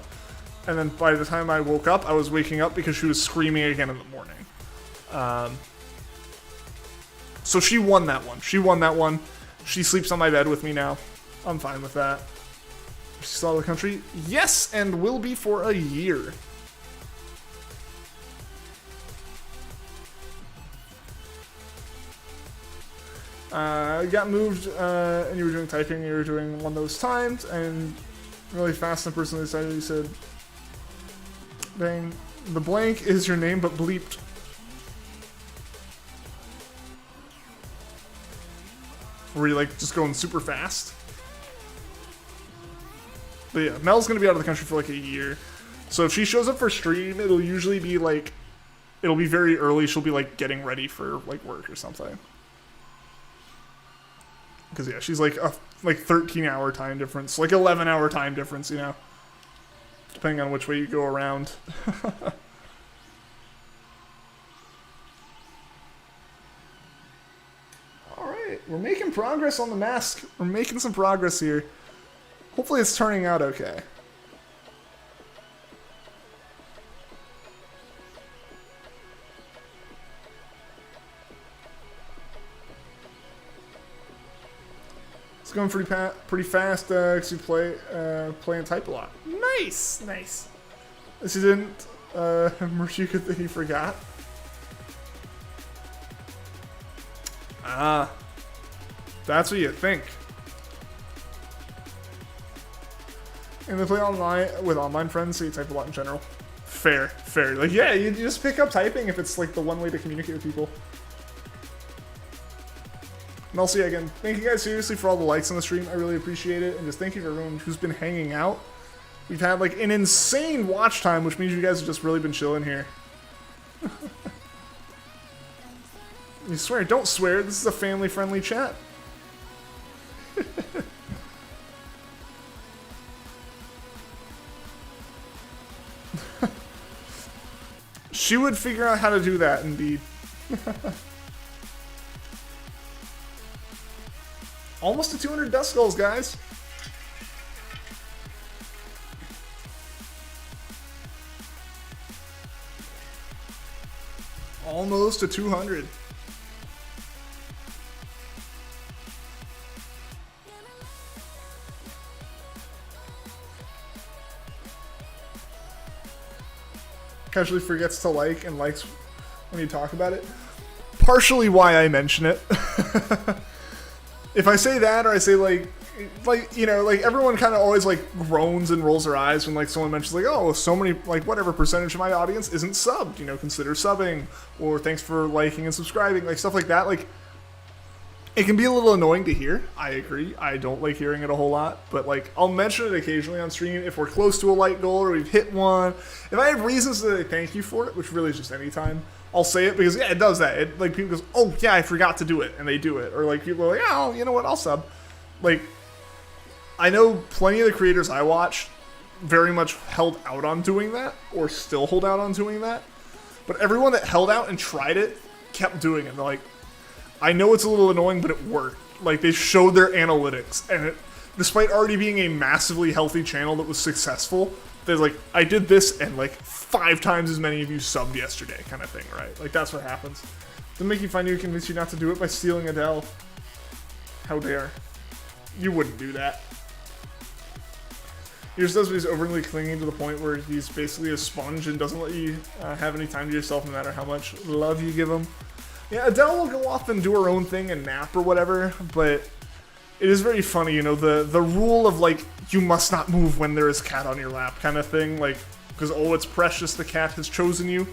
And then by the time I woke up, I was waking up because she was screaming again in the morning. So she won that one. She sleeps on my bed with me now. I'm fine with that. She's still out of the country? Yes, and will be for a year. Got moved, and you were doing typing, you were doing one of those times, and really fast and personally decided, you said, dang, the blank is your name, but bleeped. Were you like just going super fast? But yeah, Mel's gonna be out of the country for like a year. So if she shows up for stream, it'll usually be like, it'll be very early. She'll be like getting ready for like work or something. Because yeah, she's like a 13-hour time difference, like 11-hour time difference, you know, depending on which way you go around. All right, we're making progress on the mask. We're making some progress here. Hopefully it's turning out okay. It's going pretty fast because you play and type a lot. Nice, nice. This you didn't, Mershika that he forgot. Ah, that's what you think. And they play online with online friends, so you type a lot in general. Fair, fair. Like, yeah, you just pick up typing if it's like the one way to communicate with people. And also, yeah, again, thank you guys seriously for all the likes on the stream. I really appreciate it. And just thank you for everyone who's been hanging out. We've had like an insane watch time, which means you guys have just really been chilling here. You swear, don't swear. This is a family-friendly chat. She would figure out how to do that, indeed. Almost to 200 Duskulls, guys. Almost to 200. Casually forgets to like and likes when you talk about it. Partially why I mention it. If I say that, or I say like you know, like everyone kind of always like groans and rolls their eyes when like someone mentions like, oh, so many, like whatever percentage of my audience isn't subbed, you know, consider subbing, or thanks for liking and subscribing, like stuff like that. Like, it can be a little annoying to hear. I agree. I don't like hearing it a whole lot, but like I'll mention it occasionally on stream if we're close to a like goal or we've hit one. If I have reasons to thank you for it, which really is just any time, I'll say it because yeah, it does that. It like people goes, oh yeah, I forgot to do it, and they do it, or like people are like, oh, you know what, I'll sub. Like, I know plenty of the creators I watch very much held out on doing that, or still hold out on doing that. But everyone that held out and tried it kept doing it. They're like, I know it's a little annoying, but it worked. Like, they showed their analytics, and it, despite already being a massively healthy channel that was successful, they're like, I did this, and like 5 times as many of you subbed yesterday, kind of thing, right? Like, that's what happens. Doesn't make you find you convince you not to do it by stealing Adele. How dare. You wouldn't do that. He just does, but he's overly clinging to the point where he's basically a sponge and doesn't let you have any time to yourself no matter how much love you give him. Yeah, Adele will go off and do her own thing and nap or whatever, but it is very funny, you know, the rule of, like, you must not move when there is a cat on your lap kind of thing, like, because, oh, it's precious, the cat has chosen you.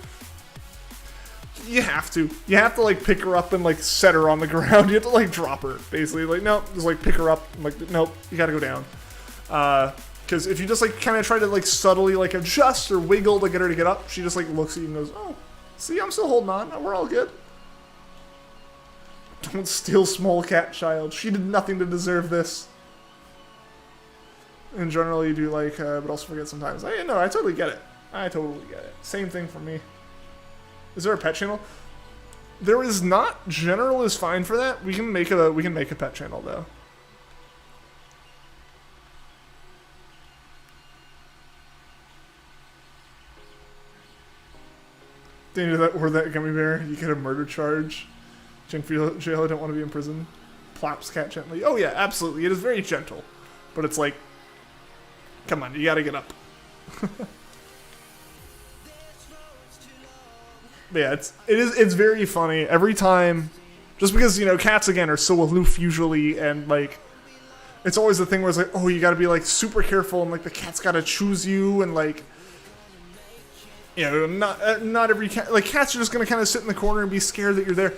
You have to. You have to, like, pick her up and, like, set her on the ground. You have to, like, drop her, basically. Like, no, just, like, pick her up. I'm like, nope, you gotta go down. Because if you just, like, kind of try to, like, subtly, like, adjust or wiggle to get her to get up, she just, like, looks at you and goes, oh, see, I'm still holding on. We're all good. Don't steal small cat child. She did nothing to deserve this. In general, you do like, but also forget sometimes. No, I totally get it. I totally get it. Same thing for me. Is there a pet channel? There is not. General is fine for that. We can make a pet channel though. Danger that or that gummy bear. You get a murder charge. Jail, I don't want to be in prison. Plops cat gently. Oh yeah, absolutely. It is very gentle. But it's like, come on, you gotta get up. But yeah, it's very funny. Every time, just because, you know, cats again are so aloof usually, and like, it's always the thing where it's like, oh, you gotta be like super careful, and like the cat's gotta choose you, and like, you know, not every cat, like cats are just gonna kind of sit in the corner and be scared that you're there.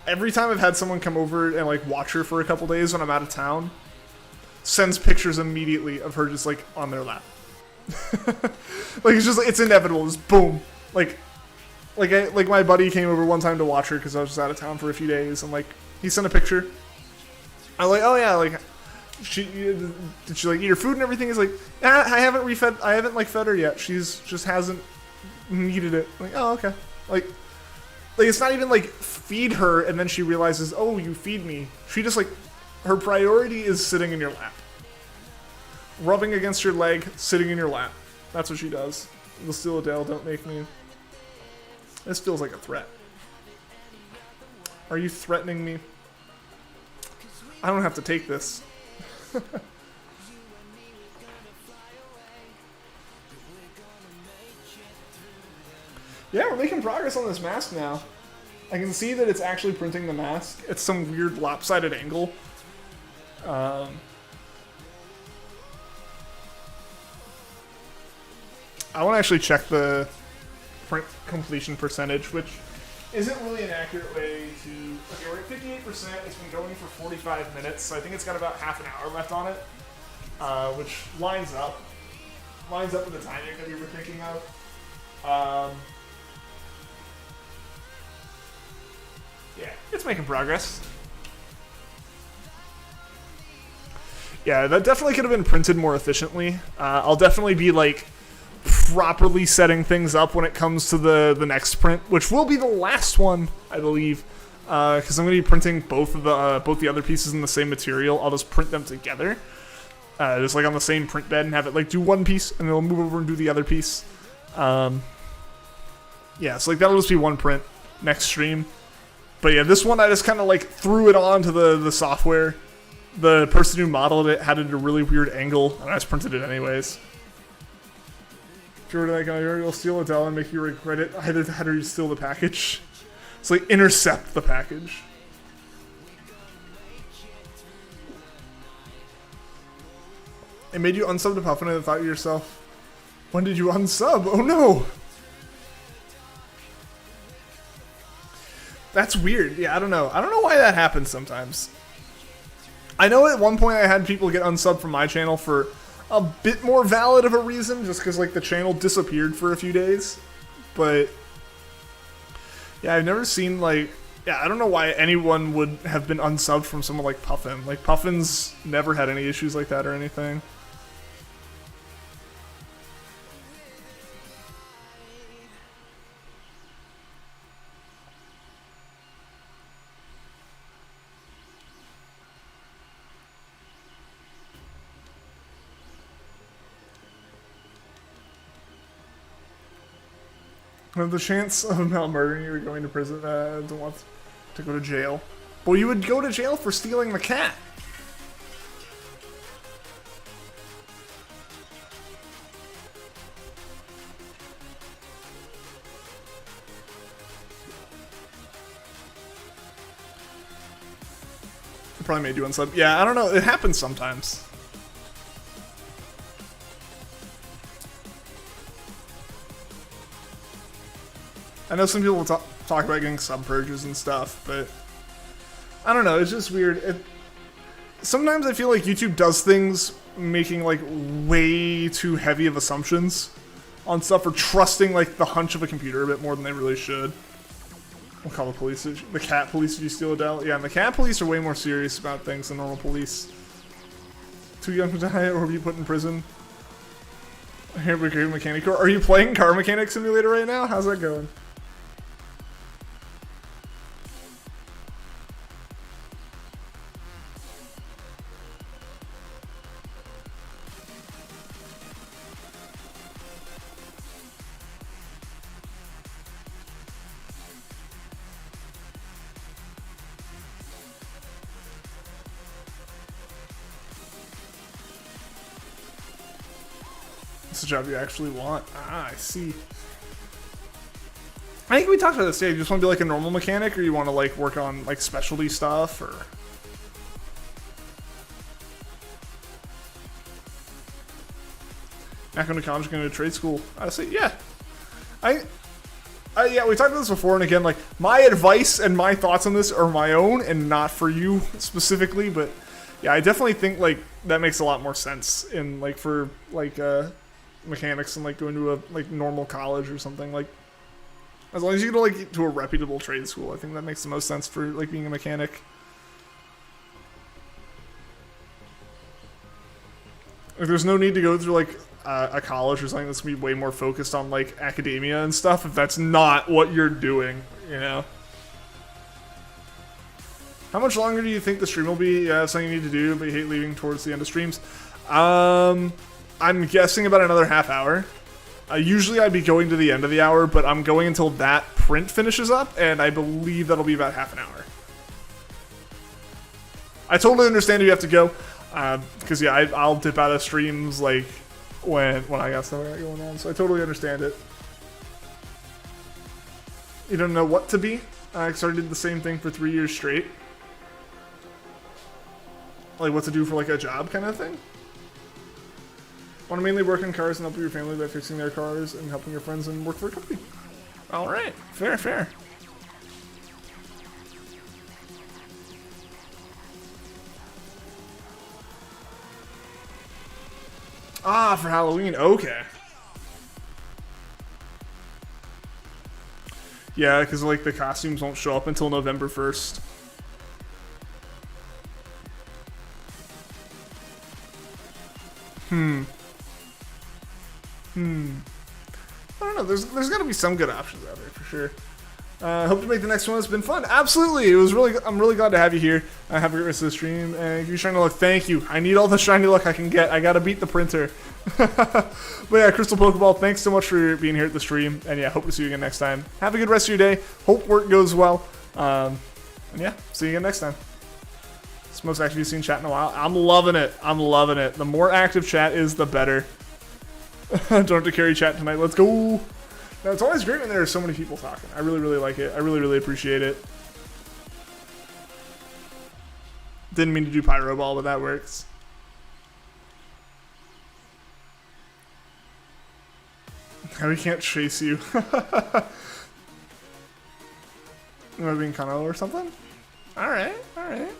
Every time I've had someone come over and like watch her for a couple days when I'm out of town, sends pictures immediately of her just like on their lap. Like it's just, it's inevitable. Just boom. Like my buddy came over one time to watch her because I was just out of town for a few days, and like he sent a picture. I'm like, oh yeah, like did she like eat her food and everything? He's like, I haven't like fed her yet. She's just hasn't needed it. I'm like, oh okay. Like it's not even like feed her and then she realizes, oh, you feed me. She just like, her priority is sitting in your lap. Rubbing against your leg, sitting in your lap. That's what she does. You'll steal Adele, don't make me. This feels like a threat. Are you threatening me? I don't have to take this. Yeah, we're making progress on this mask now. I can see that it's actually printing the mask at some weird lopsided angle. I want to actually check the print completion percentage, which isn't really an accurate way to... Okay, we're at 58%. It's been going for 45 minutes, so I think it's got about half an hour left on it, which lines up with the timing that we were thinking of. Yeah, it's making progress. Yeah, that definitely could have been printed more efficiently. I'll definitely be like properly setting things up when it comes to the next print, which will be the last one, I believe, because I'm going to be printing both the other pieces in the same material. I'll just print them together, just like on the same print bed, and have it like do one piece, and then we'll move over and do the other piece. Yeah, so like that'll just be one print next stream. But yeah, this one I just kind of like threw it onto the software. The person who modeled it had it at a really weird angle, and I just printed it anyways. If you were to like, you'll steal Adele and make you regret it, either that or you steal the package. It's like intercept the package. It made you unsub to Puffin and thought to yourself, when did you unsub? Oh no! That's weird. Yeah, I don't know. I don't know why that happens sometimes. I know at one point I had people get unsubbed from my channel for a bit more valid of a reason, just because like the channel disappeared for a few days. But yeah, I've never seen like, yeah, I don't know why anyone would have been unsubbed from someone like Puffin. Like Puffin's never had any issues like that or anything. The chance of not murdering you or going to prison, don't want to go to jail. Well, you would go to jail for stealing the cat. It probably made you unsub. Yeah, I don't know. It happens sometimes. I know some people talk about getting sub purges and stuff, but I don't know. It's just weird. Sometimes I feel like YouTube does things making like way too heavy of assumptions on stuff, or trusting like the hunch of a computer a bit more than they really should. We'll call the police. The cat police, did you steal Adele? Yeah, and the cat police are way more serious about things than normal police. Too young to die or be put in prison. Here we go, mechanic. Are you playing Car Mechanic Simulator right now? How's that going? It's the job you actually want. Ah, I see. I think we talked about this. Yeah, you just want to be like a normal mechanic, or you want to like work on like specialty stuff, or not going to college, going to trade school. I say, yeah. Yeah, we talked about this before, and again, like my advice and my thoughts on this are my own and not for you specifically, but yeah, I definitely think like that makes a lot more sense in like for like mechanics and like going to a like normal college or something. Like as long as you go like to a reputable trade school, I think that makes the most sense for like being a mechanic. Like, there's no need to go through like a college or something that's gonna be way more focused on like academia and stuff if that's not what you're doing, you know. How much longer do you think the stream will be? Yeah, something you need to do, but you hate leaving towards the end of streams. I'm guessing about another half hour. Usually I'd be going to the end of the hour, but I'm going until that print finishes up, and I believe that'll be about half an hour. I totally understand if you have to go, because yeah, I'll dip out of streams like when I got stuff going on, so I totally understand it. You don't know what to be? Because I did the same thing for 3 years straight. Like what to do for like a job kind of thing. Want to mainly work on cars and help your family by fixing their cars and helping your friends and work for a company. All right, fair, fair. Ah, for Halloween, okay. Yeah, because like the costumes won't show up until November 1st. I don't know. There's got to be some good options out there for sure. Hope to make the next one. It's been fun. Absolutely. It was really. I'm really glad to have you here. Have a great rest of the stream. Give you shiny luck. Thank you. I need all the shiny luck I can get. I gotta beat the printer. But yeah, Crystal Pokeball. Thanks so much for being here at the stream. And yeah, hope to see you again next time. Have a good rest of your day. Hope work goes well. And yeah, see you again next time. It's the most active you've seen chat in a while. I'm loving it. I'm loving it. The more active chat is, the better. Don't have to carry chat tonight. Let's go. No, it's always great when there are so many people talking. I really, really like it. I really, really appreciate it. Didn't mean to do Pyro Ball, but that works. How we can't chase you. Am I being Kano or something? Alright, alright.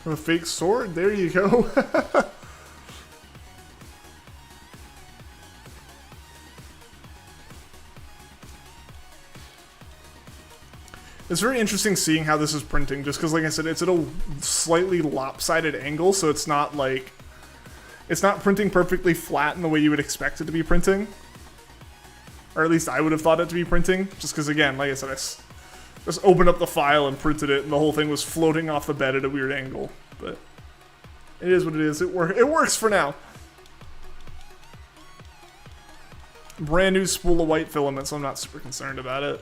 A fake sword? There you go. It's very interesting seeing how this is printing, just because, like I said, it's at a slightly lopsided angle, so it's not like... It's not printing perfectly flat in the way you would expect it to be printing. Or at least I would have thought it to be printing, just because, again, like I said, I just opened up the file and printed it, and the whole thing was floating off the bed at a weird angle. But it is what it is. It works for now. Brand new spool of white filament, so I'm not super concerned about it.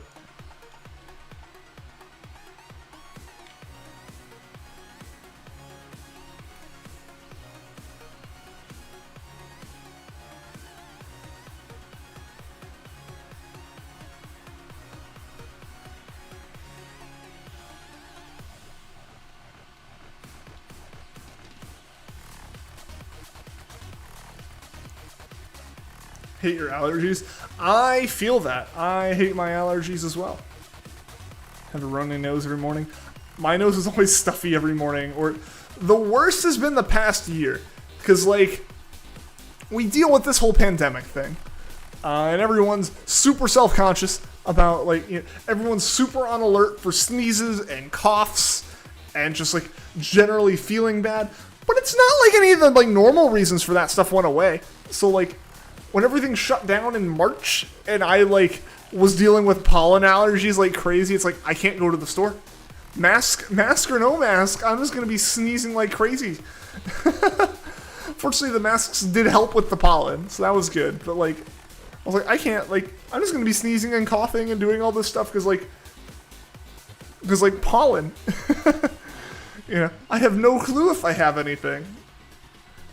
Hate your allergies. I feel that. I hate my allergies as well. Have a runny nose every morning. My nose is always stuffy every morning. Or the worst has been the past year. Because, like, we deal with this whole pandemic thing. And everyone's super self-conscious about, like, you know, everyone's super on alert for sneezes and coughs. And just, like, generally feeling bad. But it's not like any of the, like, normal reasons for that stuff went away. So, like, when everything shut down in March and I like was dealing with pollen allergies like crazy, it's like I can't go to the store. Mask or no mask, I'm just gonna be sneezing like crazy. Fortunately, the masks did help with the pollen, so that was good. But like, I was like, I can't, like, I'm just gonna be sneezing and coughing and doing all this stuff because pollen. You know, I have no clue if I have anything.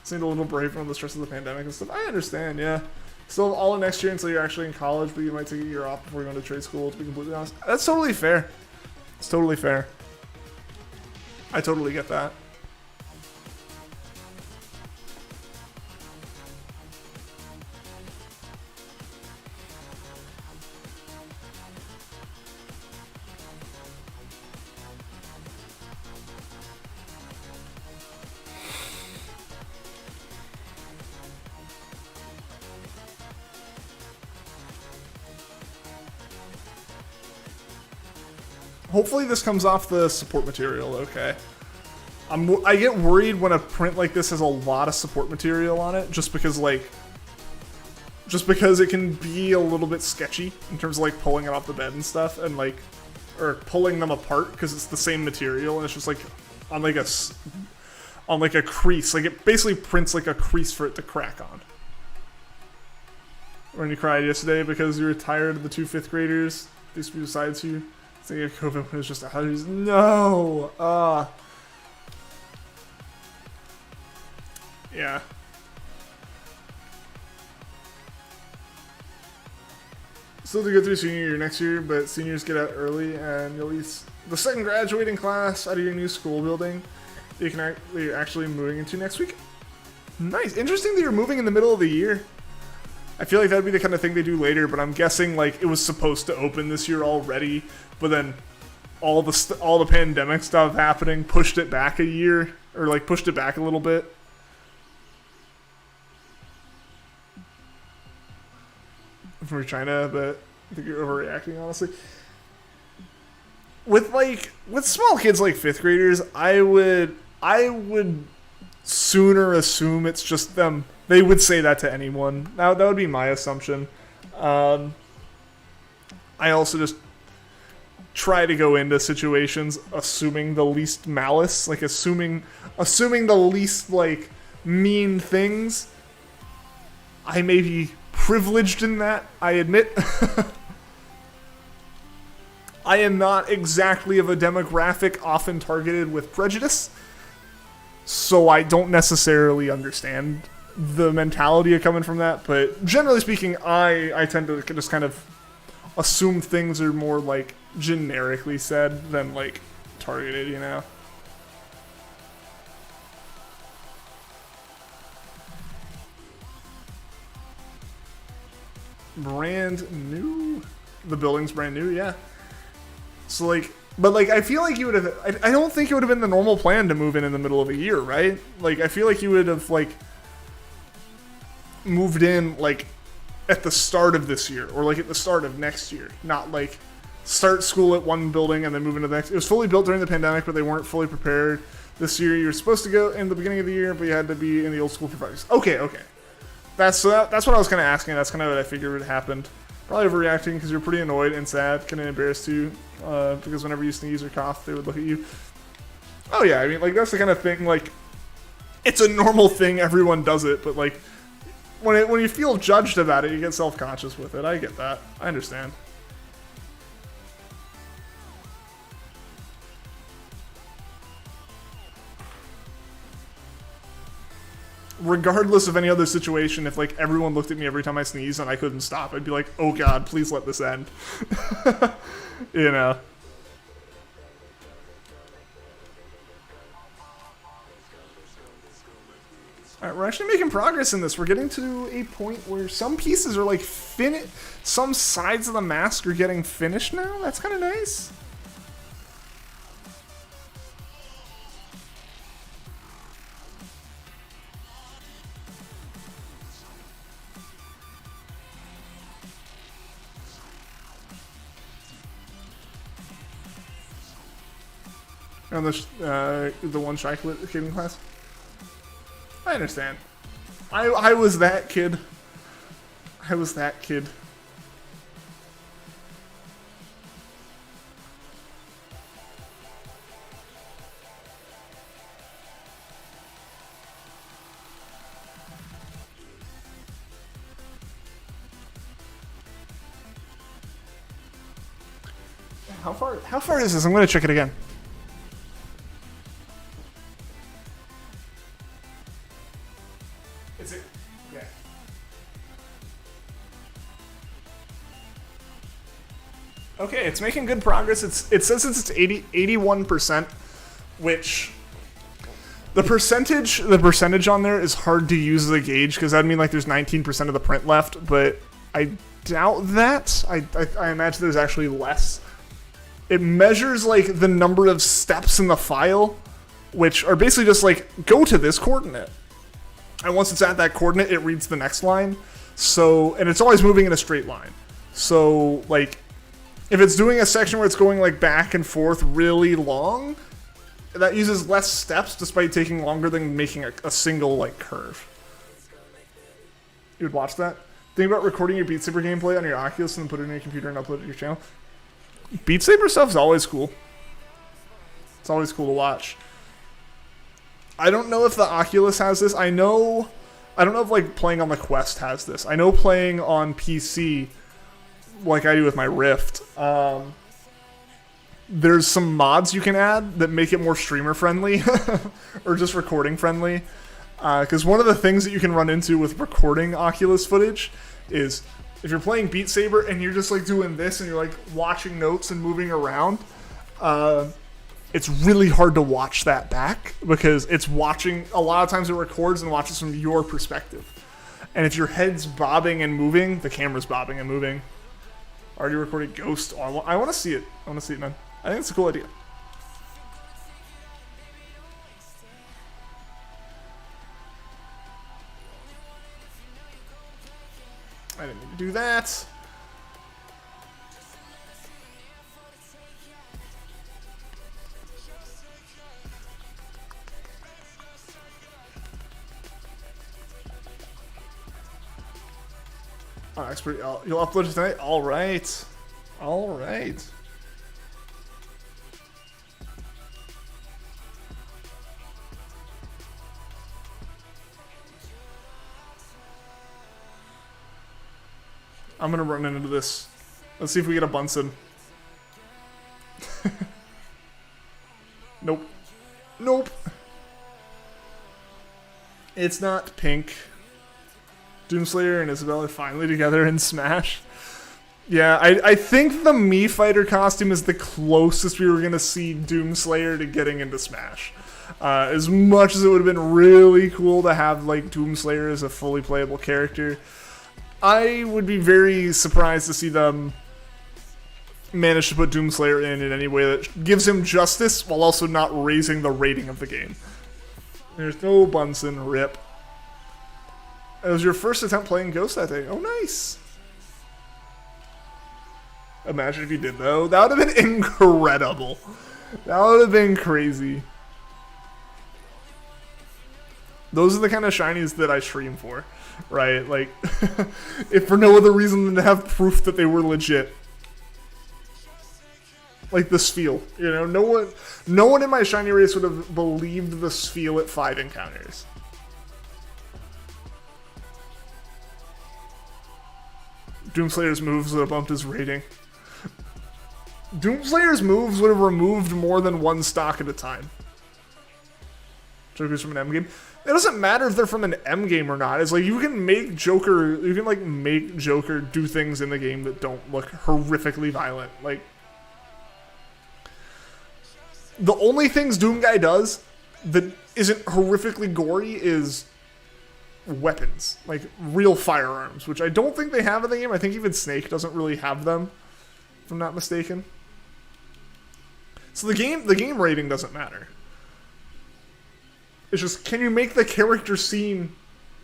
Just need a little break from the stress of the pandemic and stuff. I understand, yeah. Still all of next year until you're actually in college, but you might take a year off before you go to trade school, to be completely honest. That's totally fair. It's totally fair. I totally get that. Hopefully this comes off the support material okay. I get worried when a print like this has a lot of support material on it, just because it can be a little bit sketchy in terms of like pulling it off the bed and stuff, and like, or pulling them apart because it's the same material and it's just like on like on like a crease. Like it basically prints like a crease for it to crack on. When you cried yesterday because you were tired of the 2 5th graders, these besides you, thinking of COVID when it was just allergies. No! Yeah. Still to go through senior year next year, but seniors get out early and you'll be the second graduating class out of your new school building that you're actually moving into next week. Nice. Interesting that you're moving in the middle of the year. I feel like that'd be the kind of thing they do later, but I'm guessing like it was supposed to open this year already, but then all the pandemic stuff happening pushed it back a year, or like pushed it back a little bit. From China, but I think you're overreacting, honestly. With small kids like 5th graders, I would sooner assume it's just them. They would say that to anyone. That would be my assumption. I also just try to go into situations assuming the least malice, like assuming the least like mean things. I may be privileged in that, I admit. I am not exactly of a demographic often targeted with prejudice, so I don't necessarily understand the mentality of coming from that, but generally speaking, I tend to just kind of assume things are more like generically said than like targeted, you know? Brand new? The building's brand new, yeah. So like, but like I feel like you would have, I don't think it would have been the normal plan to move in the middle of a year, right? Like I feel like you would have like moved in like at the start of this year or like at the start of next year, not like start school at one building and then move into the next. It was fully built during the pandemic, but they weren't fully prepared. This year you were supposed to go in the beginning of the year, but you had to be in the old school for 5 years. Okay. That's what I was kind of asking. That's kind of what I figured would happen. Probably overreacting because you're pretty annoyed and sad, kind of embarrassed too, because whenever you sneeze or cough, they would look at you. Oh yeah, I mean, like that's the kind of thing. Like, it's a normal thing. Everyone does it, but like when you feel judged about it, you get self-conscious with it. I get that. I understand. Regardless of any other situation, if like everyone looked at me every time I sneezed and I couldn't stop, I'd be like, oh god, please let this end. You know. Alright, we're actually making progress in this. We're getting to a point where some pieces are like some sides of the mask are getting finished now. That's kind of nice. On the one shy kidding class. I understand. I was that kid. I was that kid. How far is this? I'm gonna check it again. Is it? Okay. Okay, it's making good progress. It says it's 81%, which the percentage on there is hard to use as a gauge because that'd mean like there's 19% of the print left, but I doubt that. I imagine there's actually less. It measures like the number of steps in the file, which are basically just like go to this coordinate. And once it's at that coordinate, it reads the next line. So, and it's always moving in a straight line. So, like, if it's doing a section where it's going, like, back and forth really long, that uses less steps despite taking longer than making a single, like, curve. You would watch that? Think about recording your Beat Saber gameplay on your Oculus and then put it in your computer and upload it to your channel. Beat Saber stuff is always cool. It's always cool to watch. I don't know if the Oculus has this. I don't know if like playing on the Quest has this. I know playing on PC, like I do with my Rift, there's some mods you can add that make it more streamer friendly or just recording friendly. Because one of the things that you can run into with recording Oculus footage is if you're playing Beat Saber and you're just like doing this and you're like watching notes and moving around, it's really hard to watch that back because it's watching, a lot of times it records and watches from your perspective. And if your head's bobbing and moving, the camera's bobbing and moving. Already recorded Ghost. Oh, I want to see it. I want to see it, man. I think it's a cool idea. I didn't need to do that. Oh, expert, you'll upload it tonight? Alright. Alright. I'm gonna run into this. Let's see if we get a Bunsen. Nope. Nope. It's not pink. Doomslayer and Isabel are finally together in Smash. Yeah, I think the Mii Fighter costume is the closest we were going to see Doomslayer to getting into Smash. As much as it would have been really cool to have like Doomslayer as a fully playable character, I would be very surprised to see them manage to put Doomslayer in any way that gives him justice while also not raising the rating of the game. There's no Bunsen, rip. It was your first attempt playing Ghost that day. Oh, nice. Imagine if you did, though. That would have been incredible. That would have been crazy. Those are the kind of shinies that I stream for, right? Like, if for no other reason than to have proof that they were legit. Like the Spheal. You know, no one in my shiny race would have believed the Spheal at 5 encounters. Doomslayer's moves would have bumped his rating. Doomslayer's moves would have removed more than one stock at a time. Joker's from an M game. It doesn't matter if they're from an M game or not. It's like you can make Joker do things in the game that don't look horrifically violent. Like, the only things Doomguy does that isn't horrifically gory is weapons, like real firearms, which I don't think they have in the game. I think even Snake doesn't really have them, if I'm not mistaken. So the game rating doesn't matter. It's just, can you make the character seem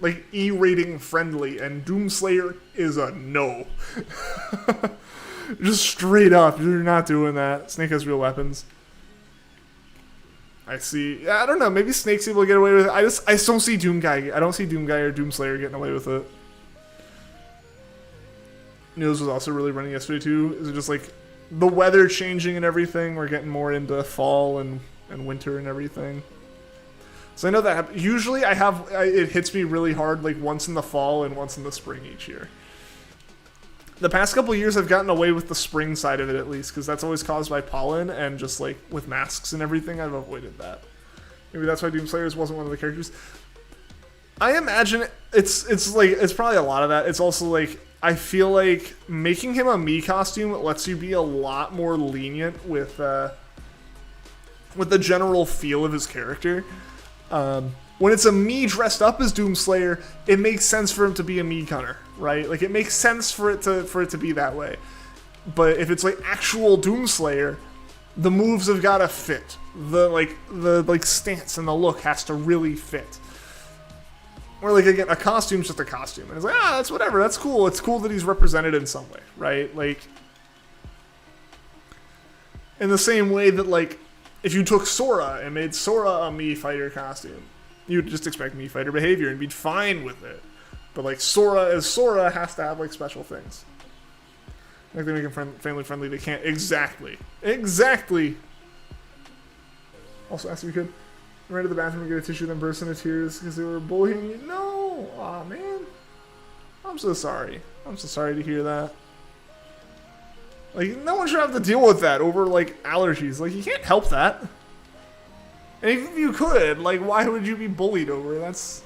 like E-rating friendly? And Doomslayer is a no. Just straight up, you're not doing that. Snake has real weapons. I see. I don't know. Maybe Snake's able to get away with it. I just don't see Doomguy. I don't see Doomguy or Doomslayer getting away with it. News was also really running yesterday too. Is it just like the weather changing and everything? We're getting more into fall and winter and everything. So I know that usually it hits me really hard like once in the fall and once in the spring each year. The past couple of years I've gotten away with the spring side of it at least, because that's always caused by pollen, and just like with masks and everything, I've avoided that. Maybe that's why Doomslayers wasn't one of the characters. I imagine it's probably a lot of that. It's also like, I feel like making him a Mii costume lets you be a lot more lenient with the general feel of his character. When it's a Mii dressed up as Doomslayer, it makes sense for him to be a Mii gunner, right? Like, it makes sense for it to be that way. But if it's like actual Doomslayer, the moves have got to fit. The stance and the look has to really fit. Or like, again, a costume's just a costume, and it's like, that's whatever, that's cool. It's cool that he's represented in some way, right? Like, in the same way that, like, if you took Sora and made Sora a Mii Fighter costume, you'd just expect Mii Fighter behavior and be fine with it. But like, Sora as Sora has to have like special things. Like, they make him family friendly. They can't exactly. Also, ask if you could. Ran to the bathroom to get a tissue, then burst into tears because they were bullying you. No! Aw, man. I'm so sorry. I'm so sorry to hear that. Like, no one should have to deal with that over, like, allergies. Like, you can't help that. And if you could, like, why would you be bullied over? That's...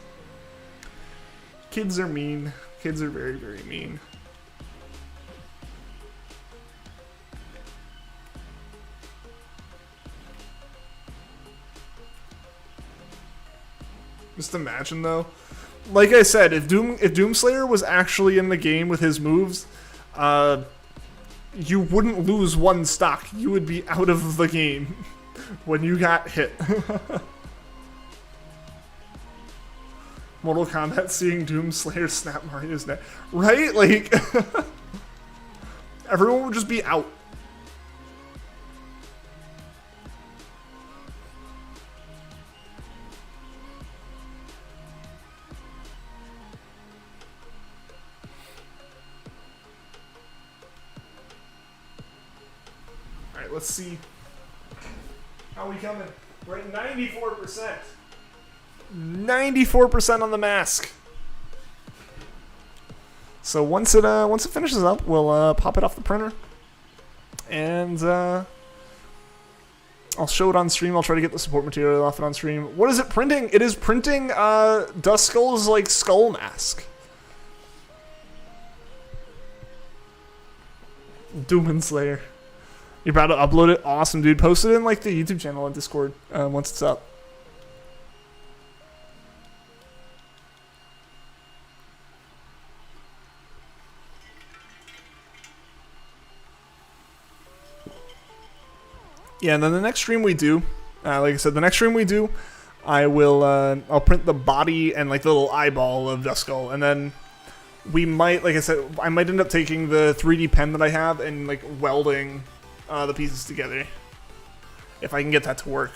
Kids are mean. Kids are very, very mean. Just imagine, though. Like I said, if Doomslayer was actually in the game with his moves, you wouldn't lose one stock. You would be out of the game when you got hit. Mortal Kombat seeing Doomslayer snap Mario's neck. Right? Like, everyone would just be out. Alright, let's see how we coming. We're at 94%. 94% on the mask. So once it finishes up, we'll pop it off the printer, and I'll show it on stream. I'll try to get the support material off it on stream. What is it printing? It is printing Duskull's like skull mask. Doom Slayer. You're about to upload it? Awesome, dude. Post it in like the YouTube channel and Discord once it's up. Yeah, and then the next stream we do, like I said, the next stream we do, I'll print the body and like the little eyeball of Duskull, and then we might, like I said, I might end up taking the 3D pen that I have and like welding the pieces together, if I can get that to work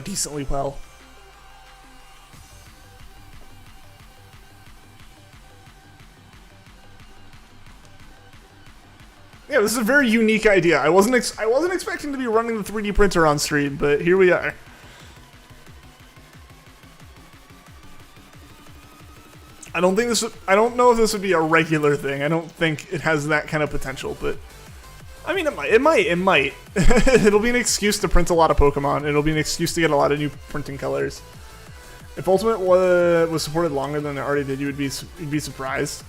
decently well. Yeah, this is a very unique idea. I wasn't expecting to be running the 3D printer on stream, but here we are. I don't know if this would be a regular thing. I don't think it has that kind of potential, but I mean, it might. It'll be an excuse to print a lot of Pokemon. It'll be an excuse to get a lot of new printing colors. If Ultimate was supported longer than it already did, you'd be surprised.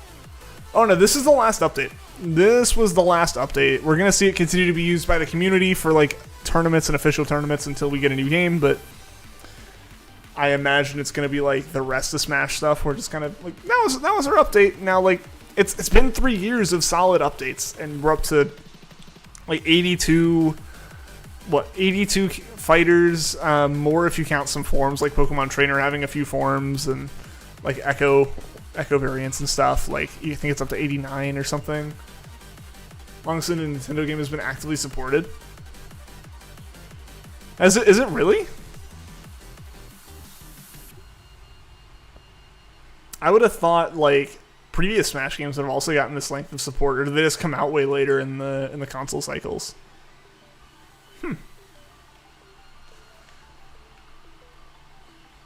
Oh no, this is the last update. This was the last update. We're gonna see it continue to be used by the community for like tournaments and official tournaments until we get a new game, but I imagine it's gonna be like the rest of Smash stuff. We're just kind of like that was our update. Now like it's been 3 years of solid updates, and we're up to like 82 fighters, more if you count some forms like Pokemon Trainer having a few forms and like Echo variants and stuff. Like you think it's up to 89 or something. Longest a Nintendo game has been actively supported. Is it really? I would have thought like previous Smash games would have also gotten this length of support, or did they just come out way later in the console cycles?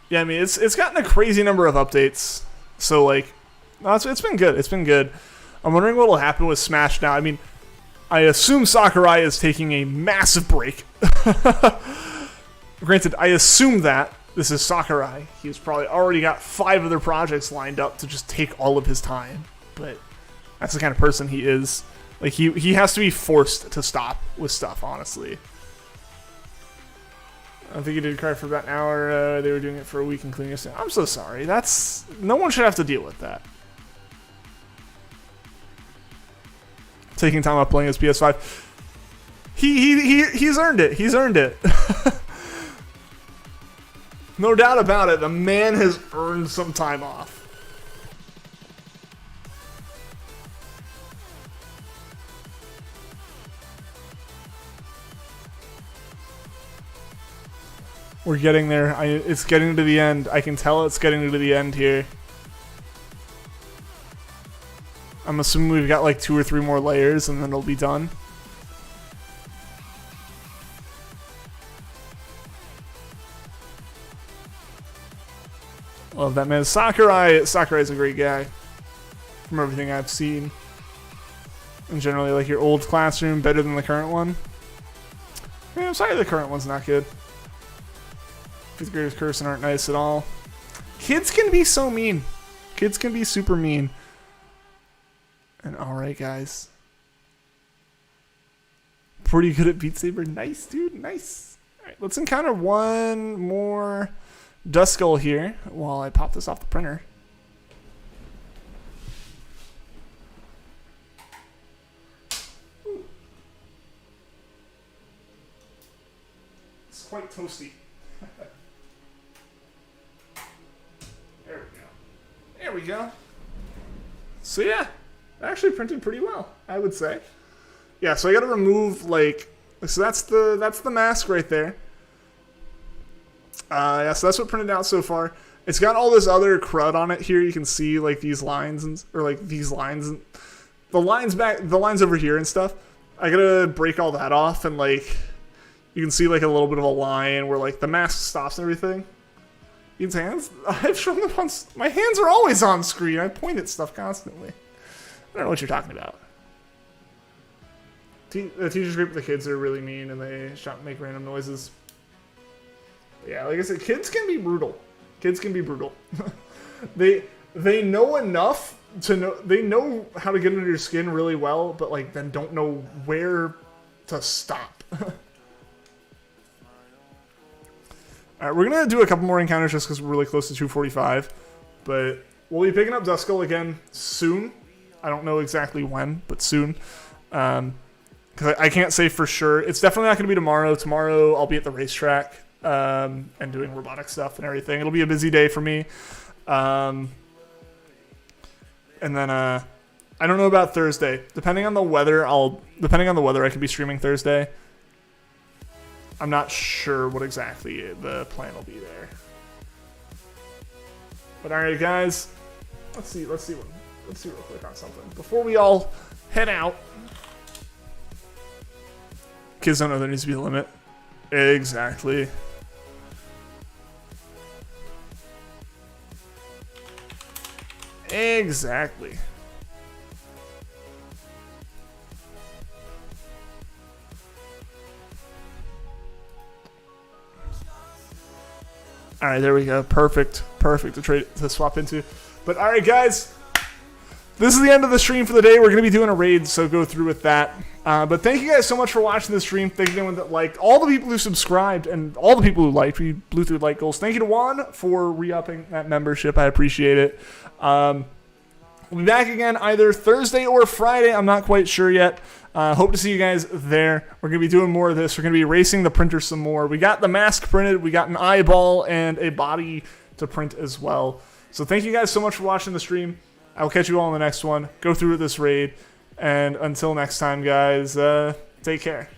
Yeah, I mean it's gotten a crazy number of updates. So like, no, it's been good. It's been good. I'm wondering what will happen with Smash now. I mean, I assume Sakurai is taking a massive break. Granted, I assume that this is Sakurai. He's probably already got 5 other projects lined up to just take all of his time. But that's the kind of person he is. Like he has to be forced to stop with stuff, honestly. I think he did cry for about an hour. They were doing it for a week, including us. I'm so sorry. No one should have to deal with that. Taking time off playing his PS5. He's earned it. He's earned it. No doubt about it. The man has earned some time off. We're getting there. It's getting to the end. I can tell it's getting to the end here. I'm assuming we've got like 2 or 3 more layers and then it'll be done. Love that, man. Sakurai's a great guy from everything I've seen. And generally, like, your old classroom better than the current one. Yeah, I'm sorry the current one's not good. 5th graders cursing aren't nice at all. Kids can be so mean. Kids can be super mean. And alright, guys. Pretty good at Beat Saber. Nice, dude. Nice. Alright, let's encounter one more Duskull here while I pop this off the printer. It's quite toasty. There we go. There we go. So yeah, it actually printed pretty well, I would say. Yeah, so I gotta remove, like, so that's the mask right there. Yeah, so that's what printed out so far. It's got all this other crud on it here. You can see, like, these lines and the lines over here and stuff. I gotta break all that off, and, like, you can see, like, a little bit of a line where, like, the mask stops and everything. Ian's hands? I've shown them on... My hands are always on screen. I point at stuff constantly. I don't know what you're talking about. The teachers group, the kids are really mean, and they make random noises. Yeah, like I said, kids can be brutal. Kids can be brutal. They know enough to know... They know how to get under your skin really well, but, like, then don't know where to stop. Alright, we're going to do a couple more encounters just because we're really close to 245. But we'll be picking up Duskull again soon. I don't know exactly when, but soon. Because I can't say for sure. It's definitely not going to be tomorrow. Tomorrow I'll be at the racetrack and doing robotic stuff and everything. It'll be a busy day for me. And then I don't know about Thursday. Depending on the weather, I could be streaming Thursday. I'm not sure what exactly the plan will be there. But alright, guys, let's see real quick on something before we all head out. Kids don't know there needs to be a limit. Exactly. Exactly. All right, there we go. Perfect to swap into. But all right, guys, this is the end of the stream for the day. We're going to be doing a raid, so go through with that. But thank you guys so much for watching the stream. Thank you to anyone that liked, all the people who subscribed, and all the people who liked. We blew through like goals. Thank you to Juan for re-upping that membership. I appreciate it. We'll be back again either Thursday or Friday. I'm not quite sure yet. Hope to see you guys there. We're going to be doing more of this. We're going to be erasing the printer some more. We got the mask printed. We got an eyeball and a body to print as well. So thank you guys so much for watching the stream. I will catch you all in the next one. Go through this raid. And until next time, guys, take care.